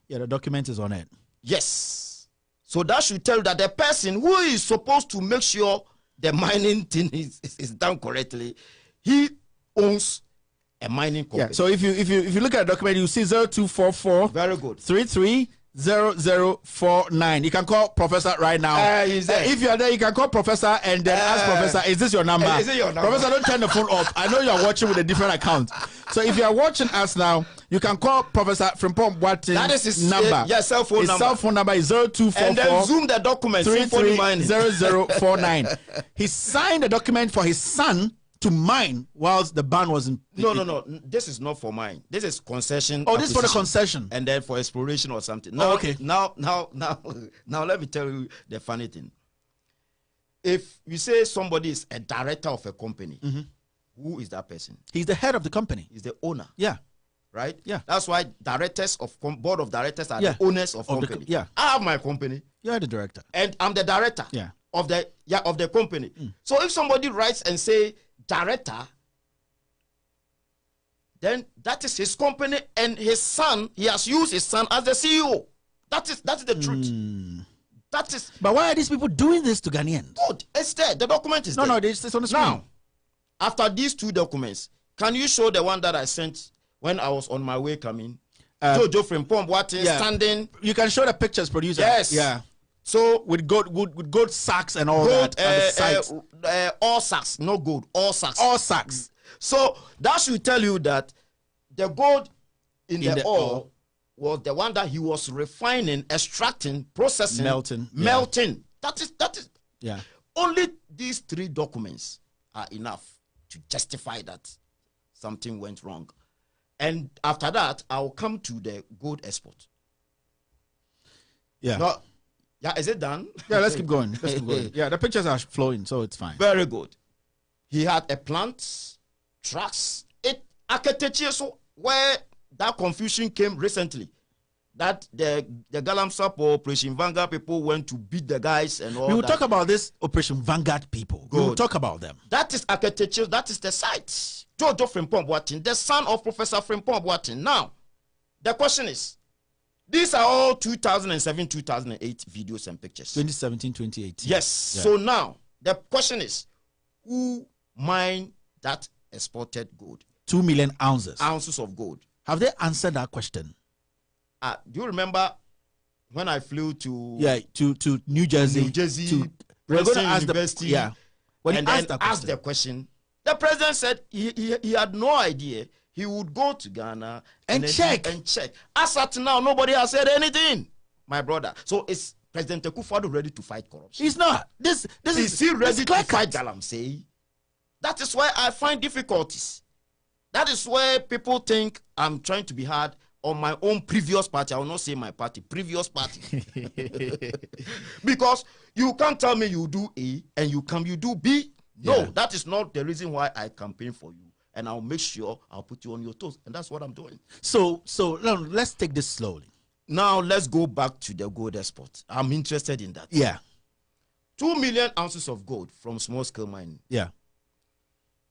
Speaker 1: Yeah, the document is on it.
Speaker 4: Yes. So that should tell you that the person who is supposed to make sure the mining thing is done correctly, he owns a mining company. Yeah.
Speaker 1: So if you look at the document, you see 0244.
Speaker 4: Very good.
Speaker 1: 330049. You can call Professor right now. If you are there, you can call Professor and then ask Professor, is this your number?
Speaker 4: Is it your number?
Speaker 1: Professor, don't turn the phone off. I know you are watching with a different account. So if you are watching us now, you can call Professor Frimpong Boateng.
Speaker 4: That is his
Speaker 1: number.
Speaker 4: Cell phone number.
Speaker 1: His cell phone number is 0244.
Speaker 4: And then zoom the document.
Speaker 1: 330049. He signed the document for his son to mine whilst the ban was in.
Speaker 4: No. This is not for mine. This is concession.
Speaker 1: Oh, this is for the concession.
Speaker 4: And then for exploration or something. Now,
Speaker 1: okay.
Speaker 4: Now, let me tell you the funny thing. If you say somebody is a director of a company, who is that person?
Speaker 1: He's the head of the company.
Speaker 4: He's the owner.
Speaker 1: Yeah.
Speaker 4: Right?
Speaker 1: Yeah.
Speaker 4: That's why directors of board of directors are the owners of company. I have my company.
Speaker 1: You're the director.
Speaker 4: And I'm the director of the company. So if somebody writes and say director, then that is his company, and his son, he has used his son as the CEO. That is the truth. That is.
Speaker 1: But why are these people doing this to Ghanaians?
Speaker 4: Good. It's there. The document is there.
Speaker 1: No, it's on the screen.
Speaker 4: Now, after these two documents, can you show the one that I sent when I was on my way coming? Jojo Frimpong Boateng standing.
Speaker 1: You can show the pictures, producer.
Speaker 4: Yes.
Speaker 1: Yeah. So with gold sacks and all that at the sides.
Speaker 4: All sacks, no gold, all sacks.
Speaker 1: All sacks.
Speaker 4: So that should tell you that the gold in the ore was the one that he was refining, extracting, processing, melting. That is.
Speaker 1: Yeah.
Speaker 4: Only these 3 documents are enough to justify that something went wrong. And after that, I'll come to the gold export.
Speaker 1: Yeah.
Speaker 4: No, yeah, is it done?
Speaker 1: Yeah, let's keep going. Let's keep going. Yeah, the pictures are flowing, so it's fine.
Speaker 4: Very good. He had a plant, trucks, architecture, so where that confusion came recently. That the Galamsey or Operation Vanguard people went to beat the guys and all.
Speaker 1: We will
Speaker 4: that.
Speaker 1: talk about this Operation Vanguard people.
Speaker 4: Good.
Speaker 1: We will talk about them.
Speaker 4: That is architecture. That is the site. Jojo Frimpong Boateng, the son of Professor Frimpong Boateng. Now, the question is, these are all 2007, 2008 videos and pictures.
Speaker 1: 2017, 2018.
Speaker 4: Yes.
Speaker 1: Yeah.
Speaker 4: So now, the question is, who mined that exported gold?
Speaker 1: 2 million ounces.
Speaker 4: Ounces of gold.
Speaker 1: Have they answered that question?
Speaker 4: Do you remember when I flew to
Speaker 1: to New Jersey?
Speaker 4: We're going to ask University,
Speaker 1: when
Speaker 4: and then asked the question. The president said he had no idea. He would go to Ghana
Speaker 1: and check.
Speaker 4: As at now, nobody has said anything, my brother. So is President Akufo-Addo ready to fight corruption?
Speaker 1: He's not. Is
Speaker 4: he ready to fight Galamsey? That is why I find difficulties. That is where people think I'm trying to be hard on my own previous party. I will not say my party, previous party. Because you can't tell me you do A and you do B. No, that is not the reason why I campaign for you. And I'll make sure I'll put you on your toes. And that's what I'm doing.
Speaker 1: So let's take this slowly.
Speaker 4: Now let's go back to the gold export. I'm interested in that.
Speaker 1: Yeah.
Speaker 4: 2 million ounces of gold from small scale mining.
Speaker 1: Yeah.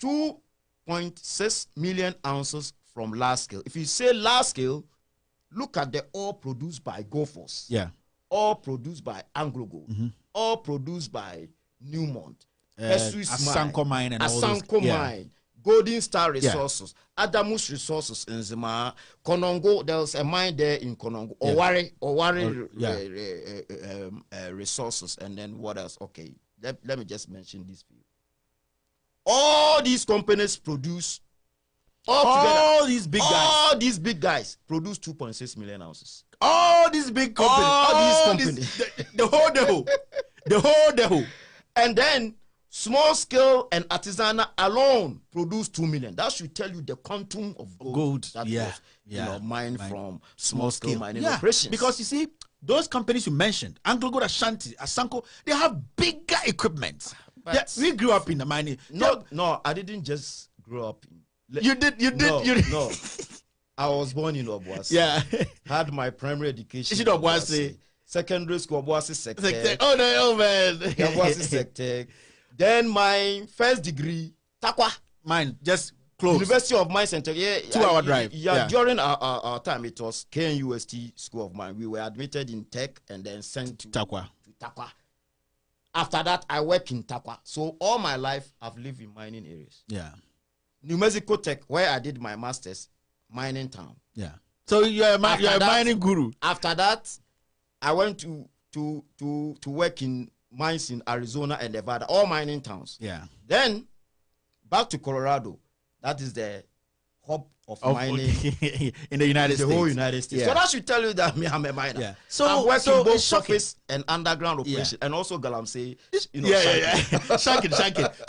Speaker 4: 2.6 million ounces from large scale. If you say large scale, look at the ore produced by Goforce.
Speaker 1: Yeah.
Speaker 4: Ore produced by Anglo Gold. Ore produced by Newmont.
Speaker 1: Asanko mine and all those.
Speaker 4: Asanko mine. Golden Star Resources. Adamus Resources in Zima. Konongo, there was a mine there in Konongo. Owari Resources. And then what else? Okay, let me just mention this for you. All these companies produce all
Speaker 1: these big
Speaker 4: guys produce 2.6 million ounces.
Speaker 1: All these big companies.
Speaker 4: All these companies.
Speaker 1: The whole deho.
Speaker 4: And then small scale and artisanal alone produce 2 million. That should tell you the quantum of gold that was mined from small scale mining operations.
Speaker 1: Because you see, those companies you mentioned, Anglo Gold, Ashanti, Asanko, they have bigger equipment. We grew up in the mining.
Speaker 4: No, I didn't just grow up in.
Speaker 1: You did.
Speaker 4: No. I was born in Obuasi.
Speaker 1: Yeah.
Speaker 4: Had my primary education.
Speaker 1: In Obuasi.
Speaker 4: Secondary school, Obuasi sector.
Speaker 1: Oh man.
Speaker 4: Obuasi sector. Then my first degree, Takwa.
Speaker 1: Mine, just close.
Speaker 4: University of Mines and Tech.
Speaker 1: 2 hour drive.
Speaker 4: During our time, it was KNUST School of Mine. We were admitted in Tech and then sent to Takwa. After that, I work in Takwa. So all my life, I've lived in mining areas.
Speaker 1: Yeah.
Speaker 4: New Mexico Tech, where I did my master's, mining town.
Speaker 1: Yeah. So you're a mining guru.
Speaker 4: After that, I went to work in mines in Arizona and Nevada, all mining towns.
Speaker 1: Yeah.
Speaker 4: Then back to Colorado. That is the hub of mining
Speaker 1: in the United States.
Speaker 4: The whole United States.
Speaker 1: Yeah.
Speaker 4: So that should tell you that I'm a miner.
Speaker 1: Yeah.
Speaker 4: So I'm working both surface and underground operation, and also Galamsey.
Speaker 1: Shanking.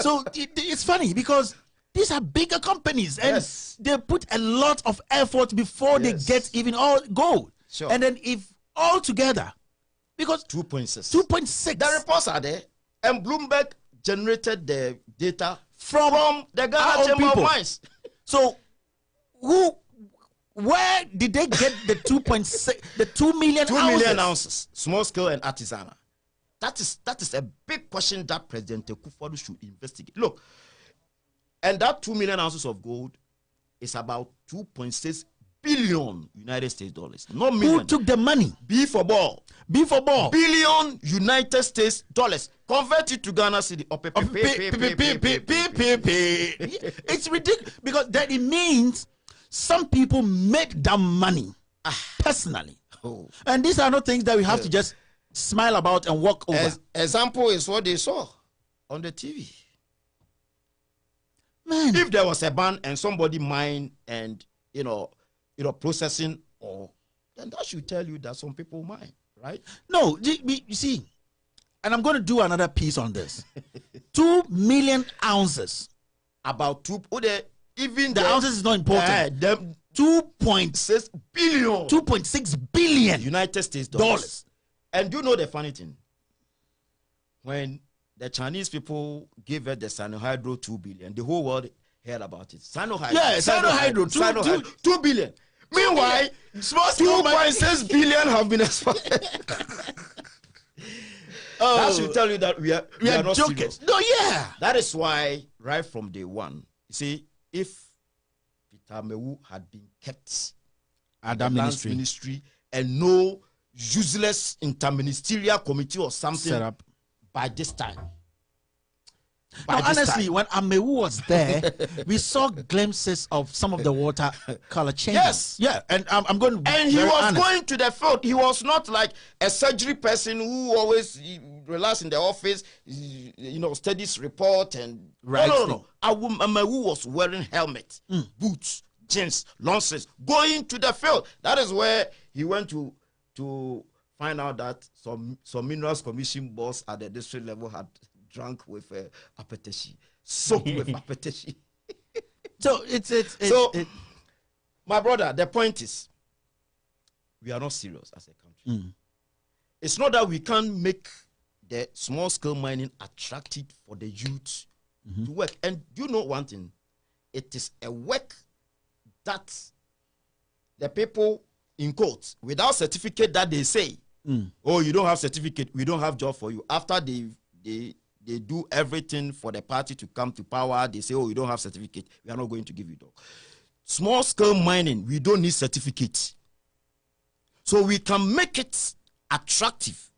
Speaker 1: So it's funny because these are bigger companies and they put a lot of effort before they get even all gold.
Speaker 4: Sure.
Speaker 1: And then if all together, because
Speaker 4: 2.6. The reports are there, and Bloomberg generated the data from the Ghana Chamber of Mines.
Speaker 1: So where did they get the 2.6, the 2 million
Speaker 4: 2 million ounces, small scale and artisanal? That is a big question that President Akufo-Addo should investigate. Look, and that 2 million ounces of gold is about 2.6 billion United States dollars. No million.
Speaker 1: Who took the money?
Speaker 4: B for ball.
Speaker 1: Billion
Speaker 4: United States dollars. Convert it to Ghana city.
Speaker 1: It's ridiculous because that it means some people made that money personally.
Speaker 4: Oh.
Speaker 1: And these are not things that we have to just smile about and walk over.
Speaker 4: Example is what they saw on the TV.
Speaker 1: Man,
Speaker 4: if there was a ban and somebody mine and processing, or then that should tell you that some people mine, right?
Speaker 1: No, you see, and I'm going to do another piece on this. 2 million ounces.
Speaker 4: About even
Speaker 1: the ounces is not important. 2.6
Speaker 4: billion.
Speaker 1: 2.6 billion
Speaker 4: United States dollars. And do you know the funny thing? When the Chinese people gave it the Sinohydro 2 billion, the whole world heard about it. Sinohydro.
Speaker 1: Yeah, Sinohydro
Speaker 4: 2 billion. Meanwhile, 2.6 billion have been exported. That should tell you that we are not
Speaker 1: joking.
Speaker 4: Serious.
Speaker 1: No, yeah.
Speaker 4: That is why, right from day one, you see, if Peter Amewu had been kept
Speaker 1: at that
Speaker 4: ministry and no useless interministerial committee or something
Speaker 1: set up
Speaker 4: by this time.
Speaker 1: Honestly, when Amewu was there, we saw glimpses of some of the water color changes.
Speaker 4: Yes.
Speaker 1: Yeah, and I'm going to
Speaker 4: and he was going to the field. He was not like a surgery person who always relaxed in the office, studies report and
Speaker 1: right.
Speaker 4: No. Amewu was wearing helmet, boots, jeans, long sleeves, going to the field. That is where he went to find out that some minerals commission boss at the district level had drunk with appetition, soaked with appetition.
Speaker 1: So
Speaker 4: my brother, the point is, we are not serious as a country. It's not that we can't make the small scale mining attractive for the youth to work. And do you know one thing? It is a work that the people in court without certificate that they say, oh, you don't have certificate, we don't have job for you. After they do everything for the party to come to power, they say, oh, you don't have certificate, we are not going to give you job. Small scale mining, we don't need certificate. So we can make it attractive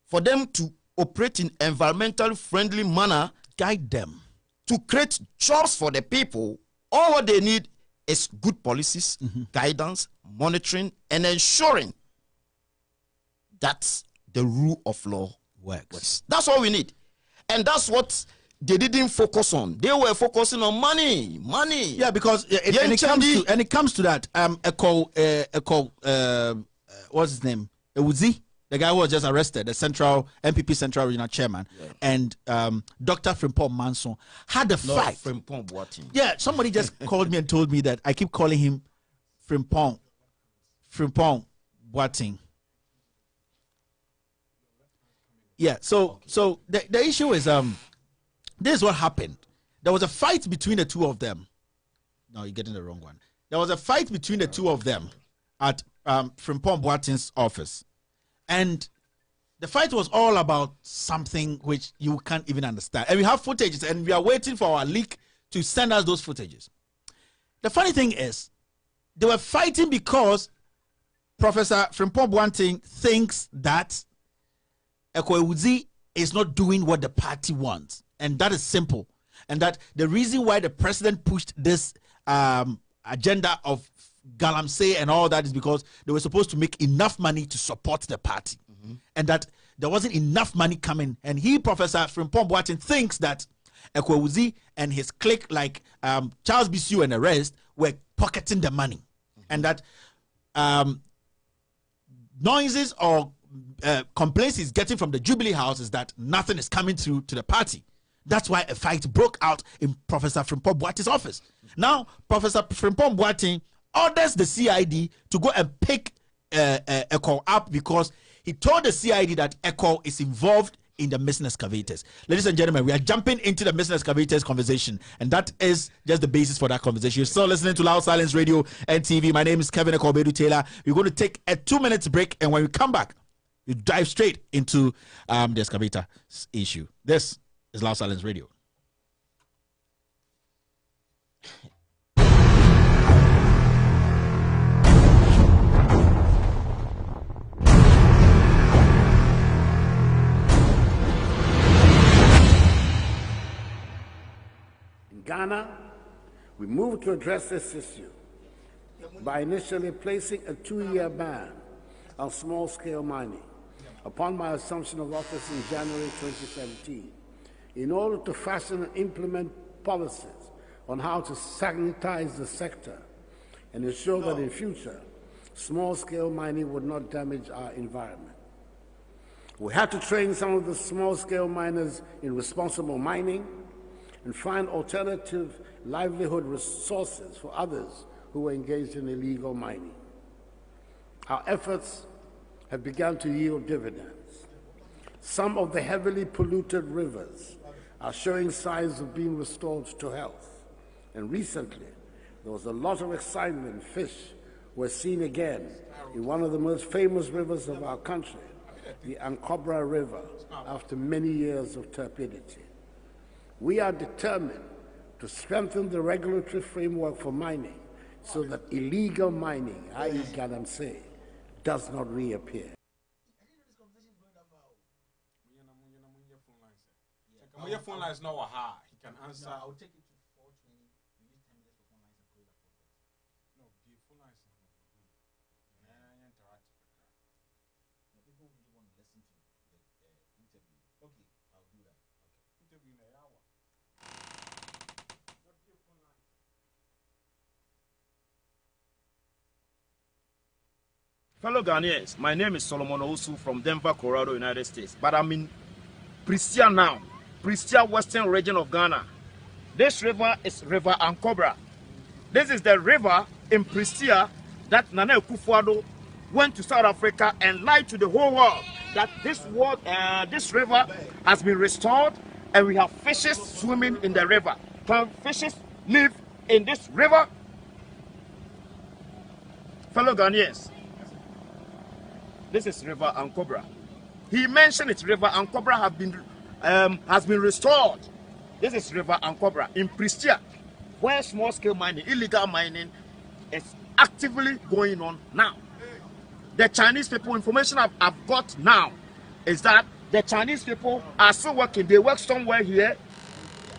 Speaker 4: for them to operate in environmental friendly manner,
Speaker 1: guide them
Speaker 4: to create jobs for the people. All what they need is good policies, guidance, monitoring, and ensuring that the rule of law works. That's all we need. And that's what they didn't focus on. They were focusing on money.
Speaker 1: Yeah, because it comes to that, what's his name? Ewuzi, the guy who was just arrested, the MPP Central Regional Chairman, and Dr. Frimpong Manson had a fight.
Speaker 4: Frimpong Boateng.
Speaker 1: Yeah, somebody just called me and told me that I keep calling him Frimpong Boateng. Yeah, so the issue is this is what happened. There was a fight between the two of them. No, you're getting the wrong one. There was a fight between the two of them at Frimpong Boateng's office. And the fight was all about something which you can't even understand. And we have footages, and we are waiting for our leak to send us those footages. The funny thing is, they were fighting because Professor Frimpong Boateng thinks that Ewuzi is not doing what the party wants. And that is simple. And that the reason why the president pushed this agenda of Galamsey and all that is because they were supposed to make enough money to support the party. And that there wasn't enough money coming. And Professor Frimpong Boateng, thinks that Ewuzi and his clique, like Charles Bisu and the rest, were pocketing the money. And that noises or complaints he's getting from the Jubilee House is that nothing is coming through to the party. That's why a fight broke out in Professor Frimpong Boateng's office. Now, Professor Frimpong Boateng orders the CID to go and pick Echo up because he told the CID that Echo is involved in the missing excavators. Ladies and gentlemen, we are jumping into the missing excavators conversation, and that is just the basis for that conversation. You're still listening to Loud Silence Radio and TV. My name is Kevin Ekobedu Taylor. We're going to take a 2-minute break, and when we come back, we dive straight into the excavator issue. This is Loud Silence Radio.
Speaker 2: In Ghana, we moved to address this issue by initially placing a 2-year ban on small-scale mining upon my assumption of office in January 2017, in order to fashion and implement policies on how to sanitize the sector and ensure that in future, small-scale mining would not damage our environment. We had to train some of the small-scale miners in responsible mining and find alternative livelihood resources for others who were engaged in illegal mining. Our efforts have begun to yield dividends. Some of the heavily polluted rivers are showing signs of being restored to health. And recently, there was a lot of excitement. Fish were seen again in one of the most famous rivers of our country, the Ancobra River, after many years of turbidity. We are determined to strengthen the regulatory framework for mining so that illegal mining, i.e. Galamsey, does not reappear.
Speaker 5: Your phone line is not high. He can answer.
Speaker 1: No, I'll take it to 420. We need 10 minutes for phone lines and close the phone.
Speaker 5: No, the phone line is not good. Interactive.
Speaker 1: No, people really want to listen to the interview. Okay, I'll do that. Okay.
Speaker 5: Interview in an hour.
Speaker 3: Fellow Ghanaians, my name is Solomon Owusu from Denver, Colorado, United States. But I'm in Prestia now, Prestia Western region of Ghana. This river is River Ancobra. This is the river in Prestia that Nana Akufo-Addo went to South Africa and lied to the whole world that this river has been restored and we have fishes swimming in the river. Can fishes live in this river? Fellow Ghanaians, this is River Ancobra. He mentioned it. River Ancobra has been restored. This is River Ancobra in Prestia, where small-scale mining, illegal mining, is actively going on now. The Chinese people, information I've got now, is that the Chinese people are still working. They work somewhere here.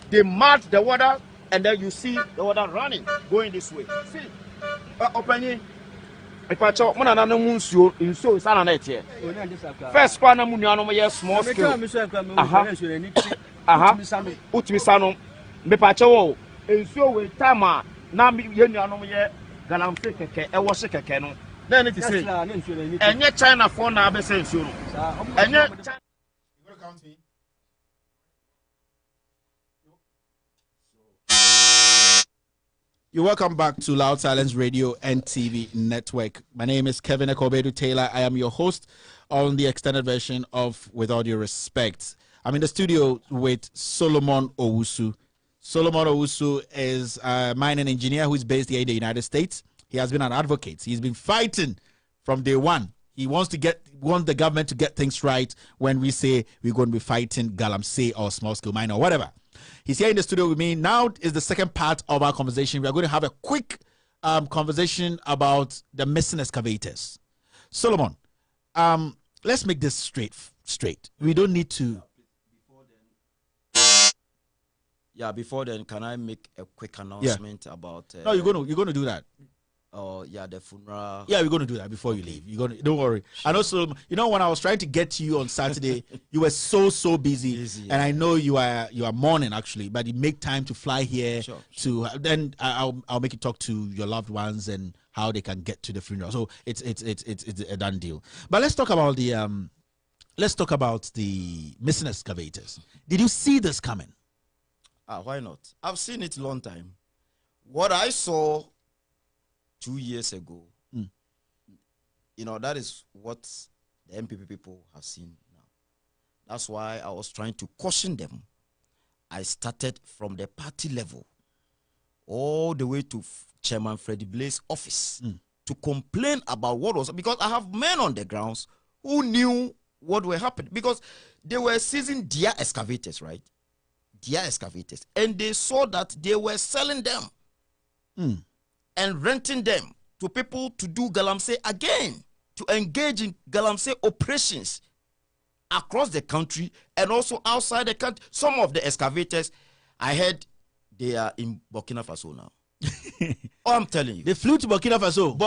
Speaker 3: They mud the water, and then you see the water running, going this way. See, opening. First one mu nuanom ye small scale utimi sano me pa chewo ensuo we time a na ye nuanom ye Galamsey keke e wo se keke no na ne ti say enye China for na be say ensuo no enye
Speaker 1: You're welcome back to Loud Silence Radio and TV Network. My name is Kevin Ekobedu Taylor. I am your host on the extended version of With All Due Respect. I'm in the studio with Solomon Owusu. Solomon Owusu is a mining engineer who is based here in the United States. He has been an advocate. He's been fighting from day one. He wants the government to get things right when we say we're going to be fighting Galamsey or small-scale mining or whatever. He's here in the studio with me. Now is the second part of our conversation. We are going to have a quick conversation about the missing excavators. Solomon, let's make this straight. We don't need to.
Speaker 4: Before then, can I make a quick announcement about?
Speaker 1: No, you're going to do that.
Speaker 4: Oh, the funeral.
Speaker 1: Yeah, we're going to do that before you leave. Don't worry. Sure. And also, when I was trying to get to you on Saturday, you were so busy. And I know you are mourning actually, but you make time to fly here. Sure. Then I'll make you talk to your loved ones and how they can get to the funeral. So it's a done deal. But let's talk about the missing excavators. Did you see this coming?
Speaker 4: Why not? I've seen it a long time. What I saw 2 years ago, that is what the MPP people have seen now. That's why I was trying to caution them. I started from the party level all the way to Chairman Freddie Blaze's office to complain about what was, because I have men on the grounds who knew what were happening, because they were seizing their excavators, right? Their excavators, and they saw that they were selling them and renting them to people to do Galamsey again, to engage in Galamsey operations across the country and also outside the country. Some of the excavators, I heard they are in Burkina Faso now. Oh, I'm telling you.
Speaker 1: They flew to Burkina Faso.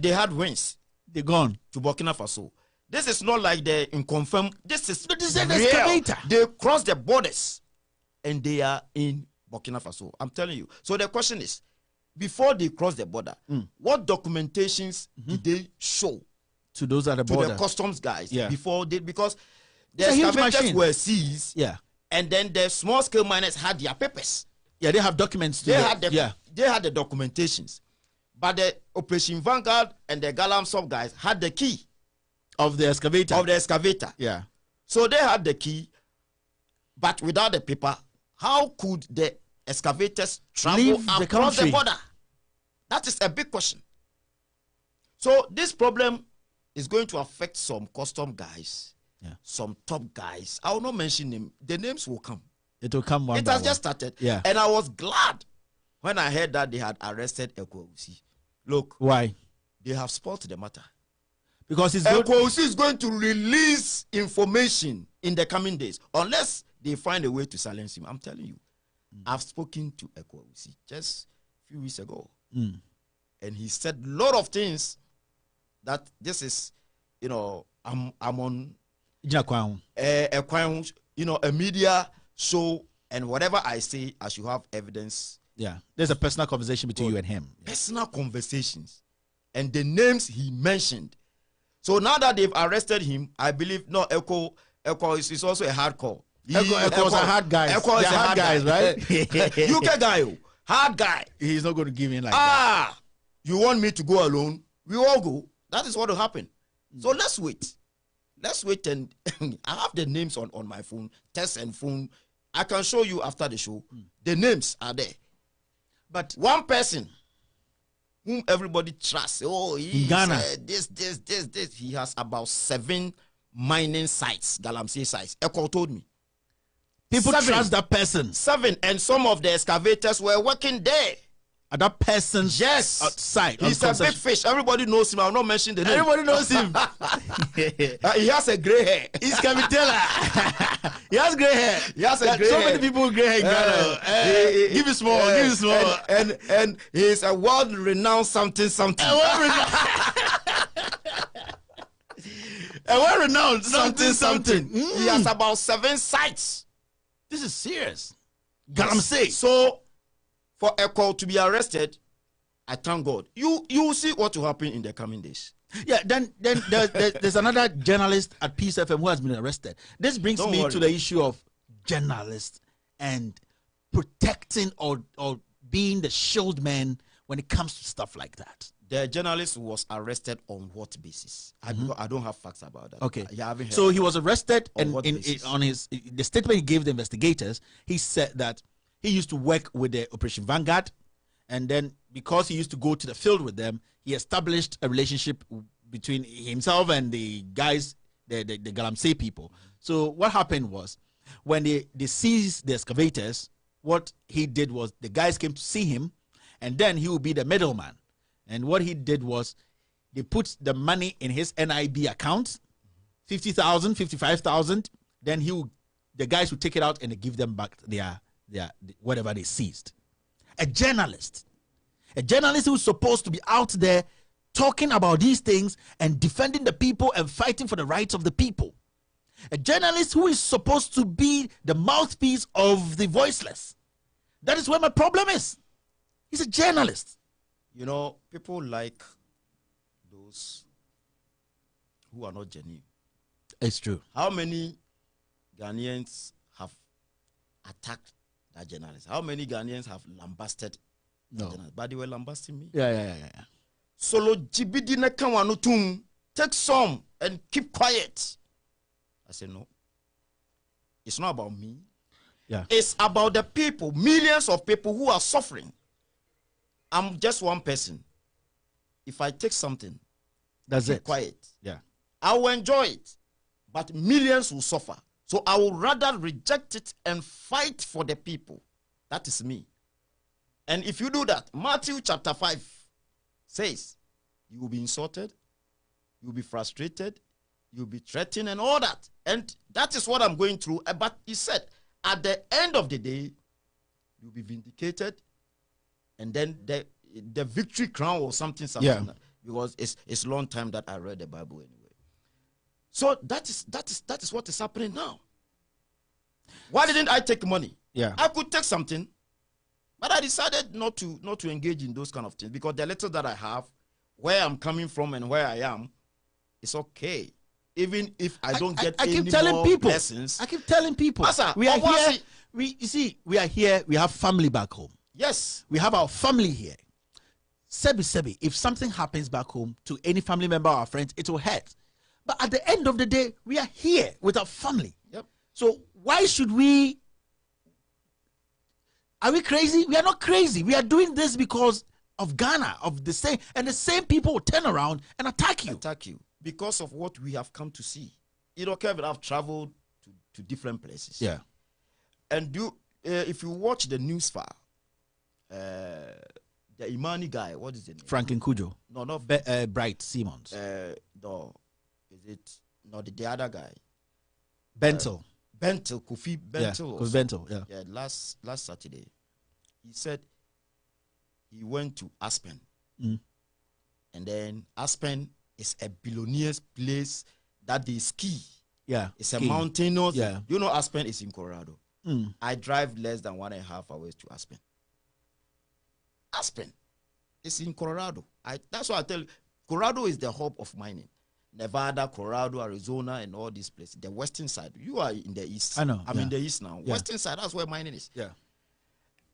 Speaker 4: They had wings.
Speaker 1: They gone
Speaker 4: to Burkina Faso. This is not like the unconfirmed. This is
Speaker 1: an
Speaker 4: real.
Speaker 1: excavator.
Speaker 4: They cross the borders and they are in Burkina Faso. I'm telling you. So the question is, before they cross the border, what documentations did they show
Speaker 1: to those at the border,
Speaker 4: to the customs guys
Speaker 1: before
Speaker 4: they, because the excavators were seized, and then the small scale miners had their papers.
Speaker 1: Yeah, they have documents.
Speaker 4: They had the documentations, but the Operation Vanguard and the Galamsey guys had the key
Speaker 1: of the excavator.
Speaker 4: Yeah, so they had the key, but without the paper, how could the excavators travel across the border? That is a big question. So this problem is going to affect some custom guys, some top guys. I will not mention them. The names will come.
Speaker 1: It will come one.
Speaker 4: It has just started.
Speaker 1: Yeah.
Speaker 4: And I was glad when I heard that they had arrested Owusu. Look.
Speaker 1: Why?
Speaker 4: They have spotted the matter.
Speaker 1: Because
Speaker 4: Owusu is going to release information in the coming days. Unless they find a way to silence him. I'm telling you. I've spoken to Owusu just a few weeks ago. And he said a lot of things that this is, I'm on a media show, and whatever I say, I should have evidence.
Speaker 1: Yeah, there's a personal conversation between you and him.
Speaker 4: Personal conversations, and the names he mentioned. So now that they've arrested him, I believe Echo is also a hardcore.
Speaker 1: Echo's a hard guy.
Speaker 4: Echo is a hard guy, right? UK guy, hard guy.
Speaker 1: He's not going to give in like that.
Speaker 4: You want me to go alone? We all go. That is what will happen. So let's wait. Let's wait, and I have the names on my phone, text and phone. I can show you after the show. The names are there. But one person whom everybody trusts, he said this. He has about 7 mining sites, Galamsey sites. Echo told me.
Speaker 1: People trust that person.
Speaker 4: 7, and some of the excavators were working there.
Speaker 1: At that person's site.
Speaker 4: He's a big fish. Everybody knows him. I'll not mention the name.
Speaker 1: Everybody knows him.
Speaker 4: He has a gray hair.
Speaker 1: He's Kamitela. He has gray hair.
Speaker 4: He has a gray
Speaker 1: hair. So
Speaker 4: many
Speaker 1: people with gray hair in Ghana. Give it small. Give it small.
Speaker 4: And he's a world-renowned something.
Speaker 1: A world-renowned something.
Speaker 4: He has about 7 sites.
Speaker 1: This is serious. Galamsey.
Speaker 4: So for Echo to be arrested, I thank God. You will see what will happen in the coming days.
Speaker 1: Yeah, then there's another journalist at Peace FM who has been arrested. This brings me to the issue of journalists and protecting or being the shield man when it comes to stuff like that.
Speaker 4: The journalist was arrested on what basis? I don't have facts about that.
Speaker 1: Okay. So he was arrested, and on the statement he gave the investigators, he said that he used to work with the Operation Vanguard, and then because he used to go to the field with them, he established a relationship between himself and the guys, the Galamsey people. So what happened was, when they seized the excavators, what he did was the guys came to see him, and then he would be the middleman. And what he did was they put the money in his NIB account, 50,000, 55,000. Then the guys would take it out and they give them back their whatever they seized. A journalist who's supposed to be out there talking about these things and defending the people and fighting for the rights of the people. A journalist who is supposed to be the mouthpiece of the voiceless. That is where my problem is. He's a journalist.
Speaker 4: People like those who are not genuine.
Speaker 1: It's true.
Speaker 4: How many Ghanaians have attacked that journalist? How many Ghanaians have lambasted that journalist? But they were lambasting me.
Speaker 1: Yeah.
Speaker 4: Solo jibidi na kanwanu tum. Take some and keep quiet. I said, no. It's not about me.
Speaker 1: Yeah.
Speaker 4: It's about the people, millions of people who are suffering. I'm just one person. If I take something,
Speaker 1: that's
Speaker 4: keep
Speaker 1: it.
Speaker 4: Quiet.
Speaker 1: Yeah.
Speaker 4: I will enjoy it, but millions will suffer. So I will rather reject it and fight for the people. That is me. And if you do that, Matthew chapter 5 says, you will be insulted, you will be frustrated, you will be threatened and all that. And that is what I'm going through. But he said, at the end of the day, you'll be vindicated, and then the victory crown or something.
Speaker 1: Yeah.
Speaker 4: Because it's long time that I read the Bible anyway. So that is what is happening now. Why didn't I take money?
Speaker 1: Yeah.
Speaker 4: I could take something, but I decided not to engage in those kind of things because the little that I have, where I'm coming from and where I am, it's okay. Even if I don't get any more lessons.
Speaker 1: I keep telling people.
Speaker 4: Master,
Speaker 1: we are here. We are here. We have family back home.
Speaker 4: Yes.
Speaker 1: We have our family here. Sebi, if something happens back home to any family member or our friends, it will hurt. But at the end of the day, we are here with our family.
Speaker 4: Yep.
Speaker 1: So why should we? Are we crazy? We are not crazy. We are doing this because of Ghana, of the same, and the same people will turn around and attack you.
Speaker 4: Attack you because of what we have come to see. You don't care if I've traveled to different places.
Speaker 1: Yeah.
Speaker 4: And if you watch the news file, the Imani guy, what is the name?
Speaker 1: Franklin Kujo.
Speaker 4: No, not
Speaker 1: Bright Simmons.
Speaker 4: No, is it not the other guy?
Speaker 1: Bentel.
Speaker 4: Kofi Bentel.
Speaker 1: Yeah, Bentel. Yeah.
Speaker 4: Yeah. Last Saturday, he said he went to Aspen, and then Aspen is a billionaire's place that they ski.
Speaker 1: Yeah,
Speaker 4: it's a mountainous.
Speaker 1: Yeah,
Speaker 4: you know Aspen is in Colorado. I drive less than 1.5 hours to Aspen. Aspen is in Colorado. That's why I tell you, Colorado is the hub of mining. Nevada, Colorado, Arizona, and all these places. The western side. You are in the east.
Speaker 1: I know.
Speaker 4: I'm in the east now. Yeah. Western side, that's where mining is.
Speaker 1: Yeah.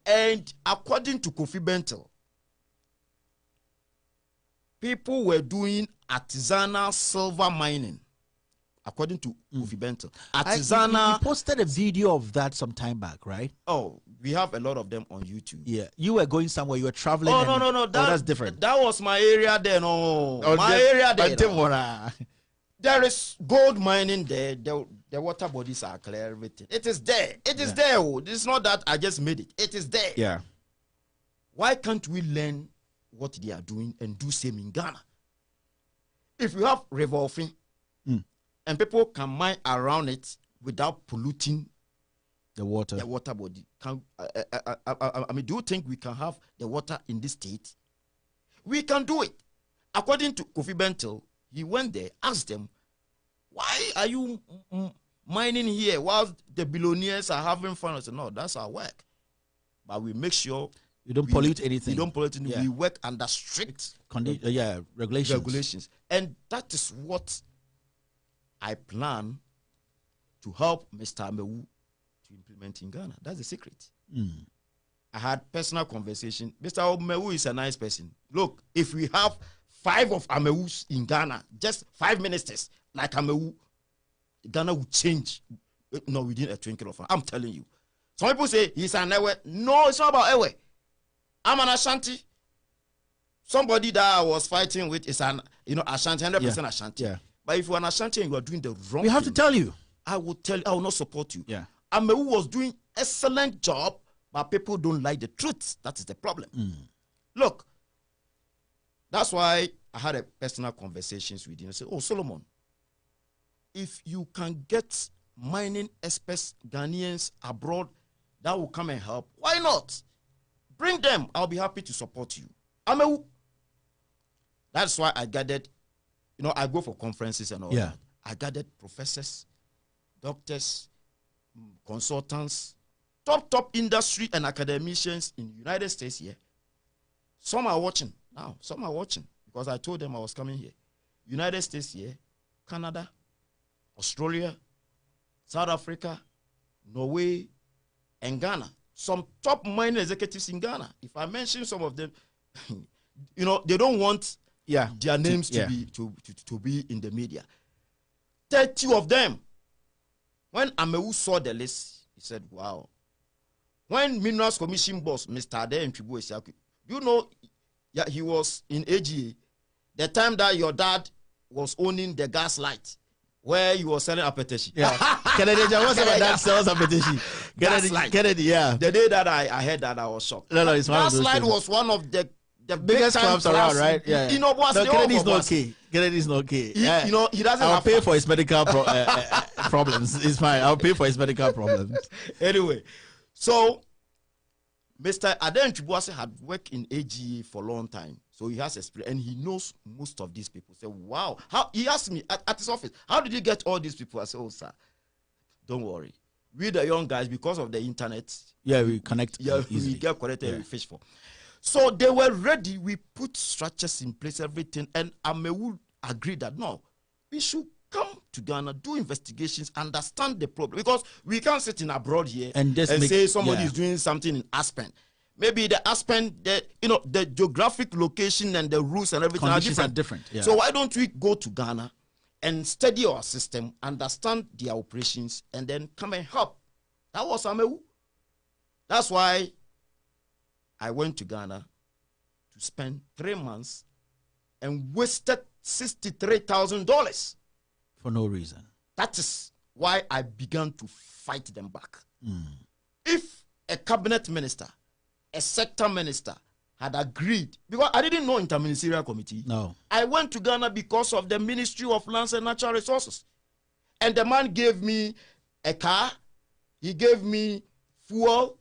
Speaker 4: And according to Kofi Bentel, people were doing artisanal silver mining. According to Kofi Bentel. Artisanal.
Speaker 1: You posted a video of that some time back, right?
Speaker 4: Oh, we have a lot of them on YouTube.
Speaker 1: Yeah. You were going somewhere, you were traveling.
Speaker 4: Oh, no.
Speaker 1: That's different.
Speaker 4: That was my area there. No. My area there.
Speaker 1: No.
Speaker 4: There is gold mining there. The water bodies are clear, everything. It is there. It is there. It's not that I just made it. It is there.
Speaker 1: Yeah.
Speaker 4: Why can't we learn what they are doing and do same in Ghana? If you have revolving, and people can mine around it without polluting
Speaker 1: the water
Speaker 4: body. I mean, do you think we can have the water in this state? We can do it. According to Kofi Bentel, he went there, asked them, why are you mining here while the billionaires are having fun? I said, no, that's our work. But we make sure
Speaker 1: you don't pollute anything.
Speaker 4: We don't pollute anything. Yeah. We work under strict
Speaker 1: regulations.
Speaker 4: And that is what I plan to help Mr. Amewu to implement in Ghana. That's the secret. I had personal conversation. Mr. Amewu is a nice person. Look, if we have 5 of Amewus in Ghana, just 5 ministers like Amewu, Ghana will change. No, within a twinkle of an eye. I'm telling you. Some people say he's an Ewe. No, it's not about Ewe. I'm an Ashanti. Somebody that I was fighting with is an Ashanti, 100% Ashanti.
Speaker 1: Yeah.
Speaker 4: But if you're an Ashanti and you are doing the wrong
Speaker 1: thing, we have to tell you.
Speaker 4: I will tell you. I will not support you.
Speaker 1: Yeah.
Speaker 4: Amewu was doing excellent job, but people don't like the truth. That is the problem. Look, that's why I had a personal conversations with him. I said, oh, Solomon, if you can get mining experts, Ghanaians abroad that will come and help, why not? Bring them. I'll be happy to support you. Amewu. That's why I gathered, I go for conferences and all that. I gathered professors, doctors, consultants, top industry and academicians in the United States here. Some are watching now. Some are watching because I told them I was coming here. United States here, Canada, Australia, South Africa, Norway, and Ghana. Some top mining executives in Ghana. If I mention some of them, they don't want their names to be in the media. 30 of them. When Amewu saw the list, he said, wow. When Minerals Commission boss, Mr. Ade Ntribu Esiaku, he was in AGA, the time that your dad was owning the gas light, where you were selling appetition.
Speaker 1: Yeah. Kennedy, what's about that sells appetition? Kennedy, yeah.
Speaker 4: The day that I heard that, I was shocked.
Speaker 1: No, it's
Speaker 4: gas light was one of the
Speaker 1: biggest clubs around, right? Yeah.
Speaker 4: Kennedy's
Speaker 1: not okay. Kennedy's not okay.
Speaker 4: He doesn't.
Speaker 1: I'll pay for his medical problems. It's fine. I'll pay for his medical problems.
Speaker 4: Anyway, so Mr. Aden Chibuase had worked in AGA for a long time, so he has experience, and he knows most of these people. Say, wow. How, he asked me at his office, how did you get all these people? I said, oh, sir, don't worry. We the young guys, because of the internet,
Speaker 1: we connect.
Speaker 4: Yeah, we get connected, we fish for. So they were ready. We put structures in place, everything, and Amewu agreed that no, we should come to Ghana, do investigations, understand the problem, because we can't sit in abroad here and say somebody is doing something in Aspen. Maybe the Aspen, the geographic location and the rules and everything are different.
Speaker 1: Yeah.
Speaker 4: So why don't we go to Ghana and study our system, understand their operations, and then come and help? That was Amewu. That's why I went to Ghana to spend 3 months and wasted $63,000
Speaker 1: for no reason.
Speaker 4: That is why I began to fight them back. If a cabinet minister, a sector minister had agreed, because I didn't know interministerial committee.
Speaker 1: No.
Speaker 4: I went to Ghana because of the Ministry of Lands and Natural Resources. And the man gave me a car, he gave me fuel,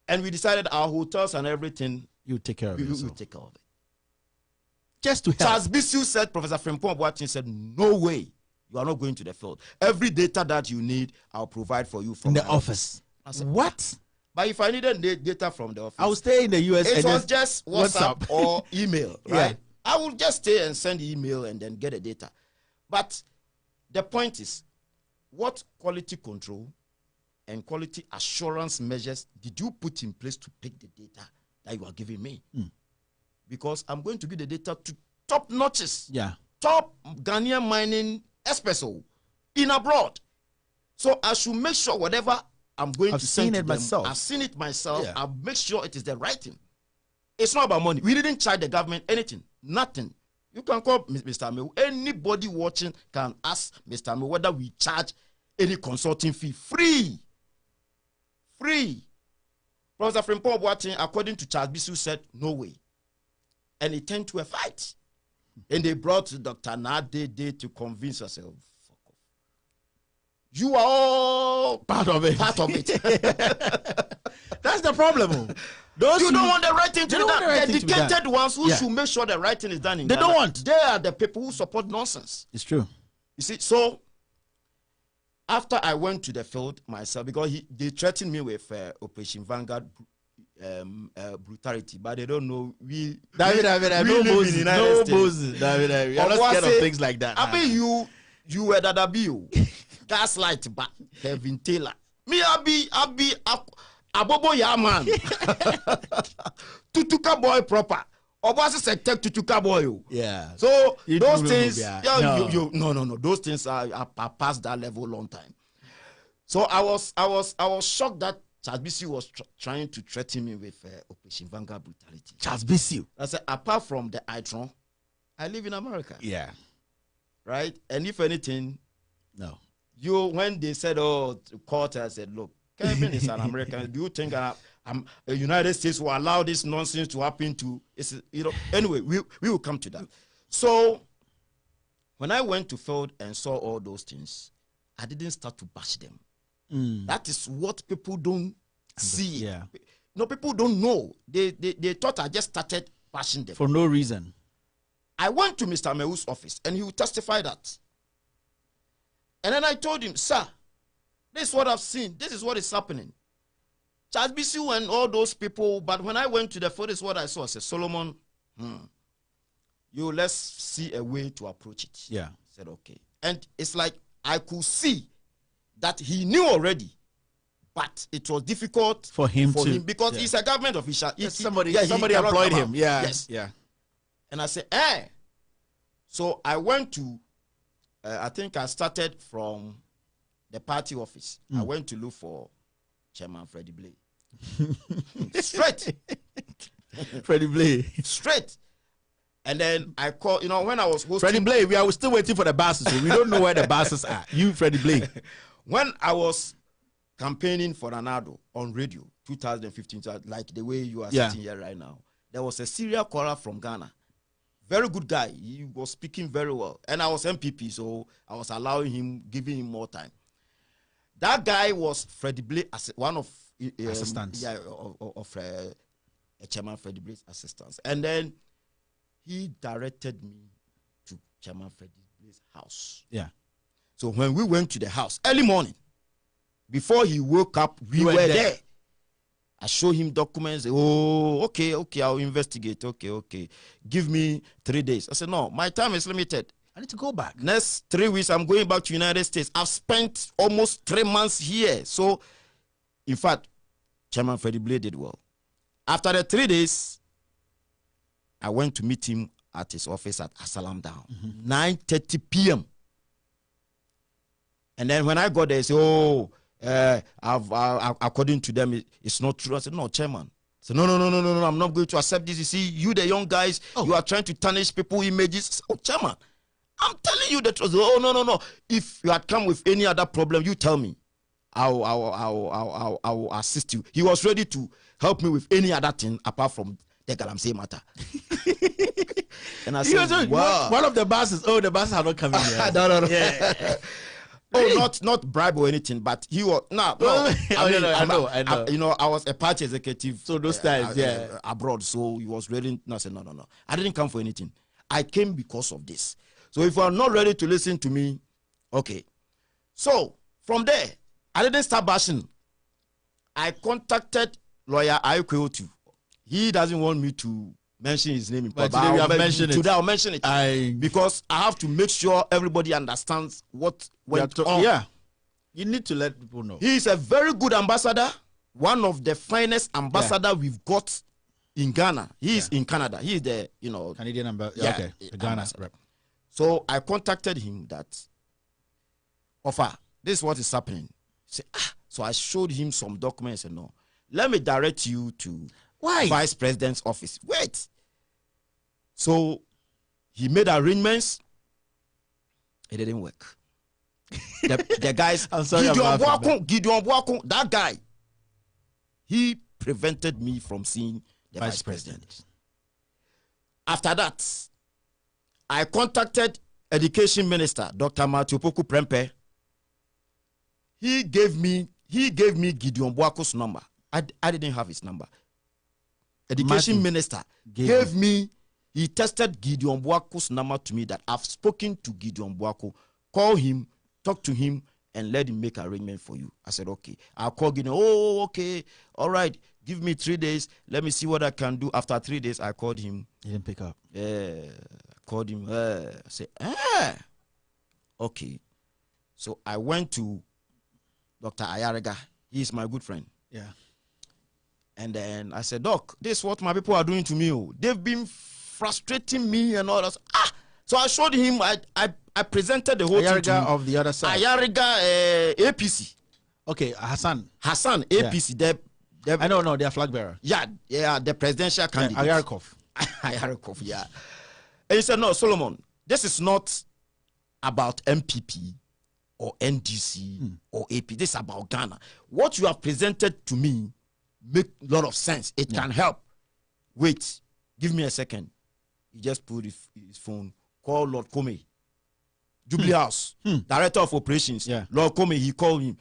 Speaker 4: and we decided our hotels and everything.
Speaker 1: You take care of it.
Speaker 4: You take care of it.
Speaker 1: Just to help.
Speaker 4: Charles Bisu said, Professor Frimpong Boateng said, no way, you are not going to the field. Every data that you need, I'll provide for you from
Speaker 1: the office.
Speaker 4: I said,
Speaker 1: what?
Speaker 4: But if I needed data from the office,
Speaker 1: I will stay in the US.
Speaker 4: It was just WhatsApp or email, right?
Speaker 1: Yeah.
Speaker 4: I will just stay and send email and then get the data. But the point is, what quality control and quality assurance measures did you put in place to pick the data that you are giving me? Because I'm going to give the data to top notches, top Ghanaian mining experts in abroad. So I should make sure whatever I'm going to send to them, I've seen it myself.
Speaker 1: Yeah.
Speaker 4: I'll make sure it is the right thing. It's not about money. We didn't charge the government anything, nothing. You can call Mr. Amewu. Anybody watching can ask Mr. Amewu whether we charge any consulting fee. Free. Professor Frimpong Boateng, according to Charles Bisu, said no way. And it turned to a fight. And they brought Dr. Nade to convince yourself. Fuck off. You are all
Speaker 1: part of it. That's the problem. Those
Speaker 4: you don't want the right thing to be done.
Speaker 1: The
Speaker 4: dedicated ones who should make sure the right thing is done in Ghana.
Speaker 1: They don't want.
Speaker 4: They are the people who support nonsense.
Speaker 1: It's true.
Speaker 4: You see, so after I went to the field myself, because they threatened me with Operation Vanguard brutality, but they don't know we
Speaker 1: David, no Moses, David, I'm not scared of things like that.
Speaker 4: I mean, you were Dadabio, Gaslight, but Kevin Taylor. Me, I be Abobo Yaman, Tutuka boy proper. Obasi said take Tutuka boy.
Speaker 1: Yeah.
Speaker 4: So those things, no. Those things are past that level long time. So I was shocked that Charles Bisu was trying to threaten me with Operation Vanguard brutality.
Speaker 1: Charles Bisu.
Speaker 4: I said, apart from the ITRON, I live in America.
Speaker 1: Yeah.
Speaker 4: Right? And if anything,
Speaker 1: no.
Speaker 4: When they said, to court, I said, look, Kevin is an American. Do you think the United States will allow this nonsense to happen to, anyway, we will come to that. So when I went to field and saw all those things, I didn't start to bash them. That is what people don't see.
Speaker 1: Yeah.
Speaker 4: No, people don't know. They thought I just started bashing them.
Speaker 1: For no reason.
Speaker 4: I went to Mr. Amewu's office and he would testify that. And then I told him, sir, this is what I've seen. This is what is happening. Charles Bisu and all those people, but when I went to the field, this is what I saw. I said, Solomon, let's see a way to approach it.
Speaker 1: Yeah.
Speaker 4: I said, okay. And it's like I could see that he knew already, but it was difficult
Speaker 1: for him
Speaker 4: because he's a government official.
Speaker 1: Somebody employed him. Yeah.
Speaker 4: Yes.
Speaker 1: Yeah.
Speaker 4: And I said, So I went to, I think I started from the party office. I went to look for Chairman Freddie Blay. Straight.
Speaker 1: Freddie Blay.
Speaker 4: Straight. And then I called, when I was hosting.
Speaker 1: Freddie Blay, we are still waiting for the buses. So we don't know where the buses are. You, Freddie Blay.
Speaker 4: When I was campaigning for Ranado on radio, 2015, like the way you are sitting here right now, there was a serial caller from Ghana. Very good guy. He was speaking very well. And I was MPP, so I was allowing him, giving him more time. That guy was Freddie Blay, one of
Speaker 1: assistants.
Speaker 4: Yeah, of Chairman Freddie Blay's assistants. And then he directed me to Chairman Freddie Blay's house.
Speaker 1: Yeah.
Speaker 4: So when we went to the house early morning, before he woke up, we were there. I showed him documents. Oh, okay, I'll investigate. Okay. Give me 3 days. I said, no, my time is limited.
Speaker 1: I need to go back.
Speaker 4: Next 3 weeks, I'm going back to United States. I've spent almost 3 months here. So, in fact, Chairman Freddie Blay did well. After the 3 days, I went to meet him at his office at Asalam Down, 9:30 p.m. And then when I got there, they said, according to them, it's not true. I said, no, Chairman. I said, no, I'm not going to accept this. You see, you, the young guys, you are trying to tarnish people's images. I said, oh, Chairman, I'm telling you the truth. Oh, no. If you had come with any other problem, you tell me. I'll assist you. He was ready to help me with any other thing apart from the Galamsey matter. And I said, wow.
Speaker 1: One of the bosses, the bosses are not coming here.
Speaker 4: No. Yeah. Not bribe or anything, but he was no. I know. You know, I was a party executive.
Speaker 1: So those times,
Speaker 4: abroad. So he was ready. No, I said, no. I didn't come for anything. I came because of this. So if you are not ready to listen to me, okay. So from there, I didn't start bashing. I contacted lawyer Ayokweotu. He doesn't want me to mention his name in public.
Speaker 1: But today
Speaker 4: I'll mention it. Because I have to make sure everybody understands what went on.
Speaker 1: Yeah. You need to let people know.
Speaker 4: He is a very good ambassador. One of the finest ambassadors we've got in Ghana. He is in Canada. He is the,
Speaker 1: Canadian ambassador. Okay. The Ghana rep.
Speaker 4: So I contacted him that, this is what is happening. He said, So I showed him some documents and no. Let me direct you to Vice President's office. Wait. So he made arrangements. It didn't work. The guys,
Speaker 1: I'm sorry,
Speaker 4: Gideon Boakon, that guy, he prevented me from seeing the Vice President. After that, I contacted Education Minister, Dr. Matthew Poku Prempe. He gave me Gideon Boakon's number. I didn't have his number. Education Minister gave me, he tested Gideon Boakon's number to me that I've spoken to Gideon Boakon. Call him, talk to him, and let him make arrangement for you. I said, okay. I'll call Gideon. Oh, okay. All right. Give me 3 days. Let me see what I can do. After 3 days, I called him.
Speaker 1: He didn't pick up.
Speaker 4: Yeah. I called him. I said, okay. So I went to Dr. Ayariga. He's my good friend.
Speaker 1: Yeah.
Speaker 4: And then I said, Doc, this is what my people are doing to me. They've been frustrating me and all that. So I showed him, I presented the whole thing to him.
Speaker 1: Of the other side.
Speaker 4: Ayariga, APC.
Speaker 1: Okay, Hassan,
Speaker 4: APC.
Speaker 1: Yeah. I don't know, they're flag bearer.
Speaker 4: Yeah, the presidential candidate.
Speaker 1: Ayarikov,
Speaker 4: yeah. And he said, no, Solomon, this is not about MPP or NDC or AP. This is about Ghana. What you have presented to me make a lot of sense. It can help. Wait, give me a second. He just put his phone, call Lord Comey, Jubilee House, Director of Operations.
Speaker 1: Yeah.
Speaker 4: Lord Comey, he called him.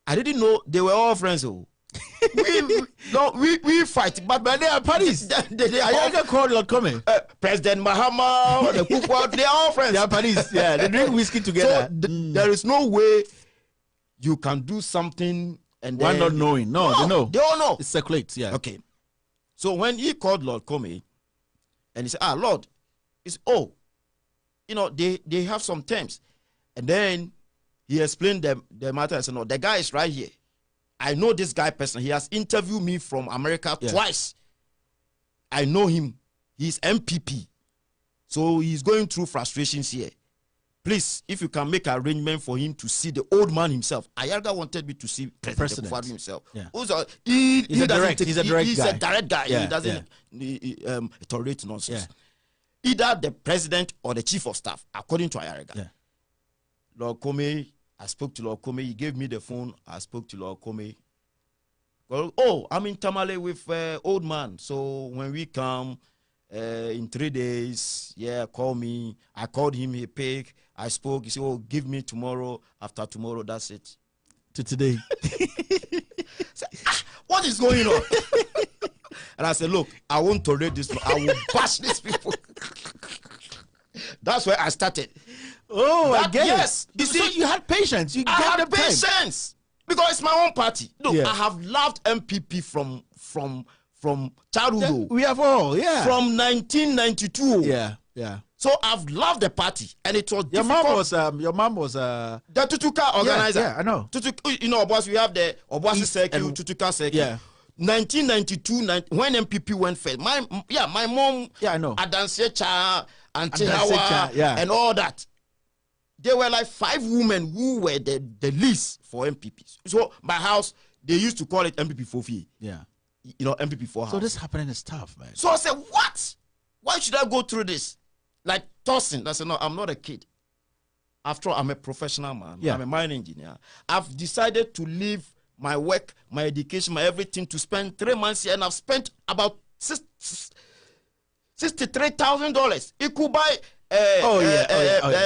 Speaker 4: I didn't know they were all friends. we fight, but they are parties. they
Speaker 1: I called Lord Comey.
Speaker 4: President Mahama, the Kukwa, they are all friends.
Speaker 1: They are parties. Yeah, they drink whiskey together.
Speaker 4: So there is no way you can do something and
Speaker 1: one not knowing. No, they know.
Speaker 4: They all know.
Speaker 1: It circulates. Yeah.
Speaker 4: Okay. So when he called Lord Comey, and he said, Lord, it's they have some terms, and then he explained the matter and said, no, the guy is right here. I know this guy personally. He has interviewed me from America twice. I know him. He's MPP. So he's going through frustrations here. Please, if you can make an arrangement for him to see the old man himself. Ayarga wanted me to see President Kufuor himself.
Speaker 1: Yeah.
Speaker 4: He's
Speaker 1: a direct
Speaker 4: guy.
Speaker 1: Yeah.
Speaker 4: He doesn't tolerate nonsense. Yeah. Either the president or the chief of staff, according to Ayarga.
Speaker 1: Yeah.
Speaker 4: Lord Comey, I spoke to Lord Comey. He gave me the phone. I spoke to Lord Comey. Well, I'm in Tamale with old man. So when we come in 3 days, call me. I called him. He picked. I spoke. He said, give me tomorrow. After tomorrow, that's it.
Speaker 1: to today.
Speaker 4: What is going on? And I said, look, I won't tolerate this. I will bash these people. That's where I started.
Speaker 1: Oh, I get
Speaker 4: yes.
Speaker 1: You see, you had patience.
Speaker 4: I had patience because it's my own party. Look, I have loved MPP from childhood.
Speaker 1: We have all,
Speaker 4: from 1992.
Speaker 1: Yeah.
Speaker 4: So I've loved the party, and it was
Speaker 1: your
Speaker 4: difficult.
Speaker 1: Your mom was
Speaker 4: the Tutuka organizer.
Speaker 1: Yeah, I know.
Speaker 4: You know, boss, we have the Obuasi circuit, Tutuka circuit.
Speaker 1: Yeah.
Speaker 4: 1992, when MPP went first, my mom,
Speaker 1: I know,
Speaker 4: Adansecha, Antihawa, and all that. There were like 5 women who were the least for MPPs. So my house, they used to call it MPP Fofi.
Speaker 1: Yeah.
Speaker 4: You know, MPP for house.
Speaker 1: So this happening is tough, man.
Speaker 4: So I said, what? Why should I go through this? Like tossing. I said, no, I'm not a kid. After all, I'm a professional man. I'm a mine engineer. I've decided to leave my work, my education, my everything to spend 3 months here, and I've spent about $63,000. It could buy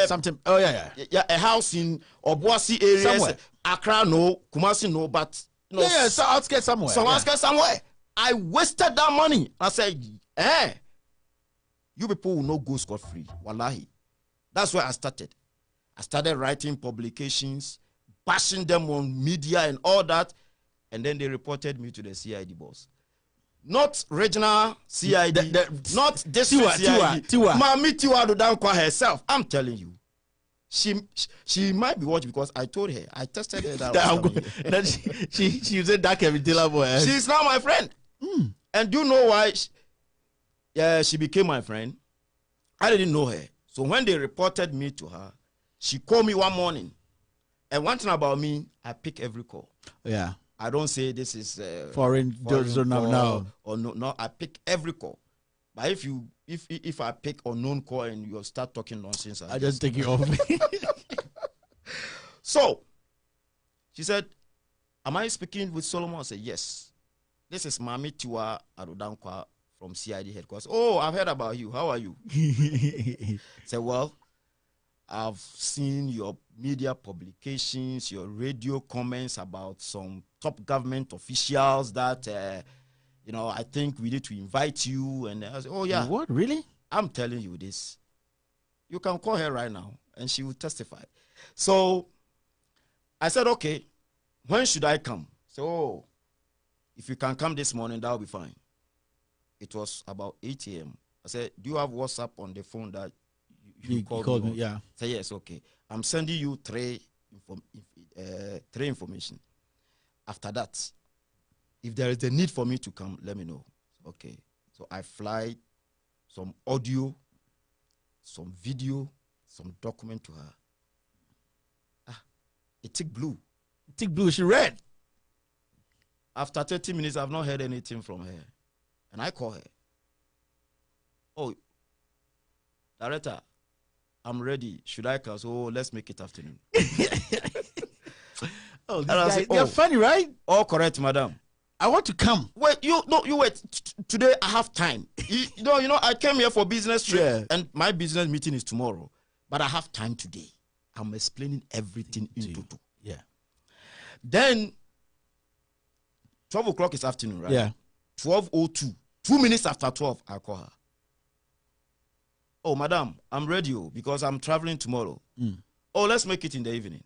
Speaker 1: something.
Speaker 4: A house in Obuasi area,
Speaker 1: somewhere.
Speaker 4: Accra, no, Kumasi, no, but
Speaker 1: so outskirts somewhere.
Speaker 4: Somewhere. I wasted that money. I said, you people will not go scot-free. Wallahi. That's where I started. I started writing publications, bashing them on media and all that, and then they reported me to the CID boss. Not regional CID, not district CID. Mami Tiwa Dodankwa herself. I'm telling you. She might be watching because I told her, I tested her that
Speaker 1: she said that can be boy.
Speaker 4: She's now my friend. And do you know why she became my friend? I didn't know her. So when they reported me to her, she called me one morning. And one thing about me, I pick every call.
Speaker 1: Yeah.
Speaker 4: I don't say this is
Speaker 1: foreign no.
Speaker 4: Or no, I pick every call. But if I pick unknown call and you start talking nonsense,
Speaker 1: I just take you off.
Speaker 4: So she said, am I speaking with Solomon? I said, yes. This is Mami Tiwa Adodankwa from CID headquarters. Oh, I've heard about you. How are you? I said, well, I've seen your media publications, your radio comments about some top government officials that, I think we need to invite you. And I said, oh, yeah.
Speaker 1: What, really?
Speaker 4: I'm telling you this. You can call her right now, and she will testify. So I said, okay, when should I come? So if you can come this morning, that will be fine. It was about 8 a.m. I said, do you have WhatsApp on the phone that you called me?
Speaker 1: Yeah.
Speaker 4: I said, yes, okay. I'm sending you three information. After that, if there is a need for me to come, let me know. Okay. So I fly some audio, some video, some document to her. It took blue.
Speaker 1: She read.
Speaker 4: After 30 minutes, I've not heard anything from her. And I call her. Oh, director, I'm ready. Should I come? So let's make it afternoon.
Speaker 1: You're funny, right?
Speaker 4: Oh, correct, madam.
Speaker 1: I want to come.
Speaker 4: Wait, you wait. Today I have time. you know, I came here for business trip, and my business meeting is tomorrow. But I have time today. I'm explaining everything in total.
Speaker 1: Yeah.
Speaker 4: Then 12 o'clock is afternoon, right?
Speaker 1: Yeah.
Speaker 4: 12:02. 2 minutes after 12, I call her. Oh, madam, I'm ready because I'm traveling tomorrow. Oh, let's make it in the evening.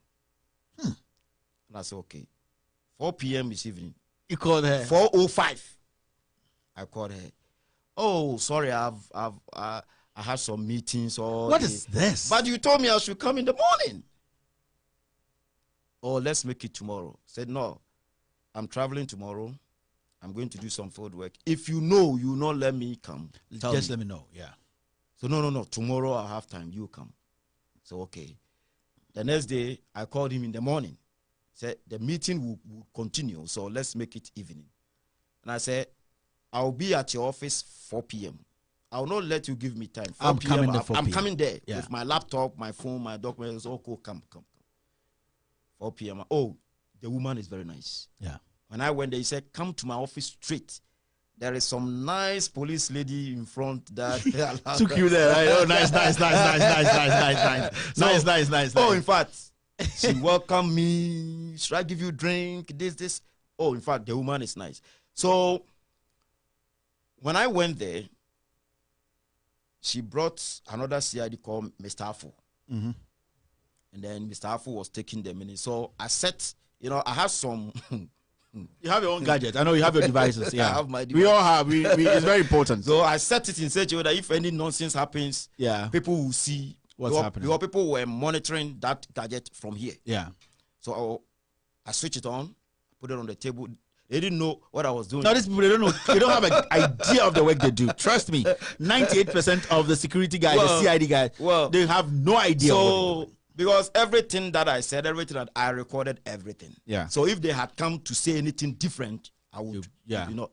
Speaker 4: And I said, okay. 4 p.m. is evening.
Speaker 1: You called her?
Speaker 4: 4:05. I called her. Oh, sorry, I had some meetings.
Speaker 1: What is this?
Speaker 4: But you told me I should come in the morning. Oh, let's make it tomorrow. I said, no, I'm traveling tomorrow. I'm going to do some field work. If you know, you not let me come.
Speaker 1: Just let me know, yeah.
Speaker 4: So no. Tomorrow I have time. You come. So okay. The next day I called him in the morning. Said the meeting will continue. So let's make it evening. And I said, I'll be at your office 4 p.m. I will not let you give me time. 4 p.m. I'm coming there with my laptop, my phone, my documents. Oh, cool, come. 4 p.m. Oh, the woman is very nice.
Speaker 1: Yeah.
Speaker 4: When I went there, he said, come to my office straight. There is some nice police lady in front that
Speaker 1: took you there, right? Oh, nice.
Speaker 4: Oh, in fact, She welcomed me. Should I give you a drink? This. Oh, in fact, the woman is nice. So when I went there, she brought another CID called Mr. Afu.
Speaker 1: Mm-hmm.
Speaker 4: And then Mr. Afu was taking the minutes. So I set, I have some.
Speaker 1: You have your own gadget. I know you have your devices. Yeah,
Speaker 4: I have my device.
Speaker 1: We all have. It's very important.
Speaker 4: So I set it in such a way that if any nonsense happens, people will see
Speaker 1: what's happening.
Speaker 4: Because people were monitoring that gadget from here.
Speaker 1: Yeah.
Speaker 4: So I switch it on, put it on the table. They didn't know what I was doing.
Speaker 1: No, these people, they don't know. They don't have an idea of the work they do. Trust me. 98% of the security guys, the CID guys, they have no idea.
Speaker 4: So, because everything that I said, everything that I recorded, everything.
Speaker 1: Yeah.
Speaker 4: So if they had come to say anything different, I would,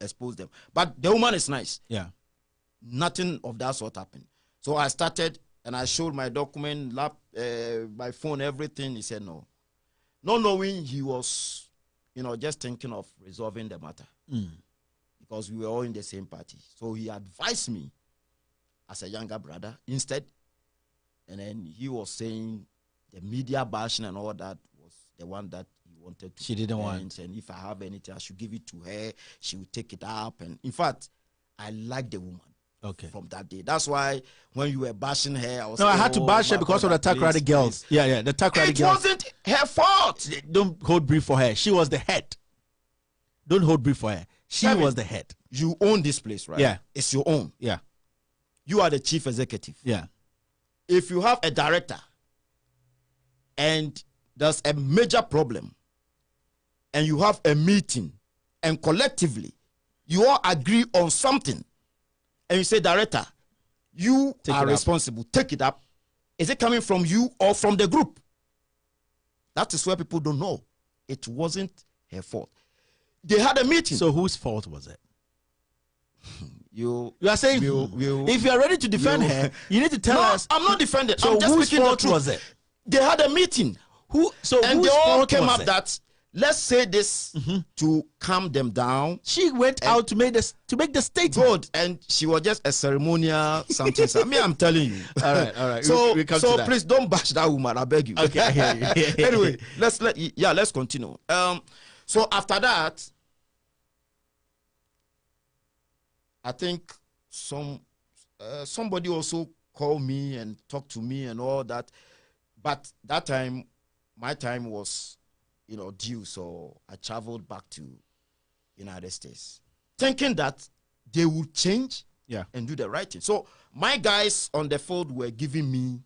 Speaker 4: expose them. But the woman is nice.
Speaker 1: Yeah.
Speaker 4: Nothing of that sort happened. So I started and I showed my document, my phone, everything. He said no. Not knowing he was, just thinking of resolving the matter. Because we were all in the same party. So he advised me as a younger brother instead. And then he was saying the media bashing and all that was the one that he wanted to.
Speaker 1: She didn't want.
Speaker 4: And if I have anything, I should give it to her. She would take it up. And in fact, I like the woman.
Speaker 1: Okay.
Speaker 4: From that day. That's why when you were bashing her, I was
Speaker 1: I had to bash her because of the Takrady girls.
Speaker 4: Please.
Speaker 1: Yeah, the Takrady girls.
Speaker 4: It wasn't her fault.
Speaker 1: Don't hold brief for her. She was the head. Don't hold brief for her. She was the head.
Speaker 4: You own this place, right?
Speaker 1: Yeah.
Speaker 4: It's your own.
Speaker 1: Yeah.
Speaker 4: You are the chief executive.
Speaker 1: Yeah.
Speaker 4: If you have a director and there's a major problem and you have a meeting and collectively you all agree on something and you say, director, you are responsible. Take it up. Is it coming from you or from the group? That is where people don't know. It wasn't her fault. They had a meeting.
Speaker 1: So whose fault was it?
Speaker 4: You
Speaker 1: are saying if you are ready to defend her, you need to tell us.
Speaker 4: I'm not defending.
Speaker 1: So
Speaker 4: I'm just
Speaker 1: whose
Speaker 4: speaking
Speaker 1: fault
Speaker 4: the truth.
Speaker 1: was it?
Speaker 4: They had a meeting. And they all came up that let's say this to calm them down.
Speaker 1: She went out to make the statement.
Speaker 4: Good, and she was just a ceremonial something. Me, I'm telling you.
Speaker 1: All right.
Speaker 4: So,
Speaker 1: we
Speaker 4: please don't bash that woman. I beg you.
Speaker 1: Okay.
Speaker 4: Anyway, let's continue. So after that, I think somebody also called me and talked to me and all that, but that time, my time was, due, so I traveled back to United States, thinking that they would change and do the right thing. So my guys on the field were giving me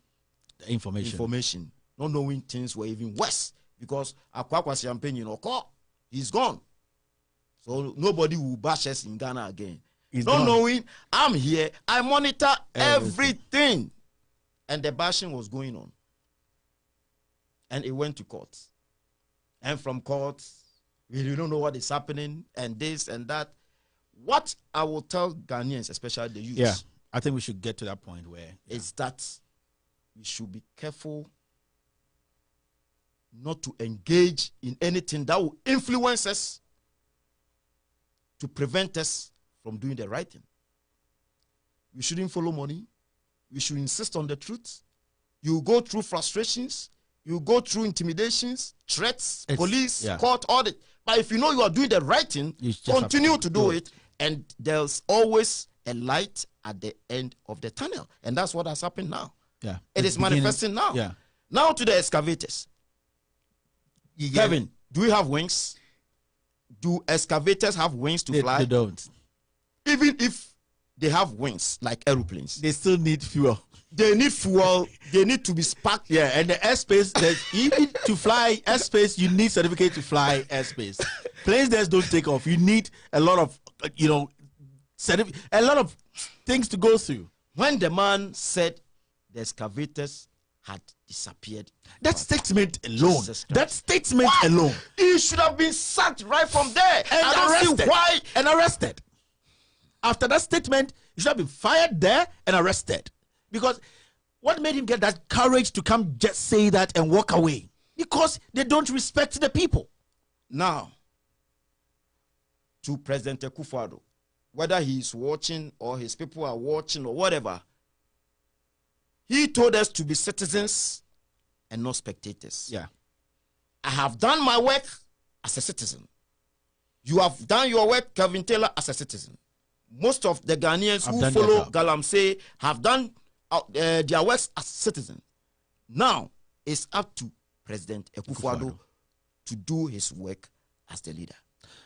Speaker 1: the information,
Speaker 4: not knowing things were even worse because Akwakwa Champagne, he's gone. So nobody will bash us in Ghana again. Not knowing I'm here, I monitor everything. And the bashing was going on. And it went to court. And from court, we don't know what is happening, and this and that. What I will tell Ghanaians, especially the youth.
Speaker 1: Yeah, I think we should get to that point where.
Speaker 4: Is that we should be careful not to engage in anything that will influence us to prevent us from doing the right thing. We shouldn't follow money. We should insist on the truth. You go through frustrations. You go through intimidations, threats, police, court, audit. But if you know you are doing the right thing, continue to do it. And there's always a light at the end of the tunnel. And that's what has happened now.
Speaker 1: Yeah,
Speaker 4: it is manifesting now.
Speaker 1: Yeah.
Speaker 4: Now to the excavators. Kevin, do we have wings? Do excavators have wings to fly?
Speaker 1: They don't.
Speaker 4: Even if they have wings like aeroplanes,
Speaker 1: they still need fuel.
Speaker 4: They need fuel. They need to be sparked.
Speaker 1: Yeah, and the airspace, even to fly airspace, you need certificate to fly airspace. Planes just don't take off. You need a lot of, a lot of things to go through.
Speaker 4: When the man said the excavators had disappeared,
Speaker 1: that statement alone,
Speaker 4: he should have been sacked right from there
Speaker 1: and arrested. After that statement, he should have been fired there and arrested. Because what made him get that courage to come just say that and walk away? Because they don't respect the people.
Speaker 4: Now, to President Akufo-Addo, whether he's watching or his people are watching or whatever, he told us to be citizens and not spectators.
Speaker 1: Yeah.
Speaker 4: I have done my work as a citizen. You have done your work, Kevin Taylor, as a citizen. Most of the Ghanaians who follow Galamsey have done their works as citizens. Now, it's up to President Akufo-Addo to do his work as the leader.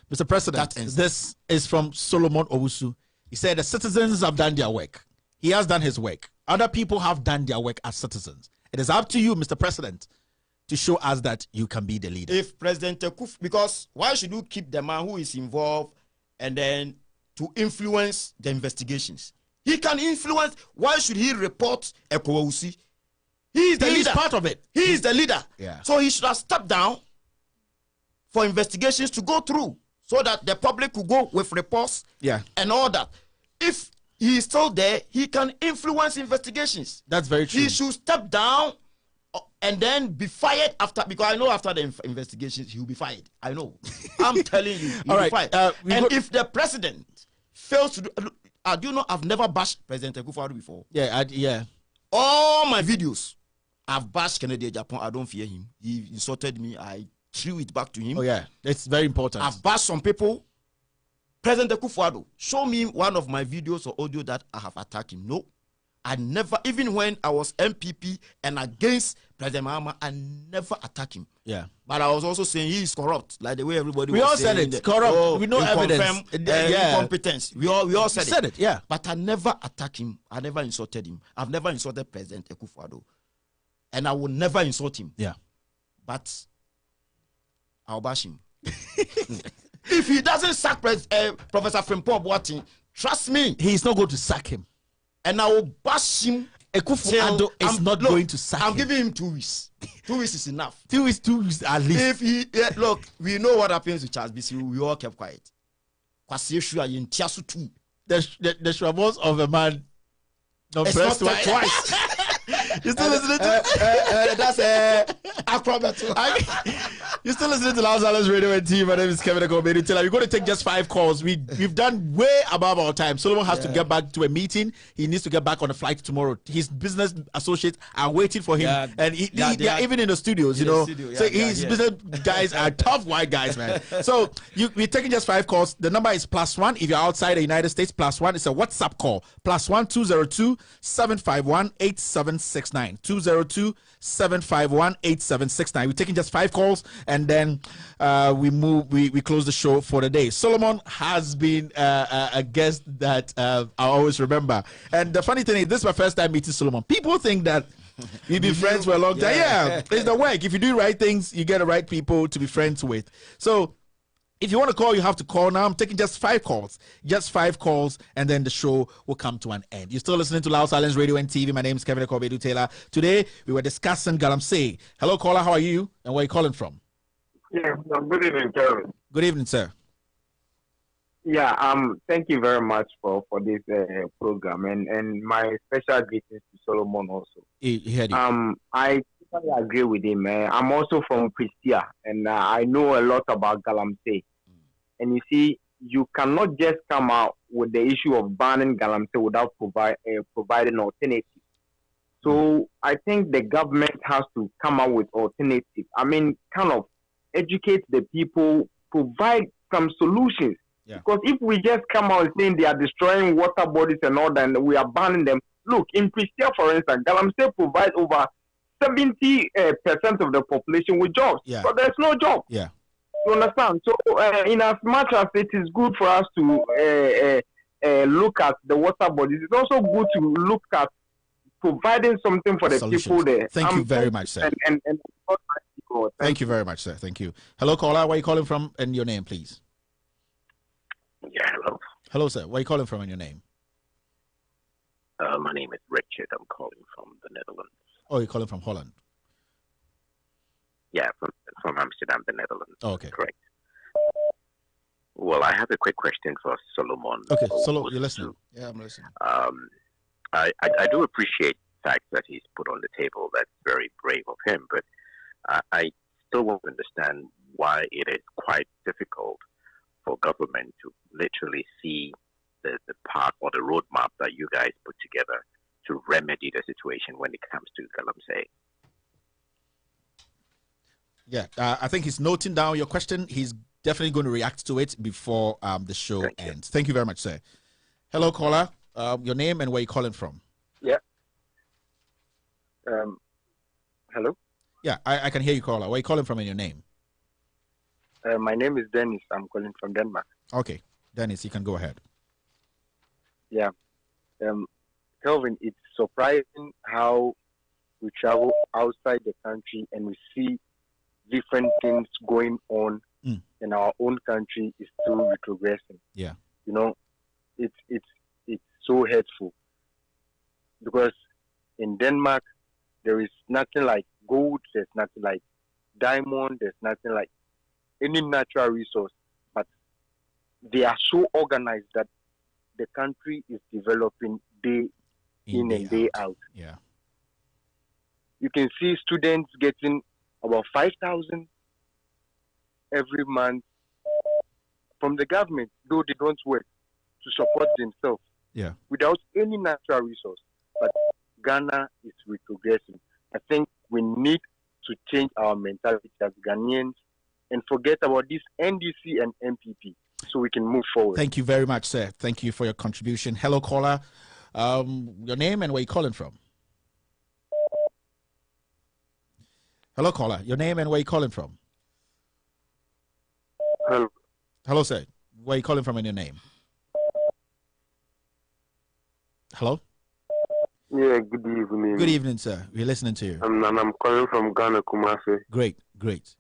Speaker 1: Mr. President, this is from Solomon Owusu. He said the citizens have done their work. He has done his work. Other people have done their work as citizens. It is up to you, Mr. President, to show us that you can be the leader.
Speaker 4: If President Akufo, because why should you keep the man who is involved and then to influence the investigations? He can influence. Why should he report Ekowusi? He is the leader.
Speaker 1: He is part of it.
Speaker 4: He is the leader.
Speaker 1: Yeah.
Speaker 4: So he should have stepped down for investigations to go through so that the public could go with reports and all that. If he is still there, he can influence investigations.
Speaker 1: That's very true.
Speaker 4: He should step down and then be fired after, because I know after the investigations he will be fired. I know. I'm telling you, he will be fired. And if the president fails to do, do you know, I've never bashed President Akufo-Addo before.
Speaker 1: Yeah.
Speaker 4: All my videos, I've bashed Kennedy Japan. I don't fear him. He insulted me. I threw it back to him.
Speaker 1: Oh yeah, it's very important.
Speaker 4: I've bashed some people. President Akufo-Addo, show me one of my videos or audio that I have attacked him. No, I never, even when I was MPP and against President Mahama, I never attacked him.
Speaker 1: Yeah.
Speaker 4: But I was also saying he is corrupt, like the way everybody
Speaker 1: we
Speaker 4: was
Speaker 1: all
Speaker 4: saying.
Speaker 1: said it. Corrupt. We know evidence.
Speaker 4: Incompetence. We all said
Speaker 1: it. Yeah.
Speaker 4: But I never attacked him. I never insulted him. I've never insulted President Akufo-Addo. And I will never insult him.
Speaker 1: Yeah.
Speaker 4: But I'll bash him. If he doesn't sack Professor Frimpong Boateng, trust me,
Speaker 1: he's not going to sack him.
Speaker 4: And I will bash him.
Speaker 1: Akufo-Addo is not going to sack him.
Speaker 4: I'm giving him 2 weeks. 2 weeks is enough.
Speaker 1: 2 weeks at least.
Speaker 4: If he look, we know what happens with Charles BC. We all kept quiet. The
Speaker 1: shrubs of a man.
Speaker 4: It's not twice.
Speaker 1: You still listening to
Speaker 4: that's acrobat.
Speaker 1: You're still listening to Los Angeles Radio and TV. My name is Kevin Akobedu. We're going to take just 5 calls. We've done way above our time. Solomon has to get back to a meeting. He needs to get back on a flight tomorrow. His business associates are waiting for him, and they are even in the studios. You know, so his business guys are tough white guys, man. So we're taking just 5 calls. The number is +1 if you're outside the United States. +1. It's a WhatsApp call. +1 202 751 8769 202 751 8769. We're taking just 5 calls, and then we close the show for the day. Solomon has been a guest that I always remember, and the funny thing is, this is my first time meeting Solomon. People think that we've been friends for a long time. Yeah, it's the work. If you do right things, you get the right people to be friends with. So if you want to call, you have to call now. I'm taking just 5 calls. Just 5 calls, and then the show will come to an end. You're still listening to Loud Silence Radio and TV. My name is Kevin Akobedu Taylor. Today, we were discussing Galamsey. Hello, caller. How are you? And where are you calling from?
Speaker 6: Yeah, good evening, Kevin.
Speaker 1: Good evening, sir.
Speaker 6: Yeah, thank you very much for this program, and my special greetings to Solomon also.
Speaker 1: He heard you.
Speaker 6: I totally agree with him. I'm also from Pristia, and I know a lot about Galamsey. And you see, you cannot just come out with the issue of banning Galamsey without providing alternative. So I think the government has to come out with alternative. I mean, kind of educate the people, provide some solutions. Yeah. Because if we just come out saying they are destroying water bodies and all that, and we are banning them, look, in Pristia, for instance, Galamsey provides over 70% of the population with jobs. Yeah. But there's no job.
Speaker 1: Yeah.
Speaker 6: You understand? So, in as much as it is good for us to look at the water bodies, it's also good to look at providing something for the people there.
Speaker 1: Thank you very much, sir. Thank you very much, sir. Thank you. Hello, caller. Where are you calling from? And your name, please.
Speaker 7: Yeah, hello.
Speaker 1: Hello, sir. Where are you calling from and your name?
Speaker 7: My name is Richard. I'm calling from the Netherlands.
Speaker 1: Oh, you're calling from Holland?
Speaker 7: Yeah, from Amsterdam, the Netherlands.
Speaker 1: Oh, okay.
Speaker 7: Correct. Well, I have a quick question for Solomon.
Speaker 1: Okay, Solomon, you're listening.
Speaker 4: Yeah, I'm listening.
Speaker 7: I do appreciate the fact that he's put on the table. That's very brave of him, but I still want to understand why it is quite difficult for government to literally see the path or the roadmap that you guys put together to remedy the situation when it comes to Galamsey.
Speaker 1: Yeah, I think he's noting down your question. He's definitely going to react to it before the show ends. Thank you very much, sir. Hello, caller. Your name and where you calling from?
Speaker 8: Yeah. Hello?
Speaker 1: Yeah, I can hear you, caller. Where you calling from and your name?
Speaker 8: My name is Dennis. I'm calling from Denmark.
Speaker 1: Okay. Dennis, you can go ahead.
Speaker 8: Yeah. Kelvin, it's surprising how we travel outside the country and we see different things going on in our own country is still retrogressing.
Speaker 1: Yeah.
Speaker 8: You know, it's so hurtful because in Denmark there is nothing like gold, there's nothing like diamond, there's nothing like any natural resource, but they are so organized that the country is developing day in and day out.
Speaker 1: Yeah.
Speaker 8: You can see students getting about 5,000 every month from the government, though they don't work, to support themselves.
Speaker 1: Yeah.
Speaker 8: Without any natural resource. But Ghana is retrogressing. I think we need to change our mentality as Ghanaians and forget about this NDC and MPP so we can move forward.
Speaker 1: Thank you very much, sir. Thank you for your contribution. Hello, caller. Your name and where you calling from? Hello, caller. Your name and where you calling from?
Speaker 9: Hello.
Speaker 1: Hello, sir. Where you calling from and your name? Hello?
Speaker 9: Yeah, good evening.
Speaker 1: Good evening, sir. We're listening to you.
Speaker 9: I'm calling from Ghana, Kumasi.
Speaker 1: Great, great.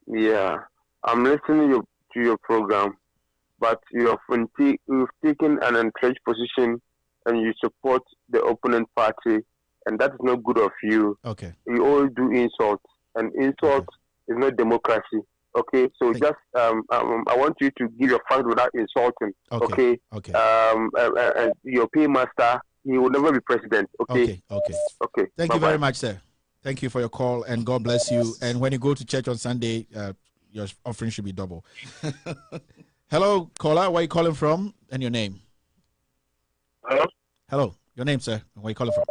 Speaker 9: Yeah, I'm listening to your program, but you've taken an entrenched position and you support the opponent party, and that is not good of you.
Speaker 1: Okay.
Speaker 9: You always do insults, and insult is not democracy. Okay, so I want you to give your facts without insulting. Okay. And your paymaster, he will never be president. Okay.
Speaker 1: Okay. Thank you very much, sir. Thank you for your call, and God bless you. And when you go to church on Sunday, your offering should be double. Hello, caller. Where are you calling from? And your name?
Speaker 10: Hello.
Speaker 1: Hello. Your name, sir. Where are you calling from?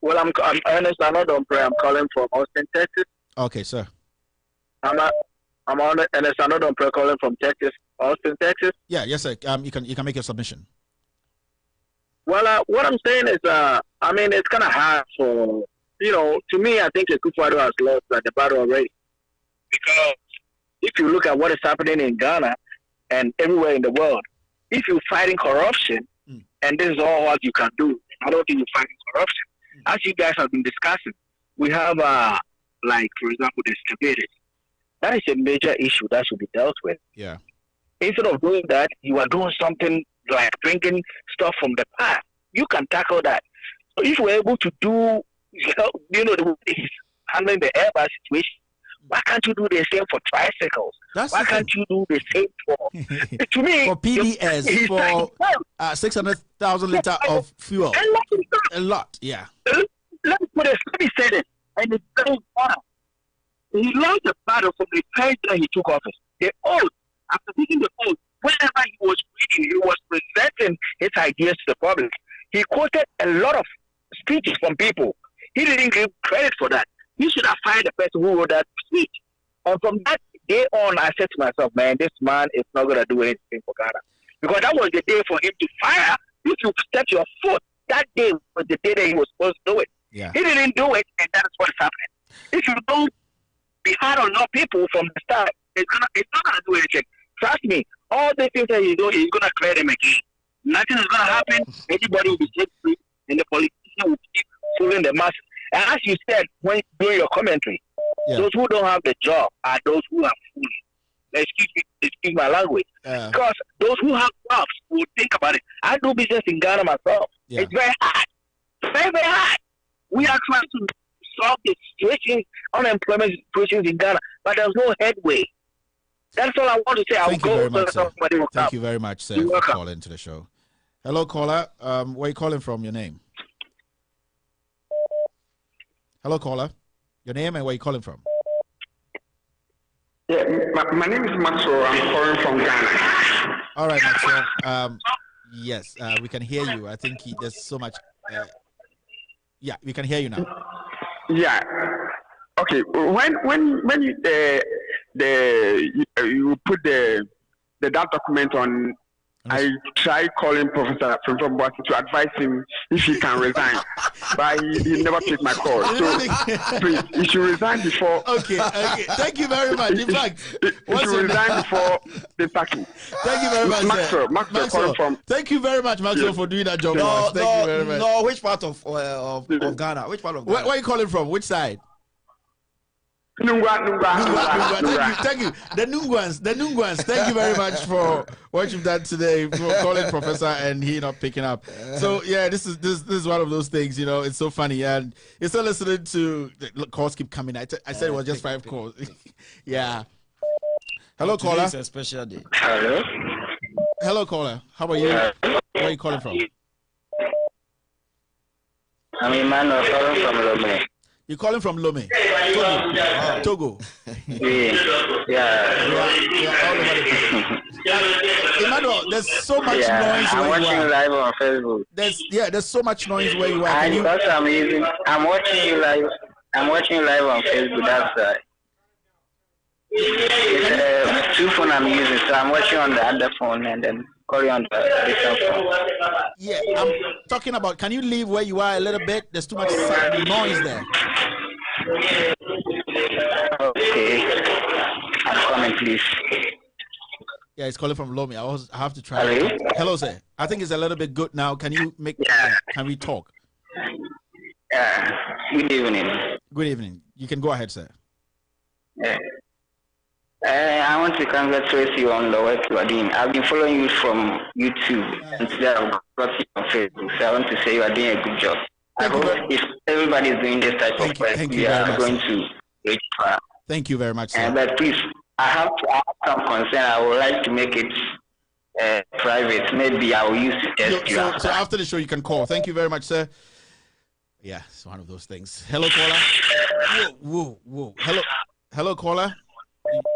Speaker 10: Well, I'm Ernest Anodompre. I'm calling from Austin, Texas.
Speaker 1: Okay, sir.
Speaker 10: I'm Ernest Anodompre calling from Texas, Austin, Texas.
Speaker 1: Yeah, yes, sir. You can make your submission.
Speaker 10: Well, what I'm saying is, I mean, it's kind of hard for, to me, I think Akufo-Addo has lost the battle already. Because if you look at what is happening in Ghana and everywhere in the world, if you're fighting corruption, and this is all what you can do, I don't think you're fighting corruption. As you guys have been discussing, we have, like, for example, the excavators. That is a major issue that should be dealt with.
Speaker 1: Yeah. Instead
Speaker 10: of doing that, you are doing something like bringing stuff from the past. You can tackle that. So if we're able to do, the way he's handling the airbag situation, why can't you do the same for tricycles? Why can't you do the same for, to me,
Speaker 1: for PDS, for 600,000 liters of fuel? A lot, yeah.
Speaker 10: Let me say this, and it's very important. He lost the battle from the time that he took office. The oath, after taking the oath, whenever he was reading, he was presenting his ideas to the public. He quoted a lot of speeches from people. He didn't give credit for that. He should have fired the person who wrote that speech. And from that day on, I said to myself, man, this man is not going to do anything for Ghana. Because that was the day for him to fire. If you step your foot, that day was the day that he was supposed to do it.
Speaker 1: Yeah.
Speaker 10: He didn't do it, and that's what is happening. If you don't be hard on your people from the start, it's not gonna do anything. Trust me, all the things that he's doing, he's gonna clear them again. Nothing is gonna happen. Everybody will be set free, and the politician will keep fooling the masses. And as you said when doing your commentary, those who don't have the job are those who are foolish. Excuse my language. Because those who have jobs will think about it. I do business in Ghana myself. Yeah. It's very hard. Very, very hard. We are trying to solve the situation, unemployment situations in Ghana, but there's no headway. That's all I want to say.
Speaker 1: Thank you very much, sir. Thank you very much, sir, for calling to the show. Hello, caller. Where are you calling from? Your name? Hello, caller. Your name and where are you calling from?
Speaker 9: Yeah, my name is Maxwell. I'm calling from Ghana.
Speaker 1: All right, Maxwell. Yes, we can hear you. I think there's so much. Yeah, we can hear you now.
Speaker 9: Yeah, Okay, when you, you put that document on, I tried calling Professor from Bossy to advise him if he can resign, but he never picked my call. So please, he should resign before.
Speaker 1: Okay. Thank you very much. In fact,
Speaker 9: he should resign before the sacking.
Speaker 1: Thank you very much,
Speaker 9: Maxwell calling from.
Speaker 1: Thank you very much, Maxwell, for doing that job. Thank you very much.
Speaker 4: No, which part of Ghana? Which part of Ghana?
Speaker 1: Where are you calling from? Which side?
Speaker 9: Nungwa.
Speaker 1: Thank you. The Nungwans. Thank you very much for what you've done today, for calling Professor and he not picking up. So yeah, this is one of those things. You know, it's so funny, and you're still listening to the calls keep coming. I said it was just 5 calls. Yeah. Hello, caller.
Speaker 4: It's a special day.
Speaker 1: Hello, caller. How are you? Where are you calling from?
Speaker 10: I'm Emmanuel calling from Lome.
Speaker 1: You're calling from Lome, Togo.
Speaker 10: Yeah.
Speaker 1: All over the place. Emmanuel, there's so much noise where
Speaker 10: I'm watching
Speaker 1: you are.
Speaker 10: live on Facebook.
Speaker 1: There's so much noise where you are.
Speaker 10: I'm watching you live. I'm watching you live on Facebook. That's right. It's 2 phone I'm using, so I'm watching on the other phone and then call you on the different phone.
Speaker 1: Yeah, I'm talking about. Can you leave where you are a little bit? There's too much noise there.
Speaker 10: Okay. I'm coming, please.
Speaker 1: Yeah, it's calling from Lome. I have to try. Hello, sir. I think it's a little bit good now. Can you make? Can we talk?
Speaker 10: Good evening.
Speaker 1: Good evening. You can go ahead, sir.
Speaker 10: I want to congratulate you on the work you are doing. I've been following you from YouTube, and today I've got you on Facebook. So I want to say you are doing a good job. I hope if everybody is doing this type of work, we are going to reach far.
Speaker 1: Thank you very much, sir.
Speaker 10: But please, I have some concern. I would like to make it private. Maybe I will use it.
Speaker 1: So after the show, you can call. Thank you very much, sir. Yeah, it's one of those things. Hello, caller. Whoa. Hello, caller.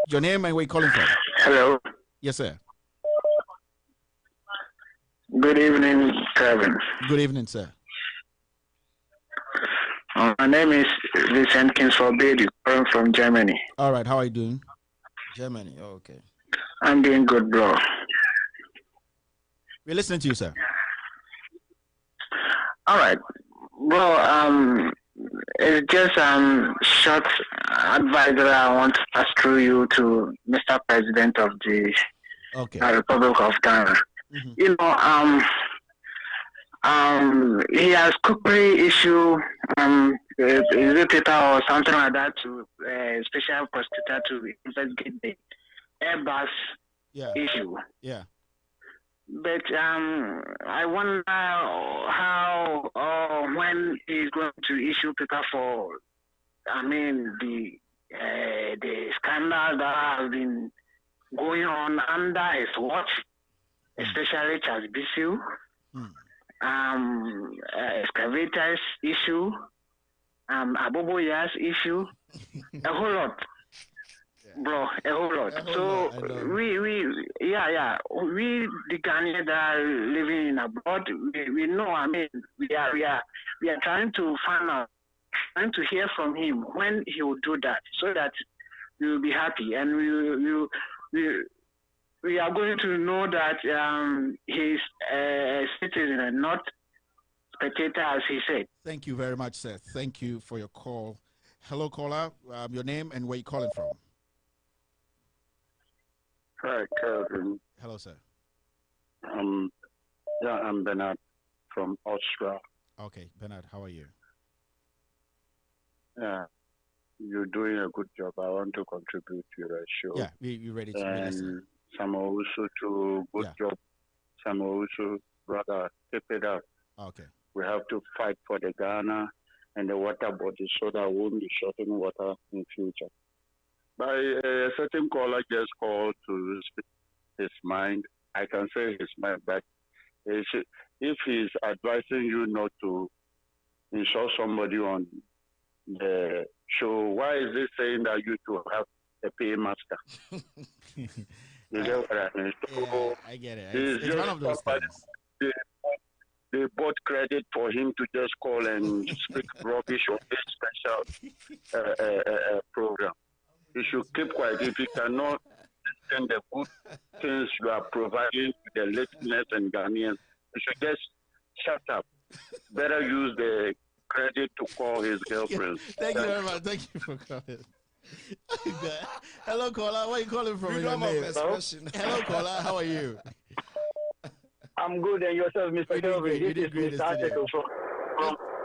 Speaker 1: Your name and where you calling from?
Speaker 10: Hello.
Speaker 1: Yes, sir.
Speaker 10: Good evening, Kevin.
Speaker 1: Good evening, sir.
Speaker 10: My name is Vincent Kingsford, calling from Germany.
Speaker 1: All right, how are you doing?
Speaker 4: Germany, okay.
Speaker 10: I'm doing good, bro.
Speaker 1: We're listening to you, sir.
Speaker 10: All right, bro. It's just short advice that I want to pass through you to Mr. President of the Republic of Ghana. Mm-hmm. You know, he has quickly issued a paper or something like that to a special prosecutor to investigate the Airbus issue. Yeah. But I wonder how or when he's going to issue paper for, the scandal that has been going on under his watch, especially Charles Bisu, excavators issue, Aboboya's issue, a whole lot. Bro, a whole lot. So we the Ghanaians that are living in abroad, we know. We are trying to find out, trying to hear from him when he will do that, so that we will be happy, and we are going to know that he's a citizen and not spectator, as he said.
Speaker 1: Thank you very much, sir. Thank you for your call. Hello, caller. Your name and where you calling from?
Speaker 11: Hi, Kevin.
Speaker 1: Hello, sir.
Speaker 11: I'm Bernard from Austria.
Speaker 1: Okay, Bernard, how are you?
Speaker 11: Yeah, you're doing a good job. I want to contribute to your show.
Speaker 1: Yeah, we're ready to
Speaker 11: listen. Solomon Owusu too, good job. Solomon Owusu, brother, keep it up.
Speaker 1: Okay.
Speaker 11: We have to fight for the Ghana and the water body so that we won't be shorting water in future. By a certain caller just called to speak his mind. I can say his mind, but if he's advising you not to insult somebody on the show, why is he saying that you to have a paymaster? You get what I mean? So
Speaker 1: I get it. It's one of those things.
Speaker 11: they bought credit for him to just call and speak rubbish on this special program. He should keep quiet. If he cannot send the good things you are providing to the listeners and Ghanaians, he should just shut up. Better use the credit to call his girlfriend.
Speaker 1: Thank you very much. Thank you for calling. Hello, caller. Where are you calling from? Hello, caller. How are you?
Speaker 12: I'm good, and yourself, Mr. Kelvin?
Speaker 1: You did great.
Speaker 12: Mr. Article from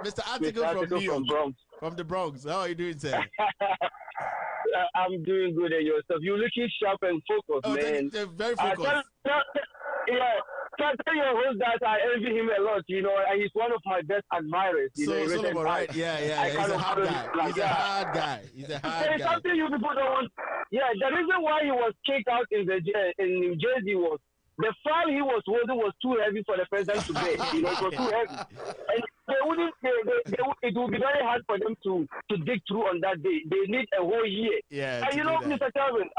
Speaker 1: Mr. Article from New York. From the Bronx. How are you doing, sir?
Speaker 12: I'm doing good, and yourself? You're looking sharp and focused, man.
Speaker 1: Very focused.
Speaker 12: Tell your host that I envy him a lot, you know, and he's one of my best admirers.
Speaker 1: Solomon, right? Yeah. He's a hard guy. He's a hard guy.
Speaker 12: There's something you people don't want. Yeah, the reason why he was kicked out in New Jersey was the file he was holding was too heavy for the president to bear. You know, it was too heavy. And it would be very hard for them to dig through on that day. They need a whole year.
Speaker 1: Yeah.
Speaker 12: And you know, Mr. Calvin,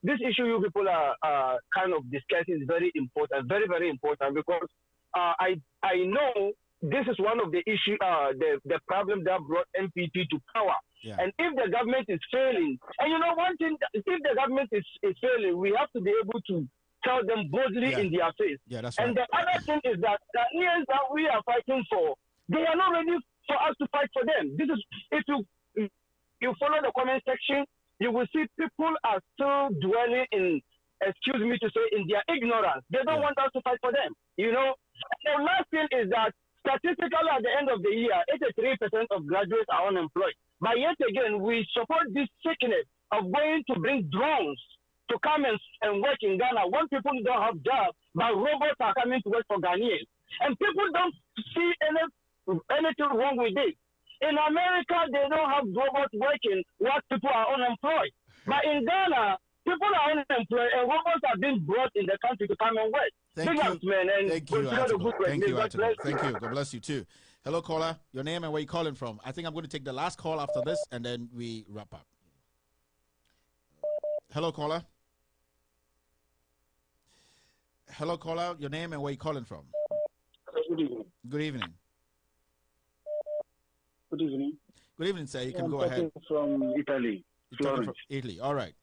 Speaker 12: this issue you people are kind of discussing is very important, very, very important, because I know this is one of the issues, the problem that brought MPP to power. Yeah. And if the government is failing, and you know one thing, if the government is failing, we have to be able to tell them boldly in their face.
Speaker 1: Yeah, that's right.
Speaker 12: And the other thing is that the years that we are fighting for, they are not ready for us to fight for them. This is, if you follow the comment section, you will see people are still dwelling in, excuse me to say, in their ignorance. They don't want us to fight for them. You know, the last thing is that statistically at the end of the year, 83% of graduates are unemployed. But yet again, we support this sickness of going to bring drones to come and work in Ghana when people don't have jobs, but robots are coming to work for Ghanaians. And people don't see anything wrong with it. In America, they don't have robots working while people are unemployed. But in Ghana, people are unemployed and robots are being brought in the country to come and work.
Speaker 1: Thank you, Article. Thank you. God bless you too. Hello, caller. Your name and where you calling from? I think I'm going to take the last call after this, and then we wrap up. Hello, caller. Hello, caller. Your name and where you calling from?
Speaker 13: Good evening.
Speaker 1: Good evening.
Speaker 13: Good evening.
Speaker 1: Good evening, sir. You can go ahead.
Speaker 13: From Italy.
Speaker 1: Florence. From Italy. All right.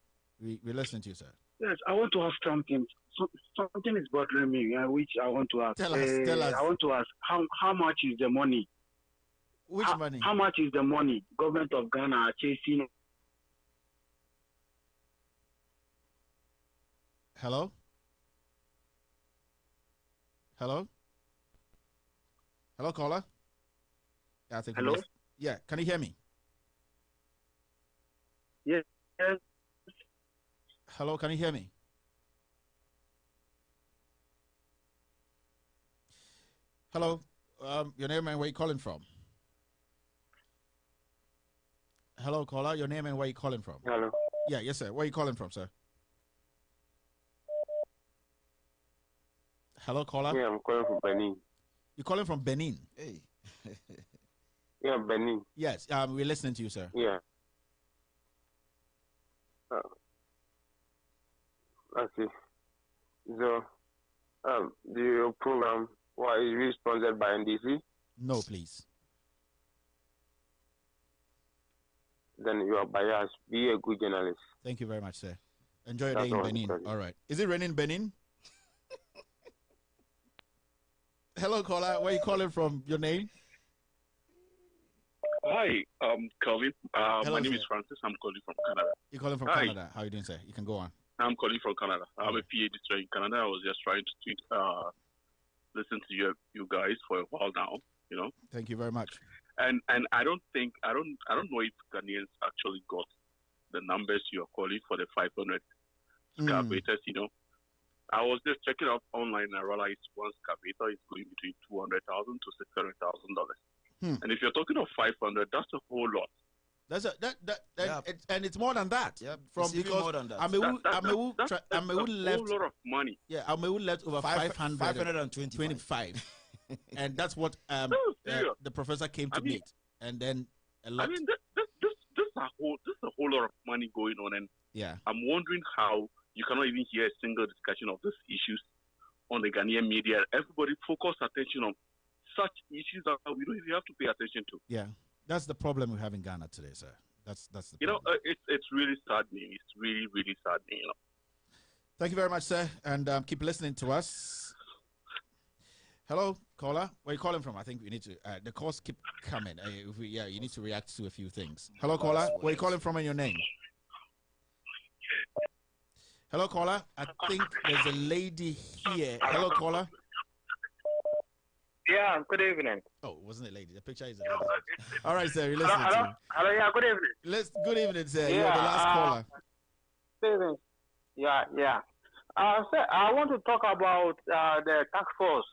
Speaker 1: We listen to you, sir.
Speaker 13: Yes, I want to ask something. Something is bothering me, which I want to ask.
Speaker 1: Tell us.
Speaker 13: I want to ask, how much is the money?
Speaker 1: Which money?
Speaker 13: How much is the money government of Ghana are chasing?
Speaker 1: Hello? Hello? Hello, caller? Yeah, I think
Speaker 13: hello?
Speaker 1: Yeah, can you hear me?
Speaker 13: Yes.
Speaker 1: Hello, can you hear me? Hello, your name and where you calling from? Hello, caller, your name and where you calling from?
Speaker 9: Hello.
Speaker 1: Yeah, yes, sir. Where you calling from, sir? Hello, caller.
Speaker 9: Yeah, I'm calling from Benin.
Speaker 1: You're calling from Benin?
Speaker 4: Hey.
Speaker 9: Yeah, Benin.
Speaker 1: Yes, we're listening to you, sir.
Speaker 9: Yeah. Okay. So, your program is sponsored by NDC?
Speaker 1: No, please.
Speaker 9: Then you are biased. Be a good journalist.
Speaker 1: Thank you very much, sir. Enjoy your day in Benin. All right. Is it raining in Benin? Hello, caller. Where are you calling from? Your name?
Speaker 14: Hi, Kelvin.
Speaker 1: Hello,
Speaker 14: my name
Speaker 1: sir.
Speaker 14: is Francis. I'm calling from Canada.
Speaker 1: You're calling from Canada. How are you doing, sir? You can go on.
Speaker 14: I'm calling from Canada. I'm a PhD student in Canada. I was just trying to listen to you guys for a while now. You know.
Speaker 1: Thank you very much.
Speaker 14: And I don't know if Ghanaians actually got the numbers you're calling for the 500 excavators. You know, I was just checking up online and I realized one excavator is going between $200,000 to $600,000. And if you're talking of 500, that's a whole lot.
Speaker 1: That's and it's more than that.
Speaker 4: Yeah,
Speaker 1: from because
Speaker 4: more than that.
Speaker 1: Amewu left
Speaker 14: a whole lot of money.
Speaker 1: Yeah, Amewu left over
Speaker 4: 525.
Speaker 1: And that's what the professor came to meet. And then a lot.
Speaker 14: I mean, this is a whole lot of money going on, and
Speaker 1: yeah,
Speaker 14: I'm wondering how you cannot even hear a single discussion of these issues on the Ghanaian media. Everybody focus attention on such issues that we don't even have to pay attention to.
Speaker 1: Yeah, that's the problem we have in Ghana today, sir. That's the
Speaker 14: you know, it's really saddening. It's really, really saddening, you know.
Speaker 1: Thank you very much, sir, and keep listening to us. Hello, caller. Where are you calling from? I think we need to. The calls keep coming. You need to react to a few things. Hello, caller. Where are you calling from and your name? Hello, caller. I think there's a lady here. Hello, caller.
Speaker 15: Yeah, good evening.
Speaker 1: Oh, it wasn't a lady. The picture is a lady. All right, sir. You're listening to me.
Speaker 15: Hello, yeah, good evening.
Speaker 1: Good evening, sir.
Speaker 15: Yeah,
Speaker 1: You're the last caller.
Speaker 15: Good evening. Yeah. Sir, I want to talk about the task force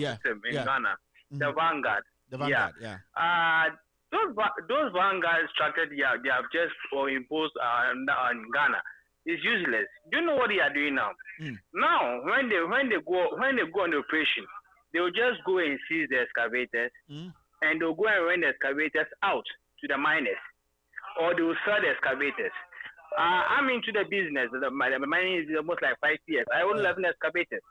Speaker 15: system in Ghana, the Vanguard.
Speaker 1: The Vanguard, yeah.
Speaker 15: Those Vanguard structured, they have just imposed on Ghana. It's useless. Do you know what they are doing now? Now, when they go on the operation, they will just go and seize the excavators, and they'll go and rent the excavators out to the miners, or they will sell the excavators. I'm into the business. The mining is almost like 5 years. I own 11 excavators.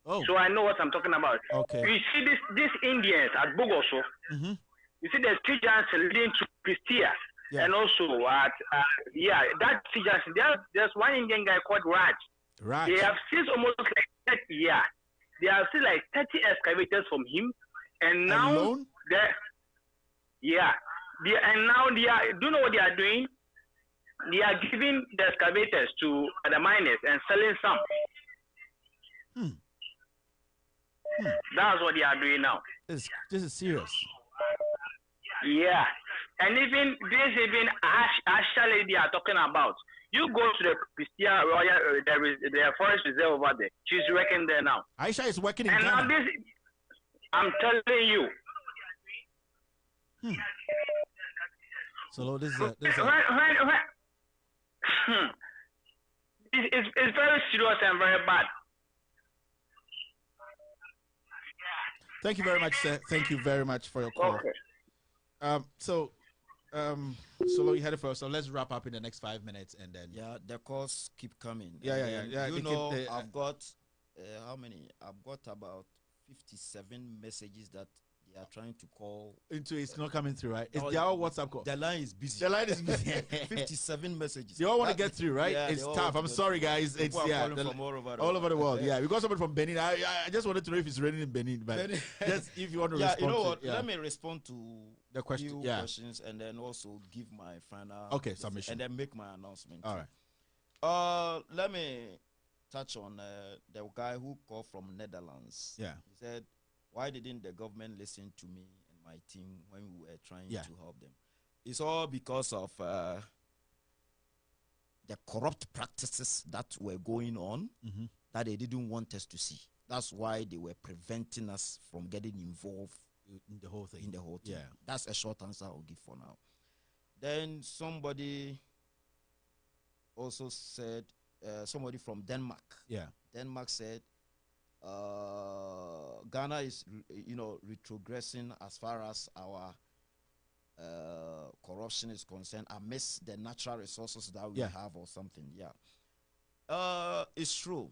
Speaker 15: So I know what I'm talking about.
Speaker 1: Okay.
Speaker 15: You see these Indians at Bogoso. You see the street giants leading to Pristia. And also at that street giants, there's one Indian guy called Raj. They have seized almost like 30 They have seized like 30 excavators from him. And now do you know what they are doing? They are giving the excavators to the miners and selling some. That's what they are doing now.
Speaker 1: This is serious.
Speaker 15: Yeah. And even actually they are talking about. You go to the Pristia Royal, there is the forest reserve over there. She's working there now.
Speaker 1: Aisha is working in
Speaker 15: and
Speaker 1: Ghana.
Speaker 15: Now this, I'm telling you.
Speaker 1: So this is
Speaker 15: it's very serious and very bad.
Speaker 1: Thank you very much, sir. Thank you very much for your call.
Speaker 15: Okay.
Speaker 1: So you had it first. So let's wrap up in the next 5 minutes, and then
Speaker 4: the calls keep coming.
Speaker 1: Yeah.
Speaker 4: You know, I've got how many? I've got about 57 messages that they are trying to call
Speaker 1: into. It's not coming through, right? It's their WhatsApp call.
Speaker 4: The line is busy. 57 messages.
Speaker 1: They all want to get through, right?
Speaker 4: Yeah,
Speaker 1: it's tough. I'm sorry, guys. It's
Speaker 4: from
Speaker 1: all over the world. Yeah, we got someone from Benin. I just wanted to know if it's raining in Benin, but just if you want to respond.
Speaker 4: You know what? Let me respond to
Speaker 1: the question.
Speaker 4: Questions, and then also give my final
Speaker 1: submission,
Speaker 4: and then make my announcement.
Speaker 1: All right.
Speaker 4: Let me touch on the guy who called from Netherlands.
Speaker 1: Yeah.
Speaker 4: He said, why didn't the government listen to me and my team when we were trying to help them? It's all because of the corrupt practices that were going on that they didn't want us to see. That's why they were preventing us from getting involved
Speaker 1: in the whole thing.
Speaker 4: Yeah. That's a short answer I'll give for now. Then somebody also said, somebody from Denmark.
Speaker 1: Yeah.
Speaker 4: Denmark said, Ghana is, retrogressing as far as our corruption is concerned amidst the natural resources that we have or something. Yeah. It's true.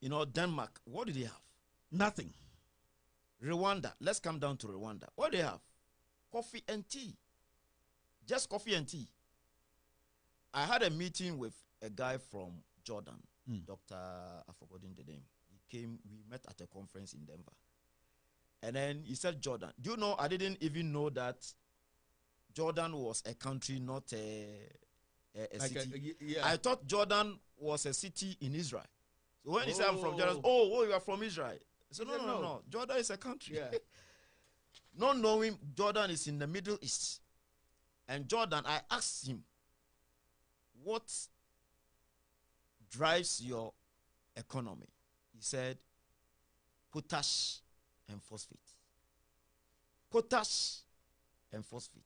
Speaker 4: Denmark, what do they have?
Speaker 1: Nothing.
Speaker 4: Rwanda, let's come down to Rwanda. What do they have? Coffee and tea. Just coffee and tea. I had a meeting with a guy from Jordan, Dr. I've forgotten the name. We met at a conference in Denver. And then he said, Jordan. Do you know, I didn't even know that Jordan was a country, not a city. I thought Jordan was a city in Israel. So when he said I'm from Jordan, you are from Israel. So no. Jordan is a country.
Speaker 1: Yeah.
Speaker 4: Not knowing Jordan is in the Middle East. And Jordan, I asked him, what drives your economy? He said, potash and phosphate. Potash and phosphate.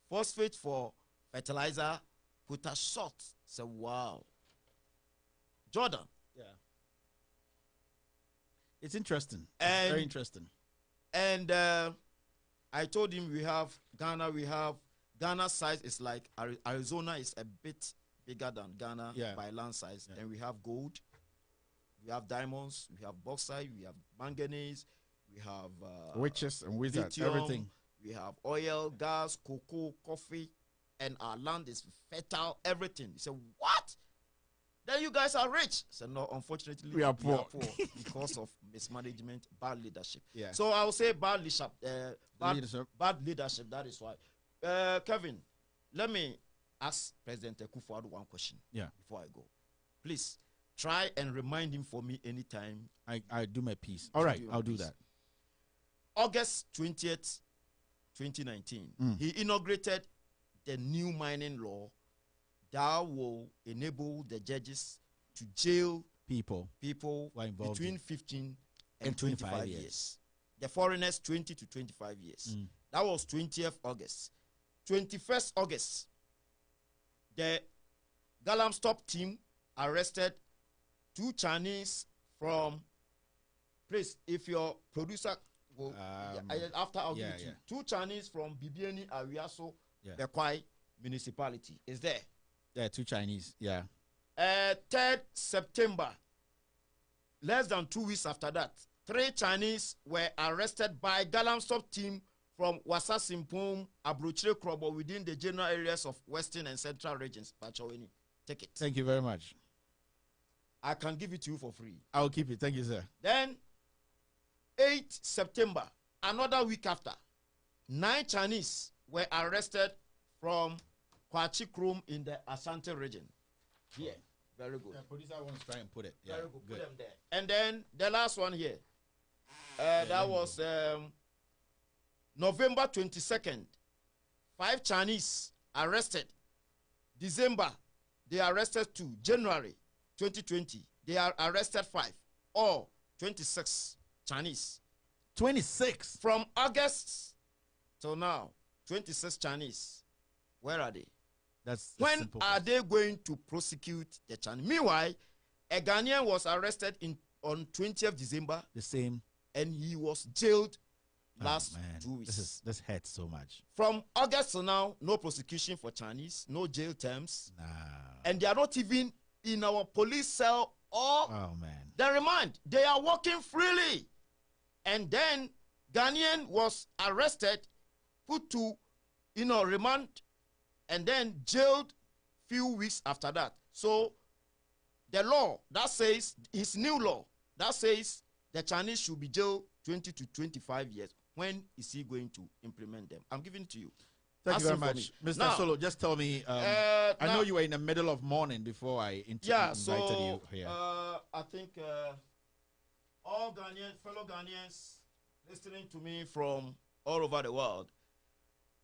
Speaker 4: Phosphate for fertilizer, potash salt. So wow. Jordan.
Speaker 1: Yeah. It's interesting. Very interesting.
Speaker 4: And I told him we have Ghana's size is like Arizona is a bit bigger than Ghana by land size. And we have gold. We have diamonds, we have bauxite, we have manganese, we have
Speaker 1: witches and wizards,
Speaker 4: lithium,
Speaker 1: everything.
Speaker 4: We have oil, gas, cocoa, coffee, and our land is fertile, everything. You say, what? Then you guys are rich. So no, unfortunately,
Speaker 1: we are poor
Speaker 4: because of mismanagement, bad leadership.
Speaker 1: Yeah.
Speaker 4: So I will say bad leadership. Bad leadership. That is why. Kevin, let me ask President Akufo-Addo one question.
Speaker 1: Yeah.
Speaker 4: Before I go, please try and remind him for me anytime.
Speaker 1: I do my piece. All right, I'll do that.
Speaker 4: August 20th, 2019, he inaugurated the new mining law that will enable the judges to jail
Speaker 1: people
Speaker 4: between 15 and 25 years. The foreigners 20 to 25 years. That was 20th August. 21st August, the Galamsey team arrested 2 Chinese from, please, if your producer will, after I'll give it to you. 2 Chinese from Bibiani Ariaso, Bekwai municipality. Is there?
Speaker 1: Yeah, 2 Chinese, yeah.
Speaker 4: 3rd September, less than 2 weeks after that, 3 Chinese were arrested by Galamsey team from Wasasimpum, Abrochire Krobo within the general areas of Western and Central regions. Pachaweni, take it.
Speaker 1: Thank you very much.
Speaker 4: I can give it to you for free.
Speaker 1: I'll keep it. Thank you, sir.
Speaker 4: Then, 8th September, another week after, 9 Chinese were arrested from Kwachi Krum in the Asante region. Here. Very good.
Speaker 1: The producer wants to try and put it. Yeah,
Speaker 4: very good. Put them there. And then the last one here. That was November 22nd. 5 Chinese arrested. December, they arrested 2. January 2020, they are arrested 5. Or 26 Chinese.
Speaker 1: 26?
Speaker 4: From August till now, 26 Chinese. Where are they? When are they going to prosecute the Chinese? Meanwhile, a Ghanaian was arrested on 20th December.
Speaker 1: The same.
Speaker 4: And he was jailed last 2 weeks.
Speaker 1: This hurts so much.
Speaker 4: From August to now, no prosecution for Chinese, no jail terms.
Speaker 1: Nah.
Speaker 4: And they are not even in our police cell or the remand. They are walking freely. And then Ghanaian was arrested, put to, remand, and then jailed few weeks after that. So the law that says, his new law, that says the Chinese should be jailed 20 to 25 years. When is he going to implement them? I'm giving it to you.
Speaker 1: Thank you very much. Mr. Solo, just tell me, I know you were in the middle of mourning before I invited you here.
Speaker 4: I think all fellow Ghanaians listening to me from all over the world,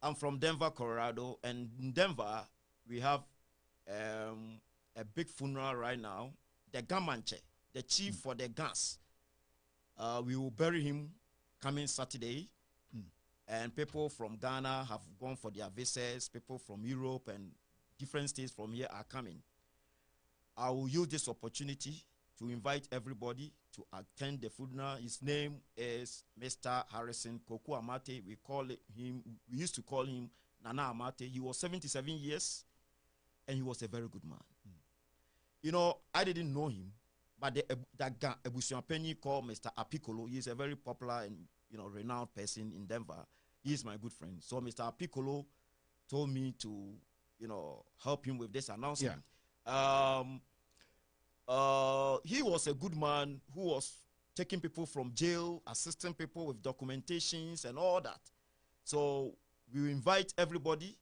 Speaker 4: I'm from Denver, Colorado, and in Denver, we have a big funeral right now. The Gamanche, the chief for the Gans, we will bury him coming Saturday. And people from Ghana have gone for their visas. People from Europe and different states from here are coming. I will use this opportunity to invite everybody to attend the funeral. His name is Mr. Harrison Koku Amate. We used to call him Nana Amate. He was 77 years, and he was a very good man. I didn't know him, but that Ebusian Penny called Mr. Apicolo. He is a very popular and renowned person in Denver. He is my good friend. So Mr. Apicolo told me to, help him with this announcement. Yeah. He was a good man who was taking people from jail, assisting people with documentations and all that. So we invite everybody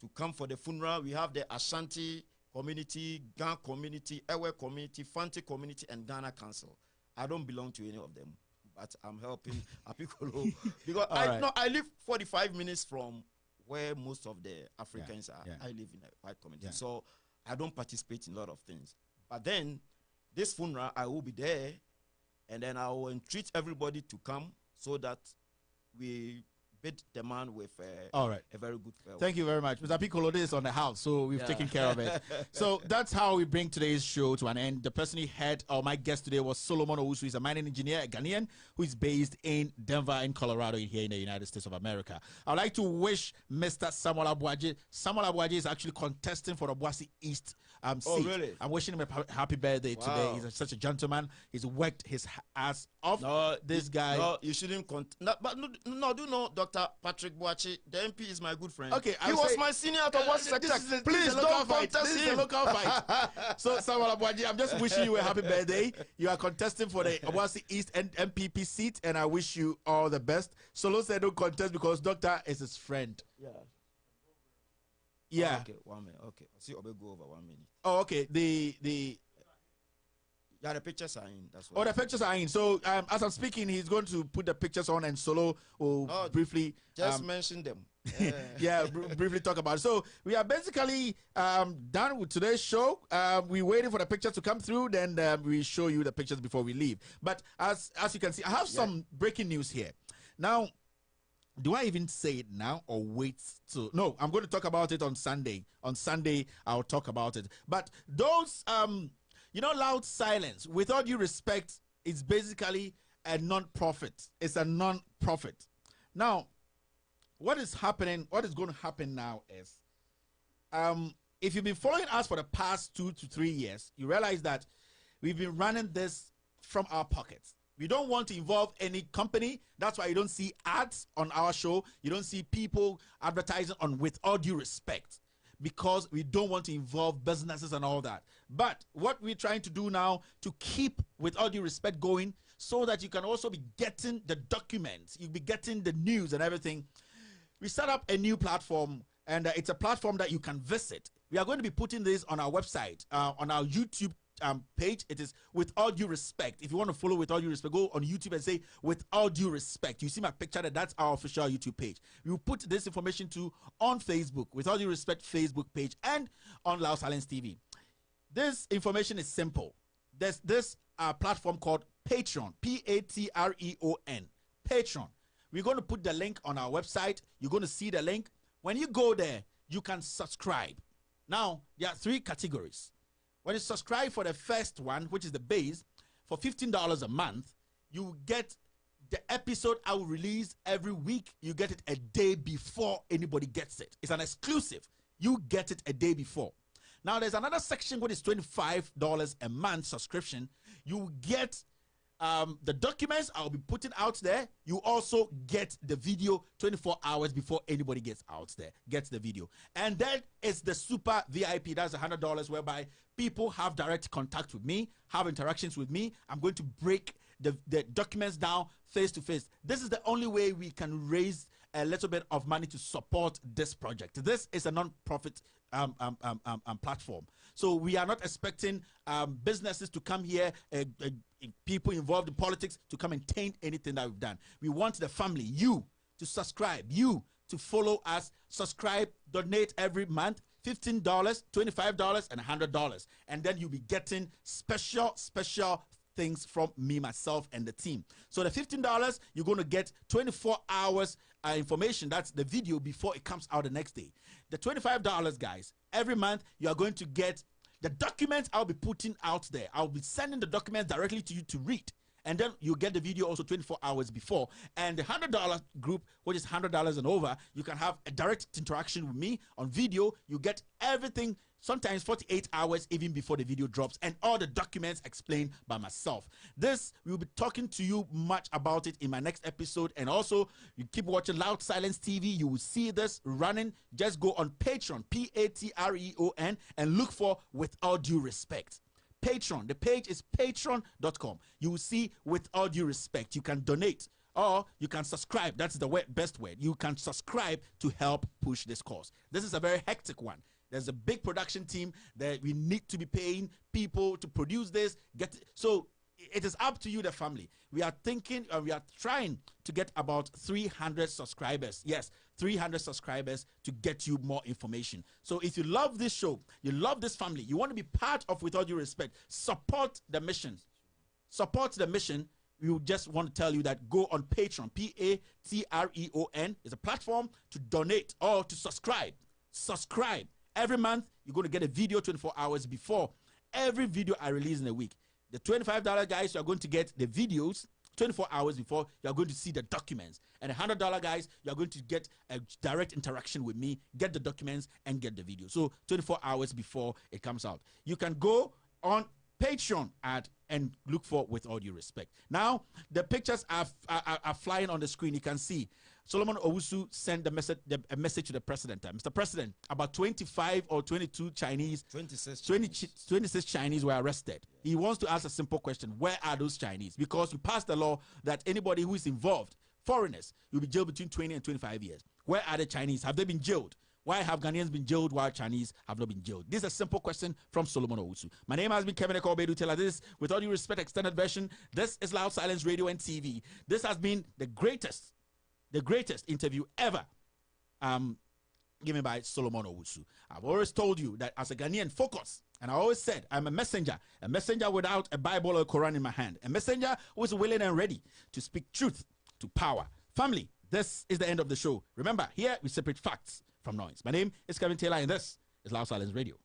Speaker 4: to come for the funeral. We have the Ashanti community, Gan community, Ewe community, Fante community, and Ghana Council. I don't belong to any of them, but I'm helping Apicolo because I live 45 minutes from where most of the Africans are. Yeah. I live in a white community, so I don't participate in a lot of things. But then, this funeral, I will be there, and then I will entreat everybody to come so that we bid the man with a very good farewell.
Speaker 1: Thank you very much. Mr. Piccolo is on the house, so we've taken care of it. So that's how we bring today's show to an end. The person he had, my guest today was Solomon Owusu. He's a mining engineer, a Ghanaian, who is based in Denver, in Colorado, here in the United States of America. I'd like to wish Mr. Samuel Abuaji. Samuel Abuaji is actually contesting for the Obuasi East seat.
Speaker 4: Really?
Speaker 1: I'm wishing him a happy birthday today. He's such a gentleman. He's worked his ass off. This guy.
Speaker 4: No, you shouldn't. No, do you know Dr. Patrick Boachi? The MP is my good friend.
Speaker 1: Okay,
Speaker 4: he was my senior at Obuasi. Please don't contest him.
Speaker 1: This is a local fight. So, Samuel Abuaji, I'm just wishing you a happy birthday. You are contesting for the Obuasi East MPP seat, and I wish you all the best. Solo said don't contest because Doctor is his friend.
Speaker 4: Yeah.
Speaker 1: Yeah.
Speaker 4: Oh, okay, 1 minute. Okay. See, I'll go over 1 minute.
Speaker 1: Oh, okay. The
Speaker 4: pictures are in. That's
Speaker 1: what. Oh, the pictures are in. So as I'm speaking, he's going to put the pictures on, and Solo will briefly
Speaker 4: just mention them.
Speaker 1: Briefly talk about it. So we are basically done with today's show. We're waiting for the pictures to come through, then we show you the pictures before we leave. But as you can see, I have some breaking news here. Now, do I even say it now or wait till? No, I'm going to talk about it on Sunday. On Sunday, I'll talk about it. But those, loud silence, with all due respect, is basically a non-profit. It's a non-profit. Now, what is happening? What is going to happen now is, if you've been following us for the past 2 to 3 years, you realize that we've been running this from our pockets. We don't want to involve any company. That's why you don't see ads on our show. You don't see people advertising on With All Due Respect, because we don't want to involve businesses and all that. But what we're trying to do now to keep With All Due Respect going, so that you can also be getting the documents, you'll be getting the news and everything. We set up a new platform, and it's a platform that you can visit. We are going to be putting this on our website, on our YouTube page. It is With All Due Respect. If you want to follow With All Due Respect, go on YouTube and say With All Due Respect. You see my picture there, that's our official YouTube page. We will put this information too on Facebook, With All Due Respect Facebook page, and on Loud Silence TV. This information is simple. There's this platform called Patreon, Patreon, Patreon. We're going to put the link on our website. You're going to see the link. When you go there, you can subscribe. Now, there are 3 categories. When you subscribe for the first one, which is the base, for $15 a month, you get the episode I will release every week. You get it a day before anybody gets it. It's an exclusive. You get it a day before. Now, there's another section which is $25 a month subscription. You get the documents I'll be putting out there. You also get the video 24 hours before anybody gets the video. And then it's the super VIP. That's $100, whereby people have direct contact with me, have interactions with me. I'm going to break the documents down face to face. This is the only way we can raise a little bit of money to support this project. This is a non-profit platform. So we are not expecting businesses to come here, people involved in politics to come and taint anything that we've done. We want the family, you, to subscribe, you to follow us, subscribe, donate every month, $15, $25, and $100. And then you'll be getting special things from me, myself, and the team. So the $15, you're going to get 24 hours information. That's the video before it comes out the next day. The $25, guys, every month you are going to get the documents I'll be putting out there. I'll be sending the documents directly to you to read. And then you get the video also 24 hours before. And the $100 group, which is $100 and over, you can have a direct interaction with me on video. You get everything, sometimes 48 hours even before the video drops, and all the documents explained by myself. This, we'll be talking to you much about it in my next episode. And also, you keep watching Loud Silence TV. You will see this running. Just go on Patreon, Patreon, and look for With All Due Respect. Patreon. The page is patreon.com. You will see With All Due Respect. You can donate or you can subscribe. That's the best way. You can subscribe to help push this cause. This is a very hectic one. There's a big production team that we need to be paying people to produce this. So it is up to you, the family. We are thinking, we are trying to get about 300 subscribers. Yes, 300 subscribers to get you more information. So if you love this show, you love this family, you want to be part of With All Due Respect, support the mission. Support the mission. We just want to tell you that go on Patreon, Patreon. It's a platform to donate or to subscribe. Subscribe. Every month, you're going to get a video 24 hours before every video I release in a week. The $25 guys, you are going to get the videos 24 hours before you are going to see the documents. And $100 guys, you are going to get a direct interaction with me, get the documents and get the video. So 24 hours before it comes out. You can go on Patreon and look for With All Due Respect. Now, the pictures are flying on the screen. You can see Solomon Owusu sent a message to the president. Mr. President, about 25 or 22 Chinese, 26 Chinese were arrested. He wants to ask a simple question. Where are those Chinese? Because you passed the law that anybody who is involved, foreigners, will be jailed between 20 and 25 years. Where are the Chinese? Have they been jailed? Why have Ghanaians been jailed while Chinese have not been jailed? This is a simple question from Solomon Owusu. My name has been Kevin Ekobedu. Tell this, With All Due Respect, extended version. This is Loud Silence Radio and TV. This has been the greatest interview ever given by Solomon Owusu. I've always told you that as a Ghanaian, focus. And I always said, I'm a messenger without a Bible or a Quran in my hand, a messenger who is willing and ready to speak truth to power. Family, this is the end of the show. Remember, here we separate facts from noise. My name is Kevin Taylor, and this is Loud Silence Radio.